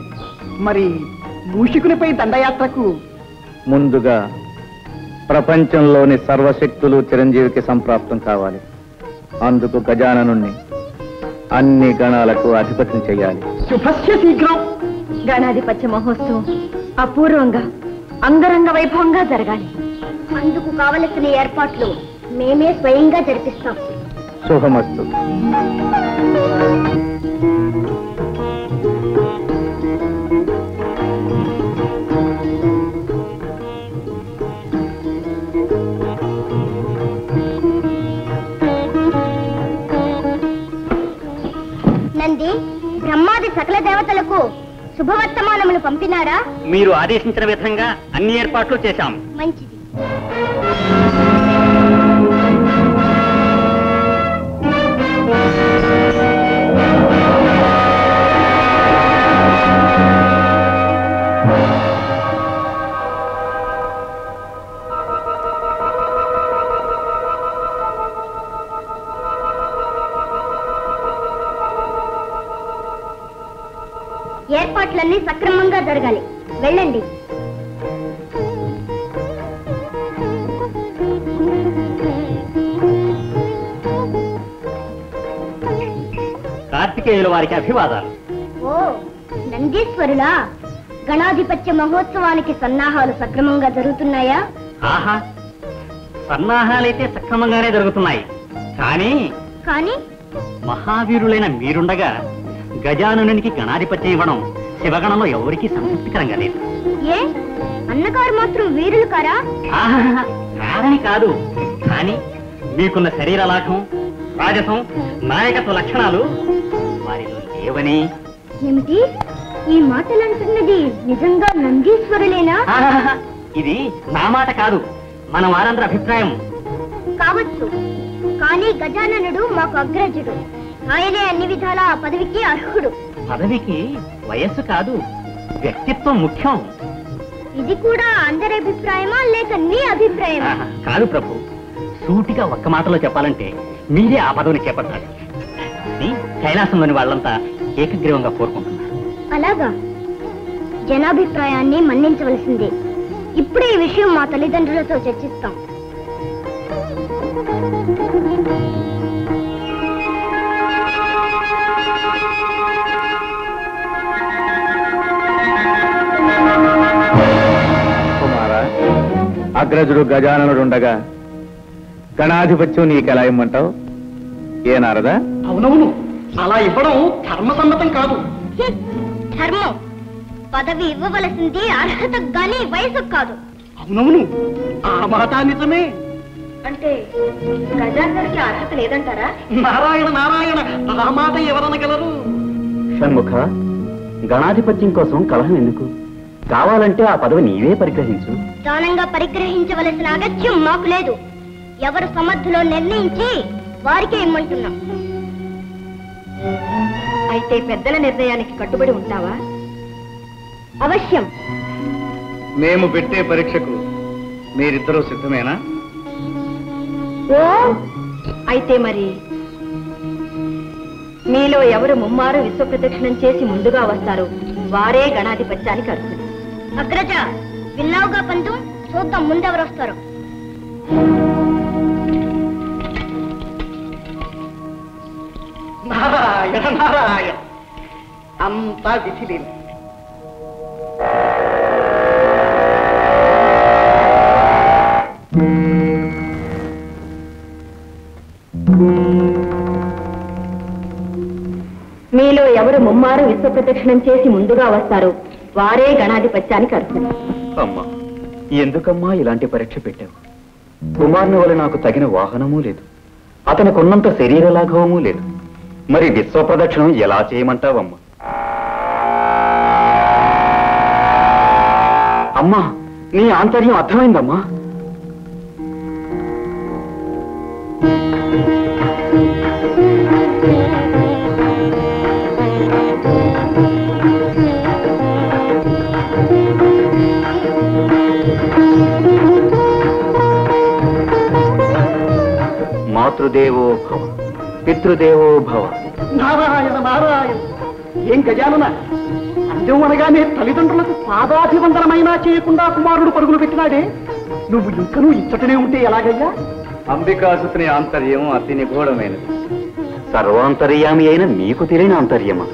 Speaker 3: మరి మూషికునిపై దండయాత్రకు
Speaker 8: ముందుగా ప్రపంచంలోని సర్వశక్తులు చిరంజీవికి సంప్రాప్తం కావాలి. అందుకు గజాననుణ్ణి అన్ని గణాలకు అధిపతిని చెయ్యాలి.
Speaker 3: శుభస్య శీఘ్రం.
Speaker 4: గణాధిపత్య మహోత్సవం అపూర్వంగా అంగరంగ వైభవంగా జరగాలి.
Speaker 14: అందుకు కావలసిన ఏర్పాట్లు మేమే స్వయంగా జరిపిస్తాం.
Speaker 8: శుభమస్తు.
Speaker 14: నంది, బ్రహ్మాది సకల దేవతలకు శుభవర్తమానములు పంపినారా?
Speaker 12: మీరు ఆదేశించిన విధంగా అన్ని ఏర్పాట్లు చేశాం.
Speaker 14: మంచిది. ఏర్పాట్లన్నీ సక్రమంగా జరగాలి. వెళ్ళండి.
Speaker 12: కార్తికేయుల వారికి అభివాదాలు.
Speaker 14: ఓ నందీశ్వరులా, గణాధిపత్య మహోత్సవానికి సన్నాహాలు సక్రమంగా జరుగుతున్నాయా?
Speaker 12: ఆహా, సన్నాహాలైతే సక్రమంగానే జరుగుతున్నాయి. కానీ మహావీరులైన మీరుండగా గజాననునికి గణాధిపత్యం ఇవ్వడం శివగణంలో ఎవరికీ సంతృప్తికరంగా లేదు.
Speaker 14: ఏ అన్నగారు మాత్రం వీరులు కారా?
Speaker 12: కారని కాదు, కానీ మీకున్న శరీర లాఘం, రాజసం, నాయకత్వ లక్షణాలు వారిలో లేవని.
Speaker 14: ఏమిటి ఈ మాటలంటున్నది? నిజంగా నందీశ్వరులేనా?
Speaker 12: ఇది నా మాట కాదు, మన వారందరి అభిప్రాయం.
Speaker 14: కావచ్చు, కానీ గజాననుడు మాకు అగ్రజుడు. ఆయనే అన్ని విధాల ఆ పదవికి అర్హుడు.
Speaker 12: పదవికి వయస్సు కాదు, వ్యక్తిత్వం ముఖ్యం.
Speaker 14: ఇది కూడా అందరి అభిప్రాయమా లేక నీ అభిప్రాయమా?
Speaker 12: కాదు ప్రభు, సూటిగా ఒక్క మాటలో చెప్పాలంటే మీరే ఆ పదవిని చేపట్టాలి. కైలాసంలోని వాళ్ళంతా ఏకగ్రీవంగా కోరుకుంటున్నారు.
Speaker 14: అలాగా? జనాభిప్రాయాన్ని మన్నించవలసిందే. ఇప్పుడే ఈ విషయం మా తల్లిదండ్రులతో చర్చిస్తాం.
Speaker 8: కుమారా, అగ్రజుడు గజాననుడుండగా గణాధిపత్యం నీకెలా ఇమ్మంటావు? ఏ నారదా?
Speaker 3: అవునవును, అలా ఇవ్వడం ధర్మసమ్మతం కాదు.
Speaker 14: ధర్మం పదవి ఇవ్వవలసింది అర్హతకు గాని వయసుకు కాదు.
Speaker 3: అవునవును, ఆ మాట నిజమే.
Speaker 14: అంటే గజాననుడికి అర్హత లేదంటారా?
Speaker 3: నారాయణ నారాయణ, ఆ మాట ఎవరనగలరు?
Speaker 13: షణ్ముఖ, గణాధిపత్యం కోసం కలహం ఎందుకు? కావాలంటే ఆ పదవి నీవే పరిగ్రహించు.
Speaker 14: దానంగా పరిగ్రహించవలసిన అగత్యం మాకు లేదు. ఎవరు సమర్థులో నిర్ణయించి వారికే ఇమ్మంటున్నాం. అయితే పెద్దల నిర్ణయానికి కట్టుబడి ఉంటావా? అవశ్యం.
Speaker 8: మేము పెట్టే పరీక్షకు మీరిద్దరూ సిద్ధమేనా?
Speaker 9: ఓ అయితే మరి మీలో ఎవరు ముమ్మారు విశ్వప్రదక్షిణం చేసి ముందుగా వస్తారు వారే గణాధిపత్యానికి అర్హులు.
Speaker 14: అగ్రజ, విన్నావుగా పంతు, చూద్దాం ముందెవరు వస్తారు.
Speaker 3: నారాయణ నారాయణ, అంతా విధిలేదు.
Speaker 9: మీలో ఎవరు ముమ్మారు విశ్వప్రదక్షిణం చేసి ముందుగా వస్తారు వారే గణాధిపత్యానికి అర్హులు.
Speaker 13: అమ్మా, ఎందుకమ్మా ఇలాంటి పరీక్ష పెట్టావు? కుమారుని వల్ల నాకు తగిన వాహనమూ లేదు, అతనికి ఉన్నంత శరీర లాఘవమూ లేదు. మరి విశ్వ ప్రదక్షిణం ఎలా చేయమంటావమ్మా? అమ్మా, నీ ఆంతర్యం అర్థమైందమ్మా. మాతృదేవో భవ, పితృదేవో భవ.
Speaker 3: నారాయణ నారాయణ, ఏం గజానన, అంత్యం అనగానే తల్లిదండ్రులకు పాదాభివందనమైనా చేయకుండా కుమారుడు పరుగులు పెట్టినాడే, నువ్వు ఇంకనూ ఇచ్చటనే ఉంటే ఎలాగయ్యా?
Speaker 8: అంబికాసుని ఆంతర్యం అతి నిగూఢమైనది.
Speaker 13: సర్వాంతర్యామి అయిన నీకు తెలియని ఆంతర్యమా?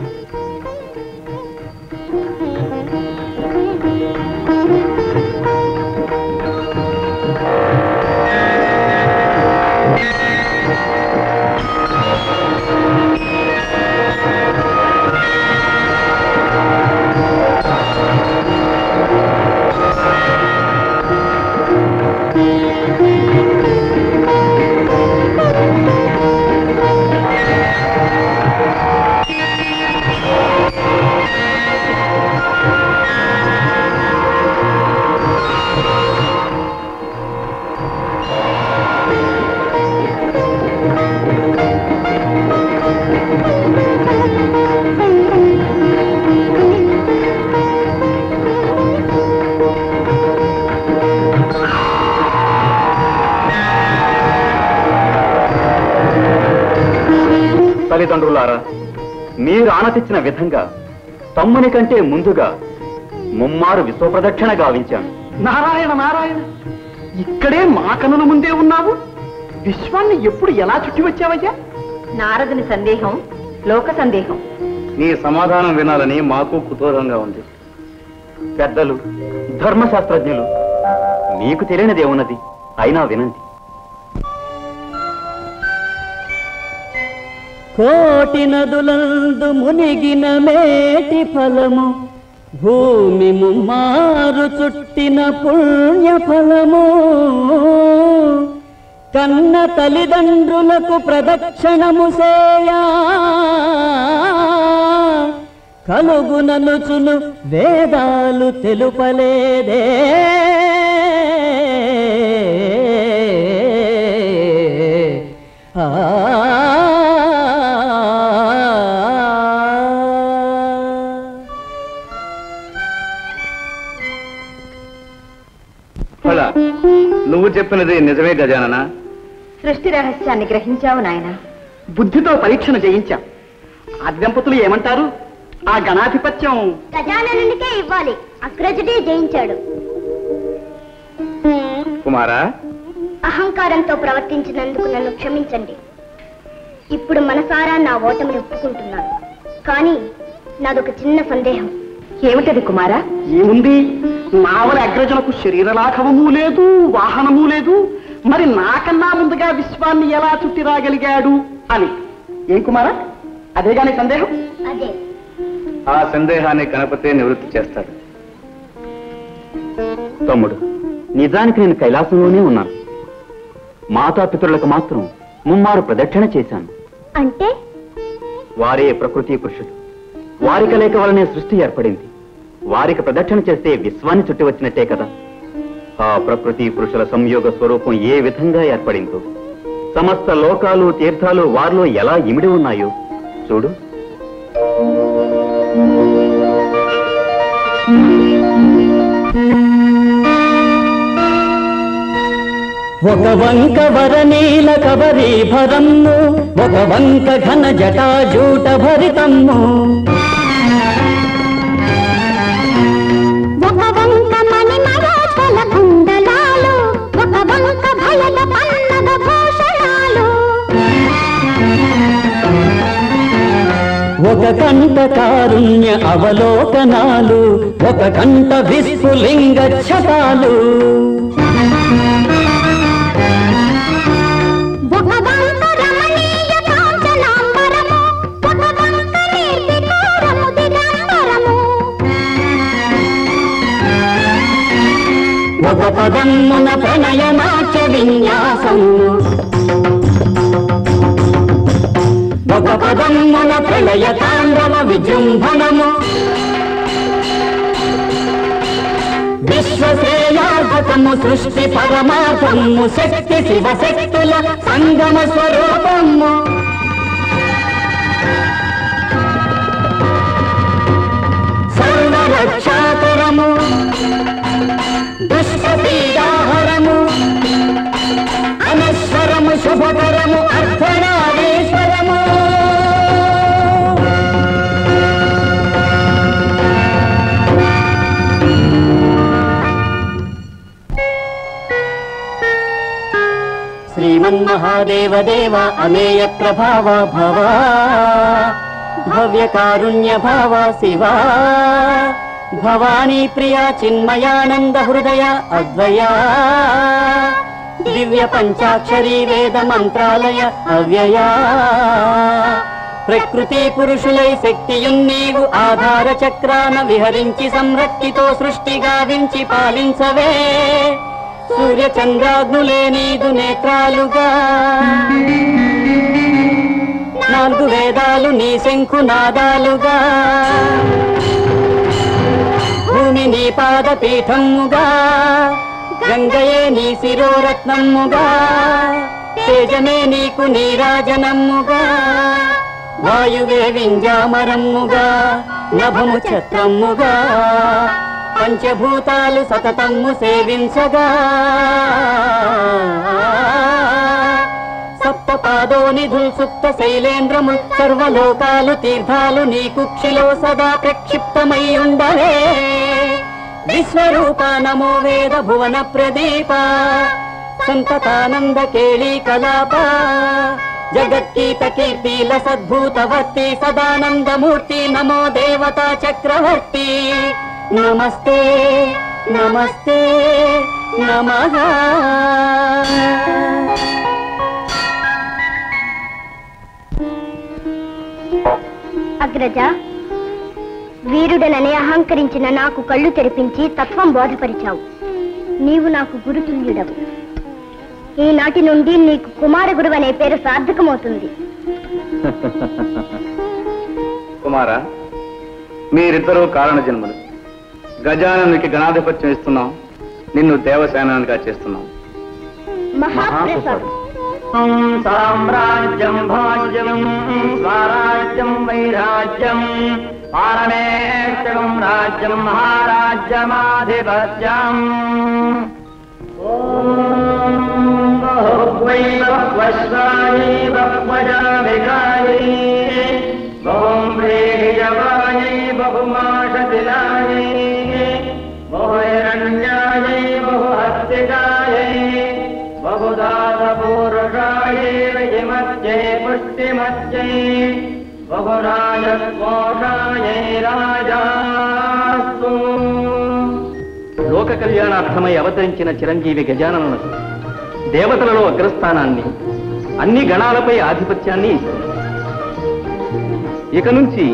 Speaker 13: తల్లిదండ్రులారా, మీరు ఆనతిచ్చిన విధంగా తమ్ముని కంటే ముందుగా ముమ్మారు విశ్వప్రదక్షిణ గావించాను.
Speaker 3: నారాయణ నారాయణ, ఇక్కడే మా కనుల ముందే ఉన్నావు. విశ్వాన్ని ఎప్పుడు ఎలా చుట్టి వచ్చావయ్యా?
Speaker 9: నారదుని సందేహం లోక సందేహం.
Speaker 8: నీ సమాధానం వినాలని మాకు కుతూహలంగా ఉంది.
Speaker 13: పెద్దలు, ధర్మశాస్త్రజ్ఞులు, మీకు తెలియనిదేమున్నది, అయినా వినండి.
Speaker 15: కోటి నదులందు మునిగిన మేటి ఫలము, భూమి ముమ్మారు చుట్టిన పుణ్య ఫలము, కన్న తల్లిదండ్రులకు ప్రదక్షిణము సేయా కలుగుననుచును వేదాలు తెలుపలేదే.
Speaker 8: నువ్వు చెప్పినది నిజమే గజానన.
Speaker 9: సృష్టి రహస్యాన్ని గ్రహించావు నాయన.
Speaker 3: బుద్ధితో పరీక్షను చేయించాం. ఆ దంపతులు ఏమంటారు? ఆ గణాధిపత్యం
Speaker 14: గజాననునికే ఇవ్వాలి. అగ్రజుడే జయించాడు.
Speaker 8: కుమారా,
Speaker 14: అహంకారంతో ప్రవర్తించినందుకు నన్ను క్షమించండి. ఇప్పుడు మనసారా నా ఓటమిని ఒప్పుకుంటున్నాను. కానీ నాదొక చిన్న సందేహం.
Speaker 9: ఏమిటది కుమారా?
Speaker 3: ఏముంది, నావల అగ్రజులకు శరీరలాఘవము లేదు, వాహనము లేదు. మరి నాకన్నా ముందుగా విశ్వాన్ని ఎలా చుట్టి రాగలిగాడు అని. ఏం కుమారా, అదేగాని సందేహం?
Speaker 14: అదే.
Speaker 8: ఆ సందేహాన్ని గణపతే నివృత్తి చేస్తాడు.
Speaker 13: తమ్ముడు, నిజానికి నేను కైలాసంలోనే ఉన్నాను. మాతాపితరులకు మాత్రం ముమ్మారు ప్రదక్షిణ చేశాను.
Speaker 14: అంటే
Speaker 13: వారే ప్రకృతి పురుషుడు. వారి కలయిక వలనే సృష్టి ఏర్పడింది. వారికి ప్రదక్షిణ చేస్తే విశ్వాన్ని చుట్టి వచ్చినట్టే కదా. ఆ ప్రకృతి పురుషుల సంయోగ స్వరూపం ఏ విధంగా ఏర్పడిందో, సమస్త లోకాలు తీర్థాలు వారిలో ఎలా ఇమిడి ఉన్నాయో చూడు.
Speaker 15: ఒక వంక వరనీల కబరీభరమ్ము, ఒక వంక ఘన జటాజూట భరితమ్ము,
Speaker 14: ఒక వంక మణిమరాచల కుండలాలు, ఒక వంక భయల పన్నగ భూషణాలు,
Speaker 15: ఒక కంట కారుణ్య అవలోకనాలు, ఒక కంట విస్ఫులింగ ఛటాలు,
Speaker 14: ఒక వంక రమణీయ కాంచనాంబరము, ఒక వంక నిర్వికారము దిగంబరము,
Speaker 15: ఒక పదమ్మున ప్రణయనాట్య విన్యాసము, ఒక పదమ్మున ప్రళయ తాండవ విజృంభణము, విశ్వశ్రేయార్థకము సృష్టి పరమార్థము, శక్తి శివశక్తుల సంగమ స్వరూపము, సర్వరక్షాకరము, దుష్టపీడాహరము, అనశ్వరము, శుభకరము, అర్ధనారీశ్వరము. శ్రీమన్మహాదేవ దేవ అమేయ ప్రభావ భవ, భవ్య కారుణ్య భావ శివా, భవానీ ప్రియా చిన్మయానంద హృదయ అద్వయా, దివ్య పంచాక్షరీ వేద మంత్రాలయ అవ్యయా, ప్రకృతి పురుషులై శక్తియున్నీవు ఆధార చక్రాన విహరించి సంరక్తితో సృష్టి గావించి పాలించవే, సూర్య చంద్రాగ్నులే నీదు నేత్రాలుగా, నాలుగు వేదాలు నీ శంఖునాదాలుగా, భూమి నీ పాదపీఠముగా, గంగయే నీ శిరోరత్నముగా, తేజమే నీకు నీరాజనముగా, వాయువే వింజామరముగా, నభము ఛత్రముగా, పంచభూతాలు సతతమ్ము సేవించగా, సప్త పాదోనిధుల్ సుప్త శైలేంద్రము సర్వలోకాలు తీర్థాలు నీ కుక్షిలో సదా ప్రక్షిప్తమై ఉండవే విశ్వరూప నమో వేద భువన ప్రదీప సంతతానంద కేళీ కలాప జగత్కీత కీర్తిల సద్భూతవర్తి సదానందమూర్తి నమో దేవతా చక్రవర్తి నమస్తే నమస్తే నమః.
Speaker 14: అగ్రజ, వీరుడననే అహంకరించిన నాకు కళ్ళు తెరిపించి తత్వం బోధపరిచావు. నీవు నాకు గురుతుల్యుడవు. ఈనాటి నుండి నీకు కుమార గురువు అనే పేరు సార్థకమవుతుంది.
Speaker 8: కుమార, మీరిద్దరూ కారణ జన్మలు. గజాననునికి గణాధిపత్యం ఇస్తున్నాం, నిన్ను దేవసేనానిగా చేస్తున్నాం.
Speaker 14: మహాప్రసాదం.
Speaker 15: సామ్రాజ్యం భాగ్యం స్వరాజ్యం వైరాజ్యం పారమేశ్వరం రాజ్యం మహారాజ్యమాధిపత్యం బహువై బహ్వశ్వాయై బహ్వజామికాయై బహుం ప్రేయవాయై బహుమాషతిలాయై బహుహిరణ్యాయై బహుహస్తికాయై బహుదాతపూరుషాయై విమత్యై పుష్టిమత్యై బహురాజకోషాయై రాజాస్తు.
Speaker 11: లోక కళ్యాణార్థమై అవతరించిన చిరంజీవి గజాననులకు దేవతలలో అగ్రస్థానాన్ని, అన్ని గణాలపై ఆధిపత్యాన్ని ఇస్తుంది. ఇక నుంచి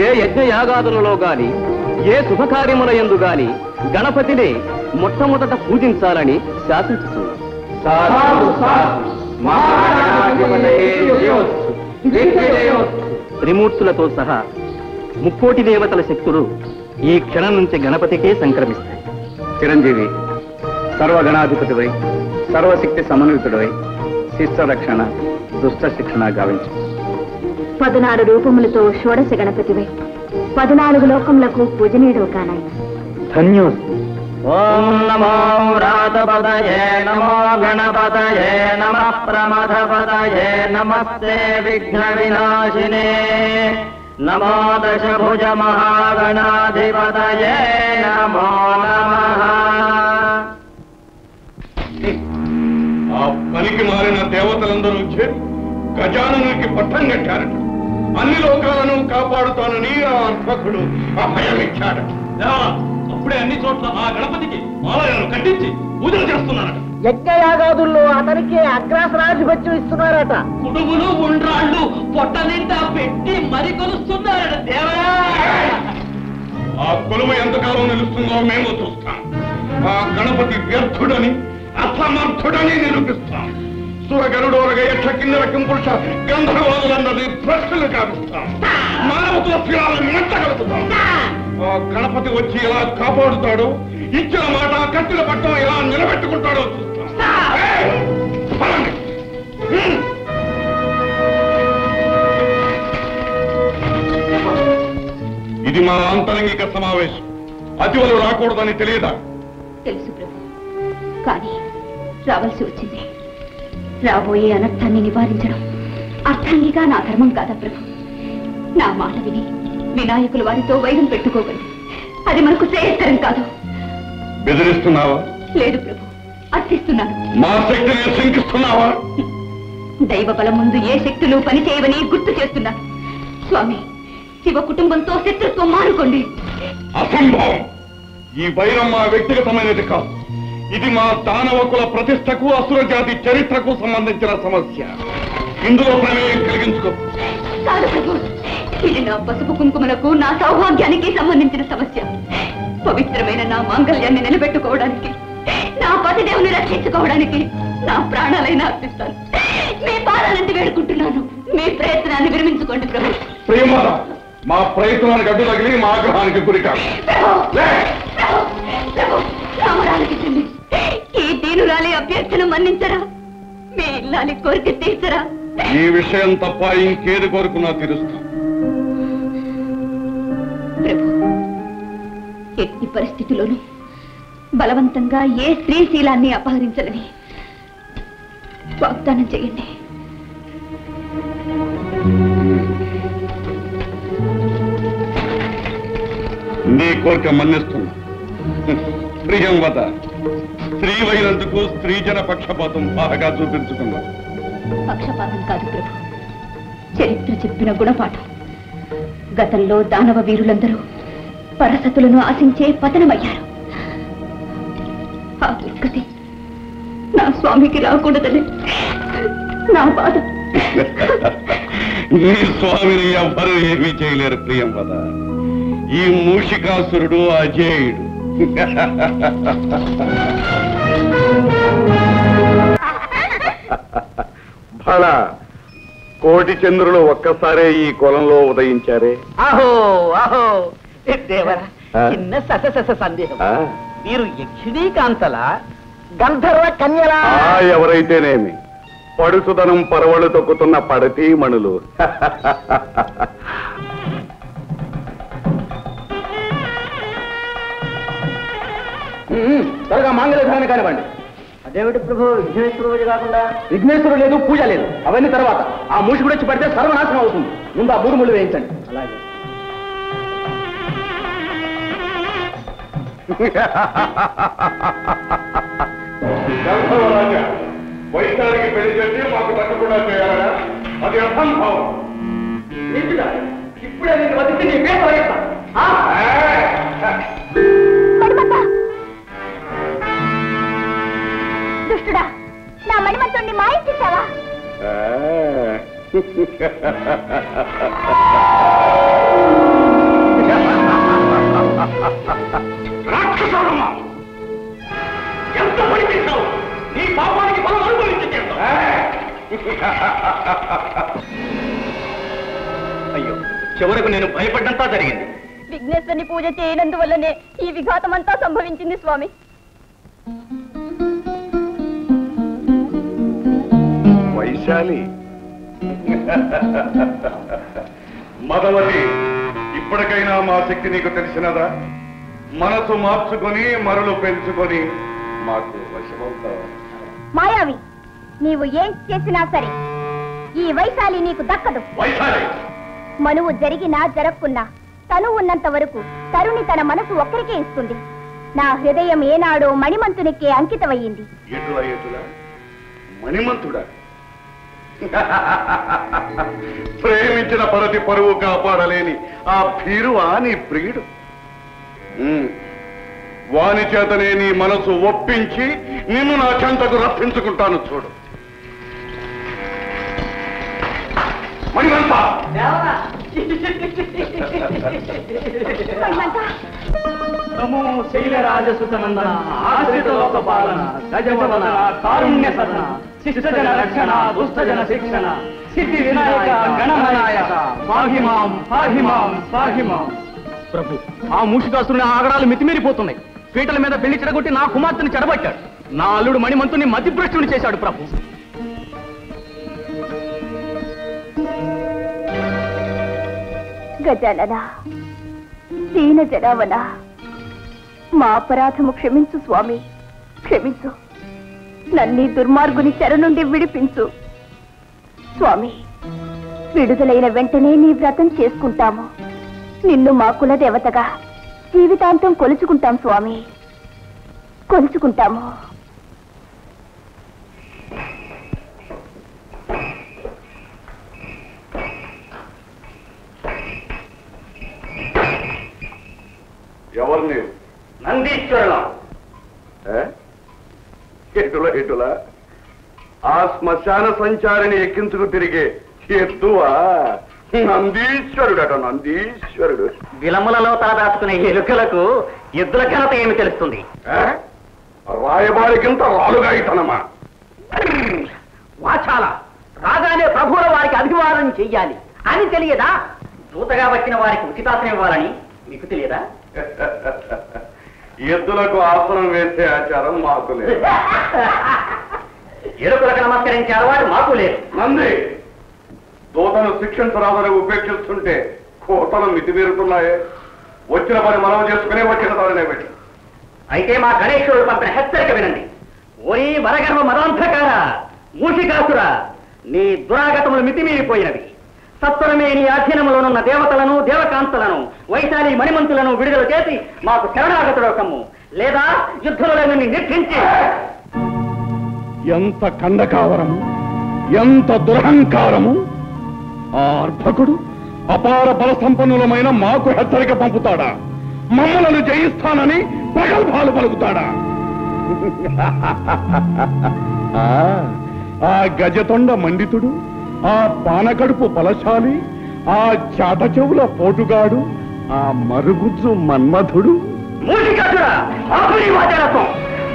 Speaker 11: ఏ యజ్ఞయాగాదులలో గాని ఏ శుభకార్యముల యందు గాని గణపతినే మొట్టమొదట పూజించాలని శాసించుతుంది. త్రిమూర్తులతో సహా ముక్కోటి దేవతల శక్తులు ఈ క్షణం నుంచి గణపతికే సంక్రమిస్తాయి.
Speaker 8: చిరంజీవి, సర్వగణాధిపతివై సర్వశక్తి సమన్వితుడై శిష్ట రక్షణ దుష్ట శిక్షణ గావించు.
Speaker 4: 14 రూపములతో షోడశ గణపతివై 14 లోకములకు పూజనీయుడు కానాయి.
Speaker 11: ధన్యోస్తు.
Speaker 15: ఓం నమో వ్రాతపదయే నమో గణపతయే నమః ప్రమథపదయే నమస్తే విఘ్న వినాశినే నమో దశభుజ మహాగణాధిపతయే నమో నమః.
Speaker 5: ఆ పనికి మారిన దేవతలందరూ చేరి గజాననునికి పట్టం కట్టారట. అన్ని లోకాలను కాపాడుతానని ఆ అర్భకుడు అభయమిచ్చాడట.
Speaker 6: అప్పుడే అన్ని చోట్ల ఆ గణపతికి ఆలయాలను కట్టించి పూజలు చేస్తున్నారట.
Speaker 3: యజ్ఞయాగాదుల్లో అతనికి అగ్రాసనాధిపత్యం ఇస్తున్నారట.
Speaker 12: కుడుములు ఉండ్రాళ్ళు పొట్ట నిండా పెట్టి మరి కొలుస్తున్నారట దేవరా.
Speaker 5: ఆ కొలువు ఎంతకాలం నిలుస్తుందో మేము చూస్తాం. ఆ గణపతి వ్యర్థుడని అసమర్థుడని నిరూపిస్తాం. సురగరుడోరగ యక్ష కిన్నెర కింపురుష గంధర్వాదులన్నది ప్రశ్నలు కావిస్తాం. మానవత్వ శిలాలను మెచ్చగలుగుతాం. ఆ గణపతి వచ్చి ఎలా కాపాడుతాడో, ఇచ్చిన మాట కట్టిన పట్టం ఎలా నిలబెట్టుకుంటాడో చూస్తాం. పదండి. ఇది మా ఆంతరంగిక సమావేశం. అతివలు రాకూడదని తెలియదా?
Speaker 4: తెలుసు ప్రభు, కానీ రావాల్సి వచ్చింది. రాబోయే అనర్థాన్ని నివారించడం అర్థాంగిగా నా ధర్మం కాదా ప్రభు? నా మాట విని వినాయకులు వారితో వైరం పెట్టుకోగలరు. అది మనకు శ్రేయస్కరం కాదు.
Speaker 5: బెదిరిస్తున్నావా?
Speaker 4: లేదు ప్రభు, అర్థిస్తున్నాను.
Speaker 5: మా శక్తిని శంకిస్తున్నావా?
Speaker 4: దైవ బలం ముందు ఏ శక్తులు పనిచేయవని గుర్తు చేస్తున్నాను. స్వామి, శివ కుటుంబంతో శత్రుత్వం మానుకోండి.
Speaker 5: అసంభవం. ఈ వైరం మా వ్యక్తిగతమైనది కాదు. ఇది మా దానవ కుల ప్రతిష్టకు అసుర జాతి చరిత్రకు సంబంధించిన సమస్య. ఇందులో ప్రమేయం కలిగించుకో.
Speaker 4: కాదు ప్రభు, ఇది నా పసుపు కుంకుమలకు నా సౌభాగ్యానికి సంబంధించిన సమస్య. పవిత్రమైన నా మాంగళ్యాన్ని నిలబెట్టుకోవడానికి, నా పతిదేవుని రక్షించుకోవడానికి నా ప్రాణాలైనా అర్పిస్తాను. మీ పాదాలంటే వేడుకుంటున్నాను. మీ ప్రయత్నాన్ని విరమించుకోండి ప్రభు.
Speaker 5: ప్రియమార, మా ప్రయత్నానికి అడ్డు తగిలి మా ఆగ్రహానికి గురికాదు.
Speaker 4: రామరాలకించండి. ఈ దీనురాలి అభ్యర్థన మన్నించరా? మీ ఇల్లాలి కోరిక తీర్చరా?
Speaker 5: ఈ విషయం తప్ప ఇంకేది కోరుకున్నా తీరుస్తా.
Speaker 4: ప్రభు, ఎట్టి పరిస్థితుల్లోనూ బలవంతంగా ఏ స్త్రీశీలాన్ని అపహరించాలని వాగ్దానం చేయండి.
Speaker 5: కోరిక మన్నిస్తున్నా. ప్రియంవద, స్త్రీవైనందుకు స్త్రీజన పక్షపాతం బాగా చూపించుకున్నా.
Speaker 4: పక్షపాతం కాదు ప్రభు, చరిత్ర చెప్పిన గుణపాఠం. గతంలో దానవ వీరులందరూ పరసతులను ఆశించే పతనమయ్యారు. ఆ దుర్గతి నా స్వామికి రాకూడదని నా బాధ.
Speaker 5: నీ స్వామిని ఎవ్వరూ ఏమీ చేయలేరు ప్రియంవద. ఈ మూషికాసురుడు అజేయుడు. భళ, కోటి చంద్రులు ఒక్కసారే ఈ కులంలో ఉదయించారే.
Speaker 12: ఆహో ఆహో దేవరా, చిన్న సస సందేహం. మీరు యక్షిణీ కాంతల గంధర్వ కన్యలా?
Speaker 5: ఎవరైతేనేమి, పడుసుదనం పరవళ్ళు తొక్కుతున్న పడతీ మణులు.
Speaker 11: త్వరగా మాంగళ్య ధారణ కానివ్వండి.
Speaker 12: అదేమిటి ప్రభు, విఘ్నేశ్వర పూజ కాకుండా?
Speaker 11: విఘ్నేశ్వరుడు లేదు, పూజ లేదు, అవన్నీ తర్వాత. ఆ మూషికుడు వచ్చి పడితే సర్వనాశనం అవుతుంది. ముందు ఆ మూడు ముళ్ళు వేయించండి.
Speaker 12: అలాగే.
Speaker 5: వైశాలికి పెళ్లి చేసి మాకు తప్పకుండా చేయాలా? అది అసంభవం.
Speaker 11: ఇప్పుడే నేను వదిలితే నీ పేరు తొలగిస్తాను.
Speaker 14: దుష్టుడా, నా మణిమంతుణ్ణి మాయించేశావా?
Speaker 1: రాక్షసుడమ్మా, ఎంత పని చేశావు? నీ పాపానికి బలం అనుభవించి
Speaker 6: అయ్యో, చివరకు నేను భయపడ్డంతా జరిగింది.
Speaker 4: విఘ్నేశ్వరుని పూజ చేయనందువల్లనే ఈ విఘాతమంతా సంభవించింది స్వామి.
Speaker 5: వైశాలి, మదవతి, ఇప్పటికైనా మా శక్తి నీకు తెలిసినదా? మనసు మార్చుకొని మరలు పెంచుకొని మాకు వశమవుతావా?
Speaker 14: మాయావి, నీవు ఏం చేసినా సరే ఈ వైశాలి నీకు దక్కదు.
Speaker 5: వైశాలి,
Speaker 14: మనువు జరిగినా జరగకున్నా తను ఉన్నంత వరకు తరుణి తన మనసు ఒక్కరికే ఇస్తుంది. నా హృదయం ఏనాడో మణిమంతునికే అంకితమయ్యింది.
Speaker 5: ఎటులా ఎటులా మణిమంతుడా? ప్రేమించిన పరతి పరువు కాపాడలేని ఆ భీరువా నీ ప్రియుడు? వాని చేతనే నీ మనసు ఒప్పించి నిన్ను నా చెంతకు రప్పించుకుంటాను. చూడు మణిమంత,
Speaker 12: నమో శైలరాజసుతనందన, ఆశ్రిత లోక పాలన, గజవదన, కారుణ్య సదన, శిష్టజన రక్షణ, దుష్టజన శిక్షణ, సిద్ధి వినాయక గణనాయక, పాహిమాం పాహిమాం పాహిమాం. ప్రభు, ఆ మూషికాసురుని ఆగడాలు మితిమీరిపోతున్నాయి. పీటల మీద పెళ్లి చెడగొట్టి నా కుమార్తెను చెడబట్టాడు. నా అల్లుడు మణిమంతుని మతిభ్రష్టుని చేశాడు ప్రభు.
Speaker 4: గజానన, దీన జనావన, మా అపరాధము క్షమించు స్వామి, క్షమించు. నన్నీ దుర్మార్గుని చెర నుండి విడిపించు స్వామి. విడుదలైన వెంటనే నీ వ్రతం చేసుకుంటాము. నిన్ను మా కుల దేవతగా జీవితాంతం కొలుచుకుంటాం స్వామి, కొలుచుకుంటాము.
Speaker 5: ఎవరు నీవు?
Speaker 1: నందీశ్వరుల.
Speaker 5: ఎటులా ఎటులా ఆ శ్మశాన సంచారిని ఎక్కించుకు తిరిగే ఎద్దువా? నందీశ్వరుడట, నందీశ్వరుడు.
Speaker 12: విలములలో తలదాచుకునే ఎలుకలకు ఎద్దుల ఘనత ఏమి తెలుస్తుంది?
Speaker 5: రాయబారికింత రాలుగా ఇతనమా?
Speaker 12: వాచాల, రాగానే ప్రభువుల వారికి అభివాదం చెయ్యాలి అని తెలియదా? దూతగా వచ్చిన వారికి ఉచితాసనం ఇవ్వాలని మీకు తెలియదా?
Speaker 5: ఎద్దులకు ఆసనం వేసే ఆచారం మాకు లేదు.
Speaker 12: ఎలుకలకు నమస్కరించే అలవాటు మాకు లేదు.
Speaker 5: నంది, దూతను శిక్షించరాదని ఉపేక్షిస్తుంటే కోతలు మితిమీరుతున్నాయే. వచ్చిన పని మనం చేసుకునే వచ్చిన తననే పెట్టి.
Speaker 12: అయితే మా గణేశ్వరుడు పంపిన హెచ్చరిక వినండి. ఓరి వరగర్వ మదాంధకార, మూషికాసుర, నీ దురాగతములు మితిమీరిపోయినవి. సత్వరమే నీ అధీనములోనున్న దేవతలను దేవకాంతలను వైశాలి మణిమంతులను విడుదల చేసి మాకు శరణాగతుడకము, లేదా యుద్ధంలో నిన్ను నిర్ధించి.
Speaker 5: ఎంత కండకావరము, ఎంత దురహంకారము! ఆ అర్భకుడు అపార బల సంపన్నులమైన మాకు హెచ్చరిక పంపుతాడా? మమ్మలను జయిస్తానని ప్రగల్భాలు పలుకుతాడా? ఆ గజతొండ మండితుడు, ఆ పానకడుపు బలశాలి, ఆ చాట చెవుల పోటుగాడు, ఆ మరుగుజ్జు మన్మధుడు.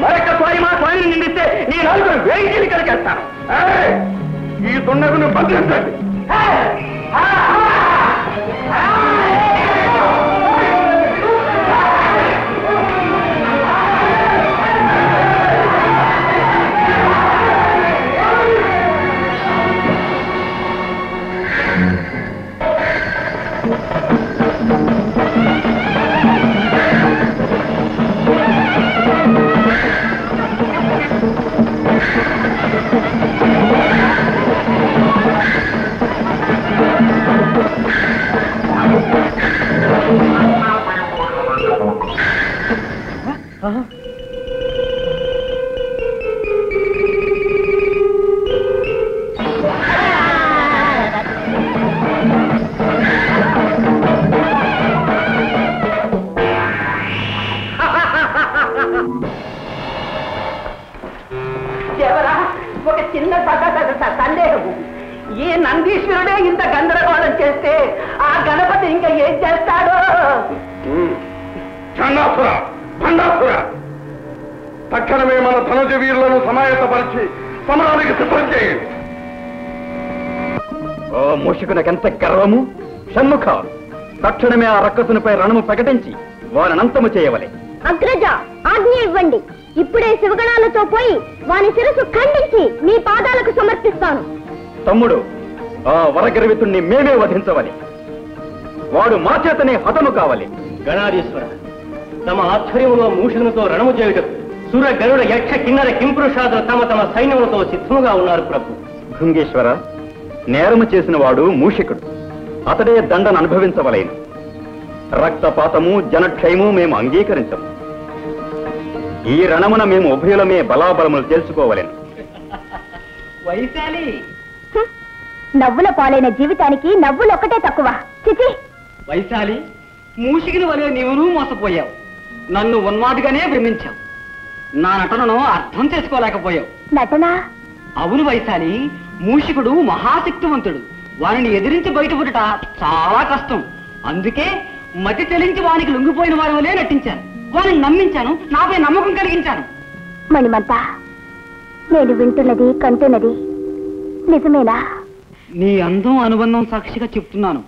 Speaker 12: మరొకసారి మా స్వామిని నిందిస్తే నీ నలుగురు వేయించి కలిగేస్తాను.
Speaker 5: ఈ దుండగును బంధించండి.
Speaker 10: ఒక చిన్న సందేహము. ఈ నందీశ్వరుడే ఇంత గందరగోళం చేస్తే ఆ గణపతి ఇంకా ఏం చేస్తాడో?
Speaker 5: తక్షణమే మన ధనుజ వీరులను సమాయత్తపరిచి సమరానికి సిద్ధం చేయండి.
Speaker 6: ఓ మూషికునకెంత గర్వము! షణ్ముఖ, తక్షణమే ఆ రక్కసునిపై రణము ప్రకటించి వారినంతము చేయవలే.
Speaker 14: అగ్రజ, ఆజ్ఞ ఇవ్వండి. ఇప్పుడే శివగణాలతో పోయి వాని శిరస్సు ఖండించి మీ పాదాలకు సమర్పిస్తాను.
Speaker 6: తమ్ముడు, ఆ వరగర్వితుణ్ణి మేమే వధించవాలి. వాడు మా చేతనే హతము కావాలి.
Speaker 11: గణాధీశ్వర, తమ ఆధ్వర్యంలో మూషులతో రణము చేయుటకు సుర గరుడ యక్ష కిన్నర కింపురుషాదులు తమ తమ సైన్యములతో సిద్ధముగా ఉన్నారు ప్రభు.
Speaker 6: భృంగేశ్వర, నేరము చేసిన వాడు మూషికుడు. అతడే దండను అనుభవించవలేను. రక్తపాతము జనక్షయము మేము అంగీకరించము. ఈ రణమున మేము ఉభయులమే బలాబలములు తెలుసుకోవలేను.
Speaker 9: వైశాలి,
Speaker 14: నవ్వుల పాలైన జీవితానికి నవ్వులొక్కటే తక్కువ. చిచి,
Speaker 9: వైశాలి, మూషికిని వలె నీవును మోసపోయావు. నన్ను ఉన్మాదిగానే భ్రమించావు. నా నటనను అర్థం చేసుకోలేకపోయావు.
Speaker 14: నటన?
Speaker 9: అవును వైశాలి, మూషికుడు మహాశక్తివంతుడు. వారిని ఎదిరించి బయటపడుట చాలా కష్టం. అందుకే మతి చెలించి వానికి లొంగిపోయిన వారి వలే నటించాను. వారిని నమ్మించాను, నాపై నమ్మకం కలిగించాను.
Speaker 14: మణిమంత, నేను వింటున్నది కంటున్నది నిజమేనా?
Speaker 9: నీ అందం అనుబంధం సాక్షిగా చెప్తున్నాను.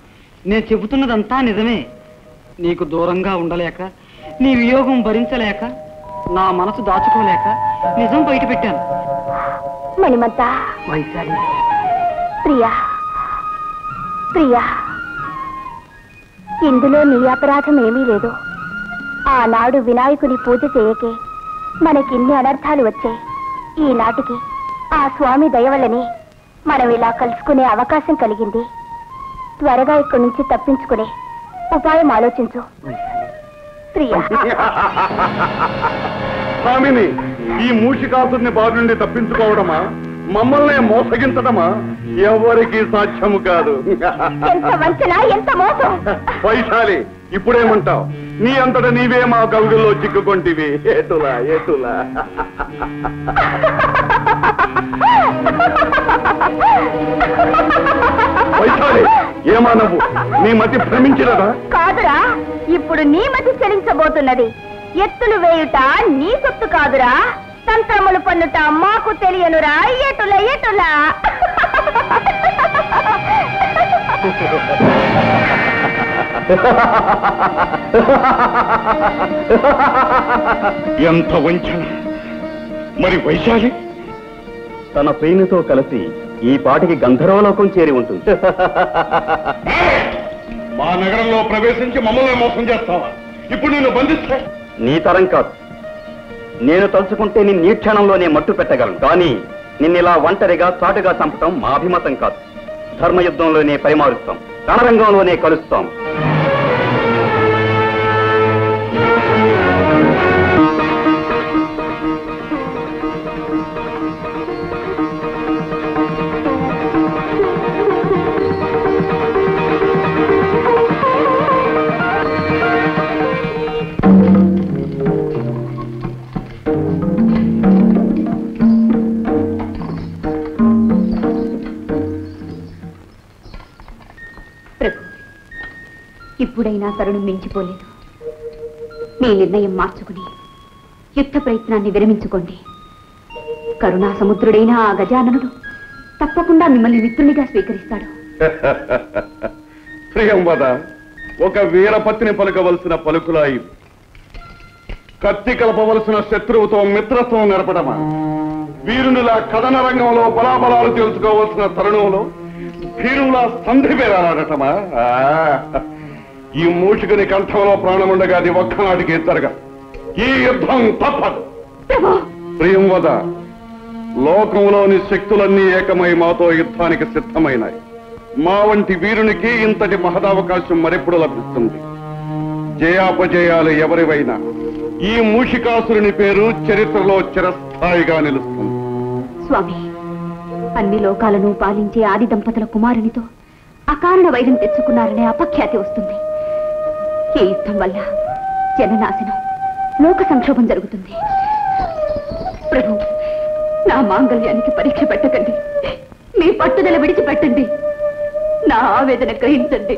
Speaker 9: నేను చెబుతున్నదంతా నిజమే. నీకు దూరంగా ఉండలేక, నీ వియోగం భరించలేక, నా మనసు దాచుకోలేక నిజం బయట పెట్టాను.
Speaker 14: మణిమంత,
Speaker 9: వైశాలి,
Speaker 14: ప్రియా ప్రియా, ఇందులో నీ అపరాధం ఏమీ లేదు. ఆనాడు వినాయకుని పూజ చేయకే మనకిన్ని అనర్థాలు వచ్చాయి. ఈనాటికి ఆ స్వామి దయవల్లనే మనం ఇలా కలుసుకునే అవకాశం కలిగింది. త్వరగా ఇక్కడి నుంచి తప్పించుకునే ఉపాయం ఆలోచించు ప్రియా.
Speaker 5: స్వామిని, ఈ మూషికాసుని బారి నుండి తప్పించుకోవడమా, మమ్మల్ని మోసగించడమా ఎవరికి సాధ్యము కాదు.
Speaker 14: ఎంత వంచన, ఎంత మోసం!
Speaker 5: వైశాలి, ఇప్పుడేమంటావు? నీ అంతట నీవే మా కవుగుల్లో చిక్కుకొంటివి. ఏటులా ఏటులా. వైశాలి, ఏమా నవ్వు? నీ మతి భ్రమించినదా?
Speaker 14: కాదురా, ఇప్పుడు నీ మతి చెలించబోతున్నది. ఎత్తులు వేయుట నీ సొత్తు కాదురా, తంత్రములు పన్నుట మాకు తెలియనురా. ఎటుల ఎటుల.
Speaker 5: ఎంత వంచన! మరి వైశాలి
Speaker 6: తన ప్రేమితో కలిసి ఈ పాటికి గంధర్వలోకం చేరి ఉంటుంది.
Speaker 5: మా నగరంలో ప్రవేశించి మమ్మల్ని మోసం చేస్తావా? ఇప్పుడు నేను బంధిస్తే
Speaker 6: నీ తరం కాదు. నేను తలుచుకుంటే నిన్ను ఈ క్షణంలోనే మట్టు పెట్టగలను. కానీ నిన్నిలా ఒంటరిగా చాటుగా చంపటం మా అభిమతం కాదు.
Speaker 13: ధర్మయుద్ధంలోనే పరిమారుస్తాం, రణరంగంలోనే కలుస్తాం.
Speaker 4: ఇప్పుడైనా తరుణం మించిపోలేదు. మీ నిర్ణయం మార్చుకుని యుద్ధ ప్రయత్నాన్ని విరమించుకోండి. కరుణా సముద్రుడైన ఆ గజాననుడు తప్పకుండా మిమ్మల్ని మిత్రునిగా స్వీకరిస్తాడు.
Speaker 5: ప్రియంవద, ఒక వీరపత్ని పలుకవలసిన పలుకులా ఇవి. కత్తి కలపవలసిన శత్రువుతో మిత్రత్వం నెరపడమా? వీరునిలా కథన రంగంలో బలాబలాలు తెలుసుకోవలసిన తరుణంలో భీరులా సంధి పేరాడటమా? ఈ మూషికుని కంఠంలో ప్రాణముండగా అది ఒక్కనాటికి జరగ. ఈ యుద్ధం తప్పదు. ప్రియంవద, లోకంలోని శక్తులన్నీ ఏకమై మాతో యుద్ధానికి సిద్ధమైనాయి. మా వంటి వీరునికి ఇంతటి మహదావకాశం మరెప్పుడు లభిస్తుంది. జయాపజయాలు ఎవరివైనా ఈ మూషికాసురుని పేరు చరిత్రలో చిరస్థాయిగా నిలుస్తుంది.
Speaker 4: స్వామి, అన్ని లోకాలను పాలించే ఆది దంపతుల కుమారునితో అకారణ వైరం తెచ్చుకున్నారనే అపఖ్యాతి వస్తుంది. ఈ యుద్ధం వల్ల జననాశనం, లోక సంక్షోభం జరుగుతుంది. ప్రభు, నా మాంగళ్యానికి పరీక్ష పెట్టకండి. మీ పట్టుదల విడిచిపెట్టండి. నా ఆవేదన గ్రహించండి.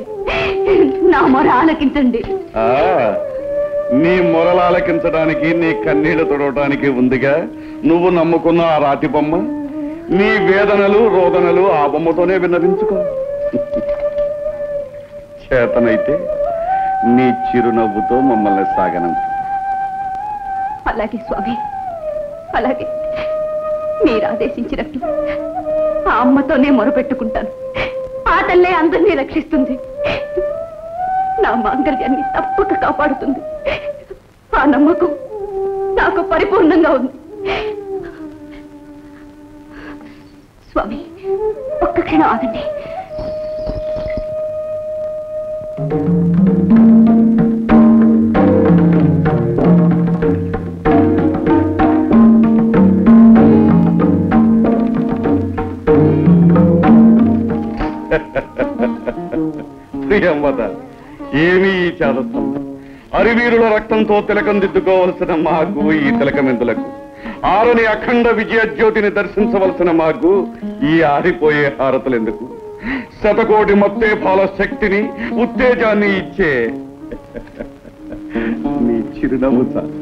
Speaker 4: నా మొర ఆలకించండి.
Speaker 5: నీ మొరలు ఆలకించడానికి, నీ కన్నీళ్లు తొడవటానికి ఉందిగా నువ్వు నమ్ముకున్న ఆ రాతి బొమ్మ. నీ వేదనలు రోదనలు ఆ బొమ్మతోనే విన్నవించుకో. చేతనైతే నీ చిరునవ్వుతో మమ్మల్ని సాగనంపు.
Speaker 4: అలాగే స్వామి, అలాగే. మీరు ఆదేశించినట్టు ఆ అమ్మతోనే మొరపెట్టుకుంటాను. ఆ తల్లే అందరినీ రక్షిస్తుంది. నా మాంగళ్యాన్ని తప్పక కాపాడుతుంది. ఆ నమ్మకం నాకు పరిపూర్ణంగా ఉంది. స్వామి, ఒక్క క్షణం ఆగండి.
Speaker 5: ప్రియంవద, ఏమీ ఈ చాదత్వం. అరివీరుల రక్తంతో తిలకం దిద్దుకోవలసిన మాకు ఈ తిలకమెందులకు? ఆరని అఖండ విజయ జ్యోతిని దర్శించవలసిన మాకు ఈ ఆరిపోయే హారతులెందుకు? శతకోటి మత్తేఫాల శక్తిని, ఉత్తేజాన్ని ఇచ్చే నీ చిరునవ్వు చాలు.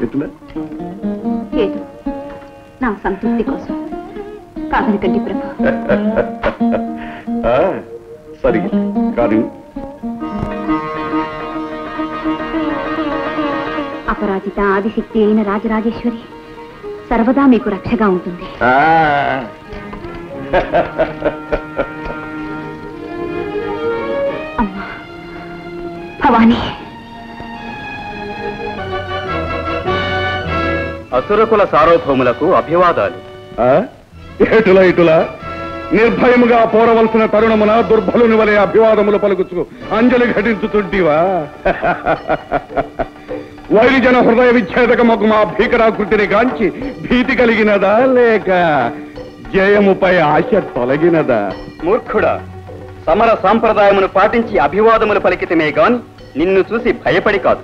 Speaker 5: ఎట్లా
Speaker 4: ఏదో నా సంతృప్తి కోసం కాదనకండి ప్రభు.
Speaker 5: సరిగా కానీ
Speaker 4: అపరాజిత ఆదిశక్తి అయిన రాజరాజేశ్వరి సర్వదా మీకు రక్షగా ఉంటుంది. అమ్మా భవానీ.
Speaker 13: అసురకుల సార్వభౌములకు అభివాదాలు.
Speaker 5: ఇటులా నిర్భయముగా పోరవలసిన తరుణమున దుర్బలుని వలె అభివాదములు పలుకుచు అంజలి ఘటించుతుంటివా? వైరిజన హృదయ విచ్ఛేదకమకు మా భీకరాకృతిని గాంచి భీతి కలిగినదా, లేక జయముపై ఆశ తొలగినదా?
Speaker 13: మూర్ఖుడా, సమర సాంప్రదాయమును పాటించి అభివాదములు పలికితమే గాని నిన్ను చూసి భయపడి కాదు.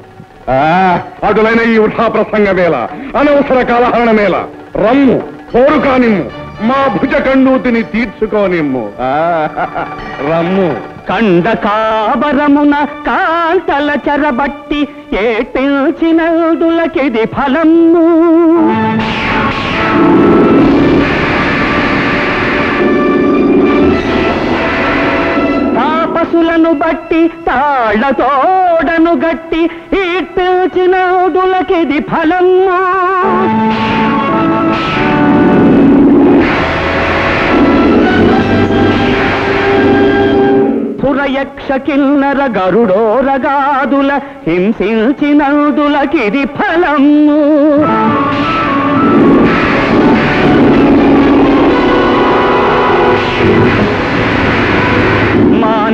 Speaker 5: అటులైన ఈ వృథా ప్రసంగమేళ, అనవసర కాలహరణమేళ. రమ్ము, పోరు కానిమ్ము, మా భుజ కండూతిని తీర్చుకోనిమ్ము. రమ్ము.
Speaker 12: కండకాబరమున కాంతల చెరబట్టి ఏ పిల్చినదులకిది ఫలము. తాపసులను బట్టి తాళ్లతోడను గట్టి ఈ పిల్చినదులకిది ఫలము. పురయక్ష కిన్నర గరుడోరగాదుల హింసించినందులకిది ఫలము.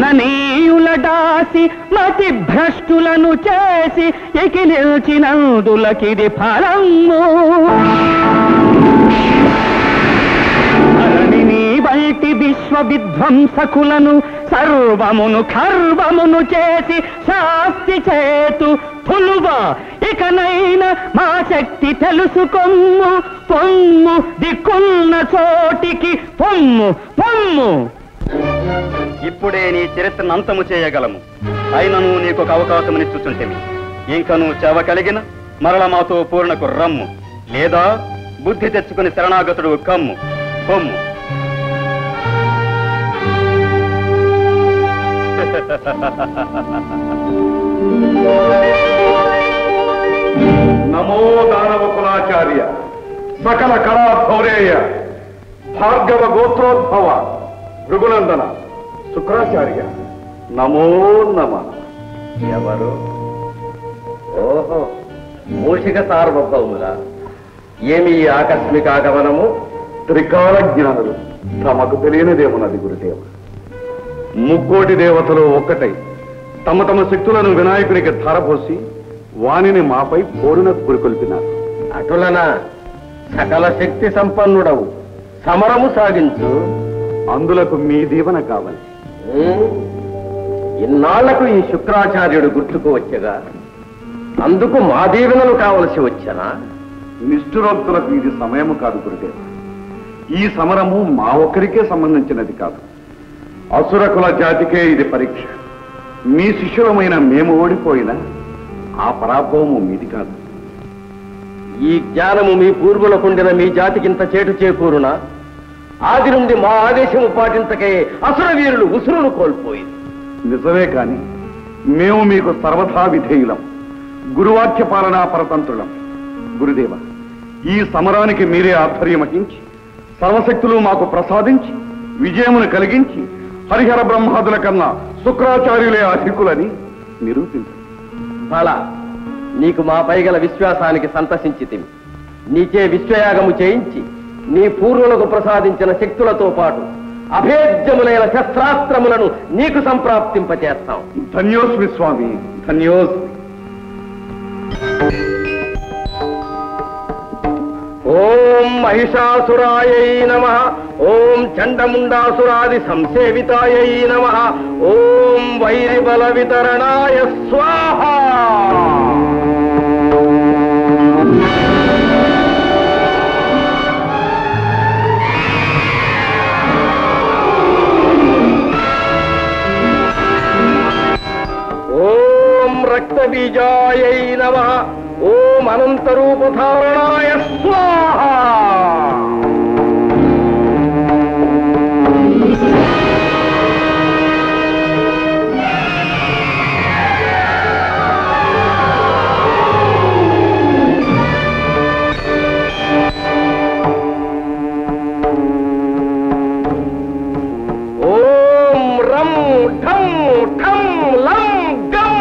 Speaker 1: మహనీయులడాసి మతి భ్రష్టులను చేసి ఎకిలిల్చినందులకిది ఫలము. ధరణిని బయటి విశ్వ విధ్వంసకులను సర్వమును ఖర్వమును చేసి శాస్తి చేతు పులువ. ఇకనైనా మా శక్తి తెలుసుకొమ్ము, పొమ్ము దిక్కున్న చోటికి పొమ్ము పొమ్ము.
Speaker 6: ఇప్పుడే నీ చరిత్రను అంతము చేయగలము. అయినను నీకొక అవకాశం ఇచ్చుచుంటిమి. ఇంకను చెవ కలిగిన మరల మాతో పూర్ణకు రమ్ము, లేదా బుద్ధి తెచ్చుకుని శరణాగతుడు కమ్ము పొమ్ము.
Speaker 5: నమో దానవ కులాచార్య, సకల కళా భౌరేయ, భార్గవ గోత్రోద్భవ, భృగునందన, శుక్రాచార్య, నమో నమ.
Speaker 11: ఎవరు? ఓహో, మూషిక సార్వభౌముల. ఏమి ఈ ఆకస్మిక ఆగమనము?
Speaker 5: త్రికాల జ్ఞానులు, తమకు తెలియనిదేమున్నది గురుదేవ. ముక్కోటి దేవతలు ఒక్కటై తమ తమ శక్తులను వినాయకునికి ధారపోసి వానిని మాపై పోరునకు పురికొల్పినారు.
Speaker 11: అటులన సకల శక్తి సంపన్నుడవు, సమరము సాగించు.
Speaker 5: అందులకు మీ దీవెన కావాలి.
Speaker 11: ఇన్నాళ్లకు ఈ శుక్రాచార్యుడు గుర్తుకు వచ్చగా అందుకు మా దీవెనలు కావలసి వచ్చనా?
Speaker 5: నిష్ఠురోక్తులకు ఇది సమయము కాదు గురుదేవ. ఈ సమరము మా ఒక్కరికే సంబంధించినది కాదు, అసురకుల జాతికే ఇది పరీక్ష. మీ శిష్యులమైన మేము ఓడిపోయినా ఆ పరాభవము మీది కాదు.
Speaker 11: ఈ జ్ఞానము మీ పూర్వులకుండిన మీ జాతికింత చేటు చేకూరునా? ఆది నుండి మా ఆదేశము పాటించకే అసుర వీరులు ఉసురును కోల్పోయింది.
Speaker 5: నిజమే కాని మేము మీకు సర్వథా విధేయులం, గురువాక్య పాలనా పరతంత్రులం. గురుదేవ, ఈ సమరానికి మీరే ఆధ్వర్యం వహించి సర్వశక్తులు మాకు ప్రసాదించి విజయమును కలిగించి హరిహర బ్రహ్మాదుల కన్నా శుక్రాచార్యులే అధికులని నిరూపించండి.
Speaker 11: బల, నీకు మా పైగల విశ్వాసానికి సంతసించితిమి. నీచే విశ్వయాగము చేయించి నీ పూర్వులకు ప్రసాదించిన శక్తులతో పాటు అభేద్యములైన శస్త్రాస్త్రములను నీకు సంప్రాప్తింపచేస్తాం.
Speaker 5: ధన్యోస్మి స్వామి, ధన్యోస్మి.
Speaker 11: ఓం మహిషాసురాయై నమః. ఓం చండముండాసురాది సంసేవితాయై నమః. ఓం వైరిబల వితరణాయ స్వాహా. ఓం రక్తబీజాయై నమః. ఓం అనంతరూపధారణాయ స్వాహా. ఓం రం ఠం ఠం లం గం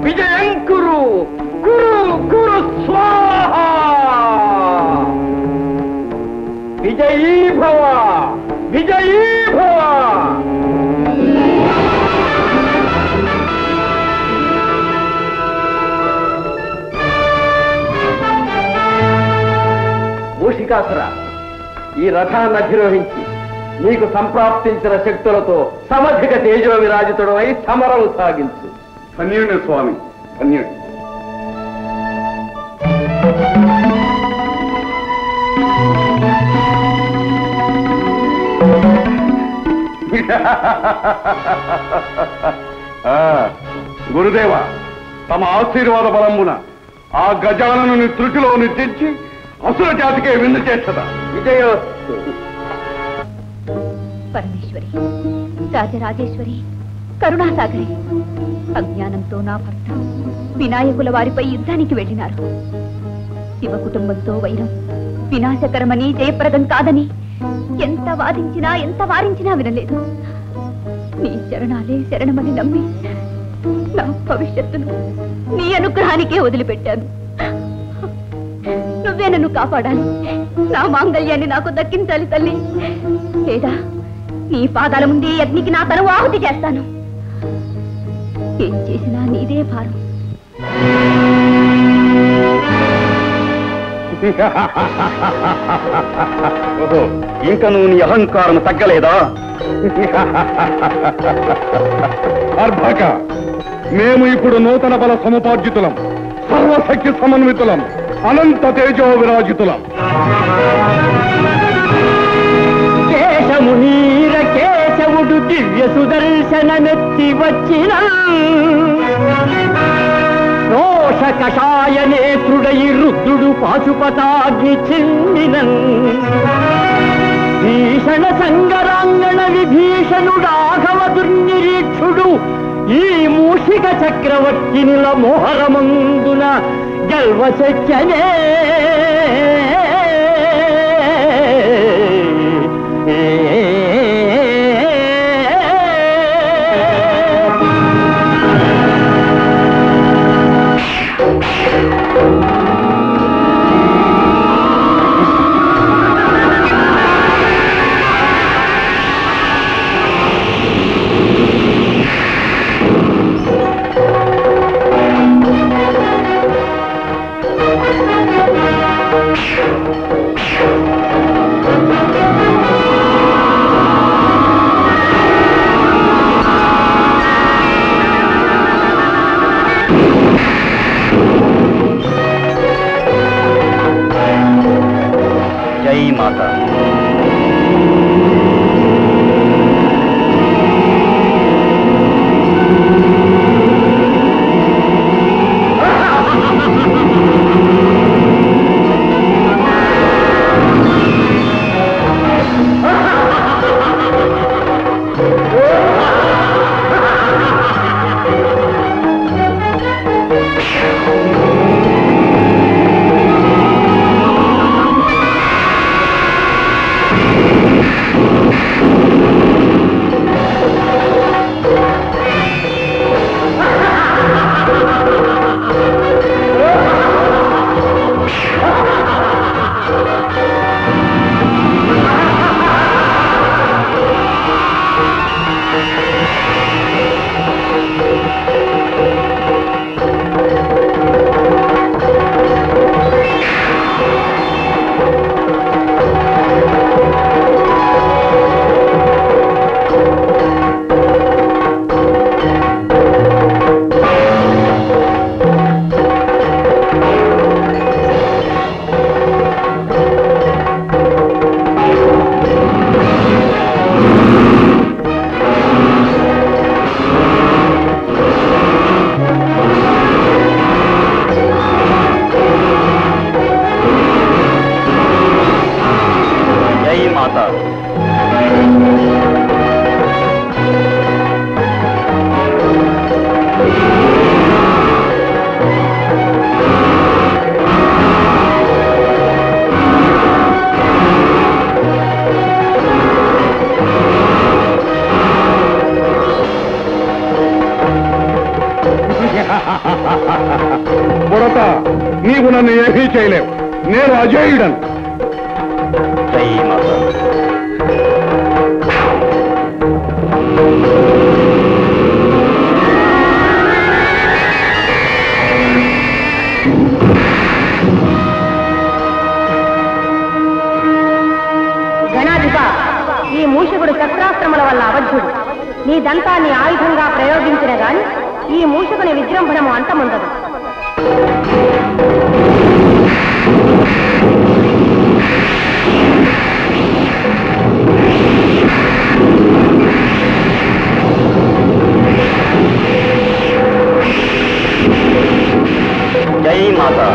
Speaker 11: విజయం కురు కురు కురు స్వాహా. విజయీ భవ, విజయీ భవ. మూషికాసుర, ఈ రథాన్ని అధిరోహించి నీకు సంప్రాప్తించిన శక్తులతో సమధిక తేజో విరాజితుడమై సమరం సాగించు.
Speaker 5: ధన్యుని స్వామి, ధన్యుడి. గురుదేవ, తమ ఆశీర్వాద బలమున ఆ గజాలను త్రుటిలోని తెచ్చి అసుర జాతికే విందు చేస్తదా.
Speaker 11: విజయోస్తు.
Speaker 4: పరమేశ్వరి, రాజరాజేశ్వరి, కరుణాసాగరి, అజ్ఞానంతో నా భర్త వినాయకుల వారిపై యుద్ధానికి వెళ్ళినారు. శివ కుటుంబంతో వైరం వినాశకరమని, జయప్రదం కాదని ఎంత వాదించినా ఎంత వారించినా వినలేదు. నీ శరణాలే శరణమని నమ్మి నా భవిష్యత్తును నీ అనుగ్రహానికే వదిలిపెట్టాను. నువ్వే నన్ను కాపాడాలి, నా మాంగళ్యాన్ని నాకు దక్కించాలి తల్లి. లేదా నీ పాదాల ముందే అగ్నికి నా తను ఆహుతి చేస్తాను. ఏం చేసినా నీదే భారం.
Speaker 6: ఇంకా నువ్వు నీ అహంకారం తగ్గలేదా?
Speaker 5: అర్భక, మేము ఇప్పుడు నూతన బల సముపార్జితులం, సర్వశక్తి సమన్వితులం, అనంత తేజో విరాజితులం.
Speaker 12: కేశమునీర కేశవుడు దివ్య సుదర్శనమెత్తి వచ్చిన రోష కషాయ నేత్రుడై రుద్రుడు పాశుపతాగ్ని చెందినన్ భీషణ సంగరాంగణ విభీషణుడాఘవ దుర్నిరీక్షుడు ఈ మూషిక చక్రవర్తినిల మోహరమందున గల్వశక్యనే.
Speaker 13: జై మాతా.
Speaker 5: బుడత, నీవు నన్ను ఏమీ చేయలేవు. నేను అజేయుడను.
Speaker 13: జై మాతా.
Speaker 9: గణాధిప, ఈ మూషకుడు శస్త్రాస్త్రముల వల్ల అవధ్యుడు. నీ దంతాన్ని ఆయుధంగా ప్రయోగించిన గాని ఈ మూషకుని విజృంభణము అంతముందదు.
Speaker 13: జై మాతా.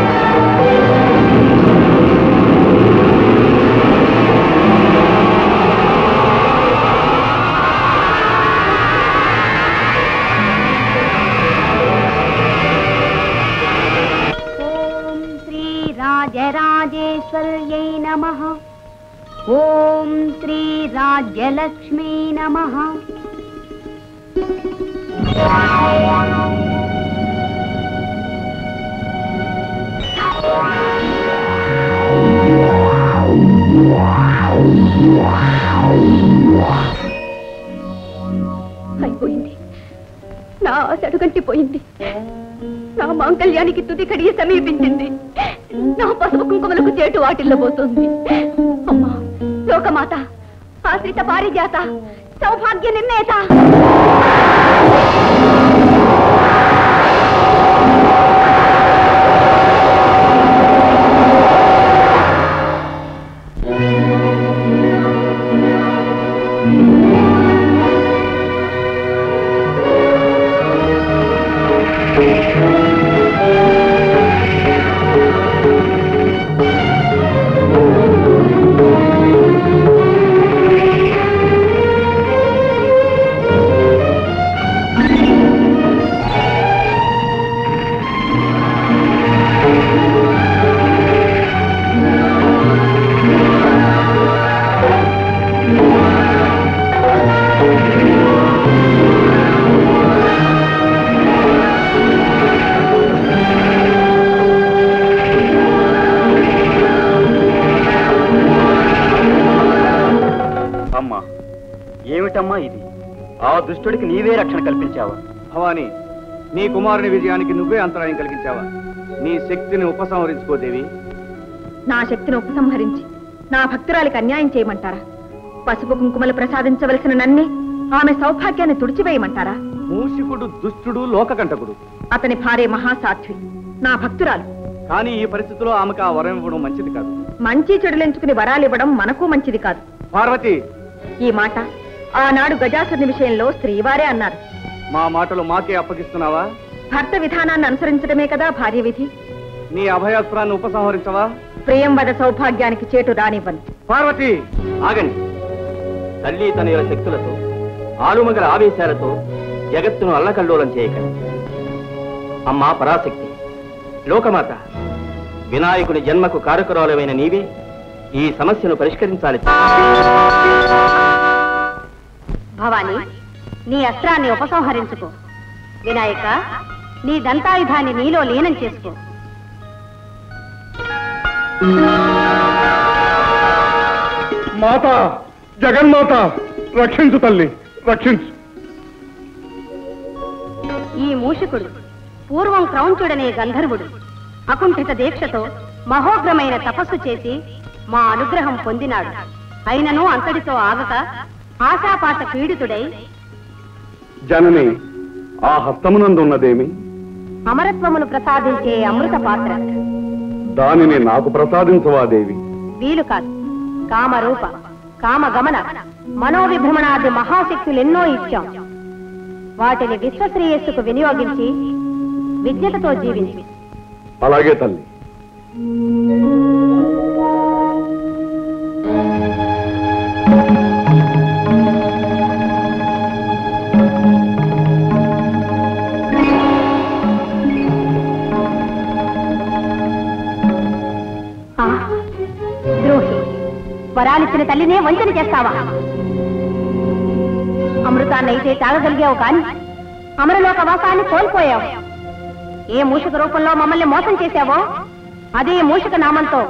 Speaker 14: రాజరాజేశ్వర్యై నమః. ఓం శ్రీ రాజ్యలక్ష్మీ నమః.
Speaker 4: అయిపోయింది. నా ఆశ అడుగంటిపోయింది. నా మాంగళ్యానికి తుది కడియ సమీపించింది. నా పసుపు కుంకుమలకు చేటు వాటిల్లో పోతుంది. అమ్మా లోకమాత, ఆశ్రిత పారిజాత, సౌభాగ్య నిర్ణేత.
Speaker 13: ఏమిటమ్మా ఇది? ఆ దుష్టుడికి నీవే రక్షణ కల్పించావా?
Speaker 8: భవాని, నీ కుమారుని విజయానికి నువ్వే అంతరాయం కలిగించావా? నీ శక్తిని ఉపసంహరించుకోదేవి.
Speaker 4: నా శక్తిని ఉపసంహరించి నా భక్తురాలికి అన్యాయం చేయమంటారా? పసుపు కుంకుమలు ప్రసాదించవలసిన నన్నే ఆమె సౌభాగ్యాన్ని తుడిచివేయమంటారా?
Speaker 8: మూషికుడు దుష్టుడు, లోకకంటకుడు.
Speaker 4: అతని భార్య మహాసాధ్వి, నా భక్తురాలు.
Speaker 8: కానీ ఈ పరిస్థితిలో ఆమెకు ఆ వరం ఇవ్వడం మంచిది కాదు.
Speaker 4: మంచి చెడులెంచుకుని వరాలివ్వడం మనకు మంచిది కాదు.
Speaker 8: పార్వతి,
Speaker 4: ఈ మాట ఆనాడు గజాసురుని విషయంలో శ్రీవారే అన్నారు.
Speaker 8: మా మాటలు మాకే అప్పగిస్తున్నావా?
Speaker 4: భర్త విధానాన్ని అనుసరించడమే కదా భార్య విధి.
Speaker 8: నీ అభయాస్త్రాన్ని ఉపసంహరించవా?
Speaker 4: ప్రియంవద సౌభాగ్యానికి చేటు రానివ్వను.
Speaker 8: పార్వతి,
Speaker 11: ఆగండి. తల్లి తనయుల శక్తులతో, ఆలుమగల ఆవేశాలతో జగత్తును అల్లకల్లోలం చేయకండి. అమ్మా పరాశక్తి, లోకమాత, వినాయకుని జన్మకు కారకురాలమైన నీవే ఈ సమస్యను పరిష్కరించాలి.
Speaker 9: భవాని, నీ అస్త్రాన్ని ఉపసంహరించుకో. వినాయక, నీ దంతాయుధాన్ని నీలో లీనం చేసుకో.
Speaker 5: మాత, జగన్మాత, రక్షించు తల్లి, రక్షించు.
Speaker 9: ఈ మూషికుడు పూర్వం క్రౌంచుడనే గంధర్వుడు అకుంఠిత దీక్షతో మహోగ్రమైన తపస్సు చేసి మా అనుగ్రహం పొందినాడు. అయినను అంతటితో ఆగక ఆశాపాశ పీడితుడై
Speaker 5: జనని, ఆ హస్తమునందున్నదేమి?
Speaker 9: అమరత్వమును ప్రసాదించే అమృత పాత్ర.
Speaker 5: దానిని నాకు ప్రసాదించవా దేవి?
Speaker 9: వీలు కాదు. కామరూప, కామగమన, మనోవిభ్రమణాది మహాశక్తులెన్నో ఇచ్చాం. వాటిని విశ్వశ్రేయస్సుకు వినియోగించి విద్యతతో జీవించి.
Speaker 5: అలాగే తల్లి.
Speaker 9: ద్రోహి, వరాలిచ్చిన తల్లినే వంచన చేస్తావా? అమృతాన్నైతే తాగగలిగావు కాని అమరలోక వాసాన్ని కోల్పోయావు. ఏ మూషిక రూపంలో మమ్మల్ని మోసం చేశావో అదే మూషిక నామంతో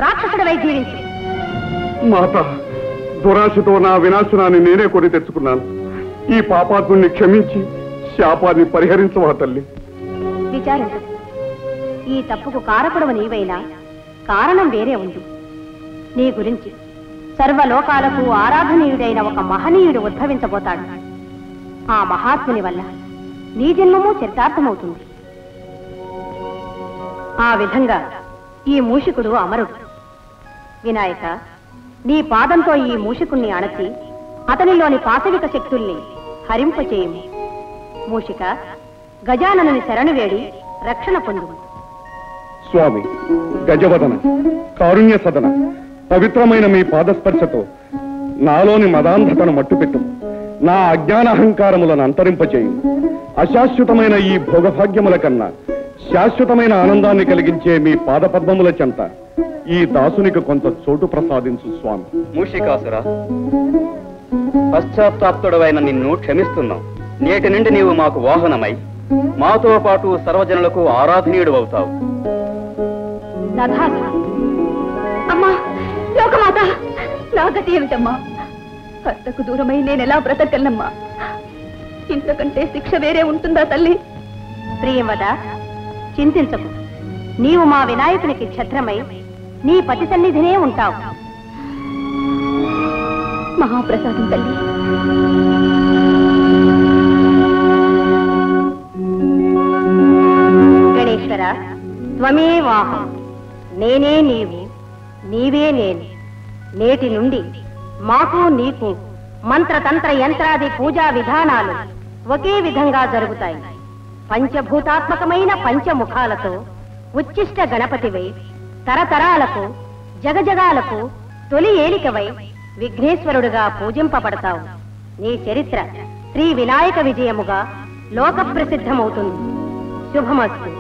Speaker 9: రాక్షసుడివై జీవించు.
Speaker 5: మాత, దురాశతో నా వినాశనాన్ని నేనే కొని తెచ్చుకున్నాను. ఈ పాపాత్ముని క్షమించి శాపాన్ని పరిహరించవా తల్లి?
Speaker 9: విచారించు. ఈ తప్పుకు కారకుడవు నీవైనా కారణం వేరే ఉంది. నీ గురించి సర్వలోకాలకు ఆరాధనీయుడైన ఒక మహనీయుడు ఉద్భవించబోతాడు. ఆ మహాత్ముని వల్ల నీ జన్మము చరితార్థమవుతుంది. ఆ విధంగా ఈ మూషికుడు అమరుడు. వినాయక, నీ పాదంతో ఈ మూషికుణ్ణి అణచి అతనిలోని పాశవిక శక్తుల్ని హరింపచేయము. మూషిక, గజాననుని శరణు వేడి రక్షణ పొందు.
Speaker 5: స్వామి, గజవదన, కారుణ్య సదన, పవిత్రమైన మీ పాదస్పర్శతో నాలోని మదాంధతను మట్టుపెట్టు. నా అజ్ఞానాహంకారములను అంతరింపచేయు. అశాశ్వతమైన ఈ భోగభాగ్యముల కన్నా శాశ్వతమైన ఆనందాన్ని కలిగించే మీ పాదపద్మముల చెంత ఈ దాసునికి కొంత చోటు ప్రసాదించు స్వామి.
Speaker 13: మూషికాసుర, పశ్చాత్తాప్తుడవైన నిన్ను క్షమిస్తున్నాం. నేటి నుండి నీవు మాకు వాహనమై మాతో పాటు సర్వజనులకు ఆరాధనీయుడు అవుతావు.
Speaker 4: అమ్మా లోకమాత, నా గతి ఏమిటమ్మా? భర్తకు దూరమై నేనెలా బ్రతకగలనమ్మా? ఇంతకంటే శిక్ష వేరే ఉంటుందా తల్లి?
Speaker 9: ప్రియమద, చింతించకు. నీవు మా వినాయకునికి ఛత్రమై నీ పతి సన్నిధినే ఉంటావు.
Speaker 4: మహాప్రసాదం తల్లి.
Speaker 9: గణేశ్వర, త్వమే వాహం, నేనే నీవు, నీవే నేను. నేటి నుండి మాకు నీకు మంత్రతంత్ర యంత్రాది పూజా విధానాలు ఒకే విధంగా జరుగుతాయి. పంచభూతాత్మకమైన పంచముఖాలతో ఉచ్చిష్ట గణపతివై తరతరాలకు జగజగాలకు తొలి ఏలికవై విఘ్నేశ్వరుడుగా పూజింపబడతావు. నీ చరిత్ర శ్రీ వినాయక విజయముగా లోక ప్రసిద్ధమవుతుంది. శుభమస్తు.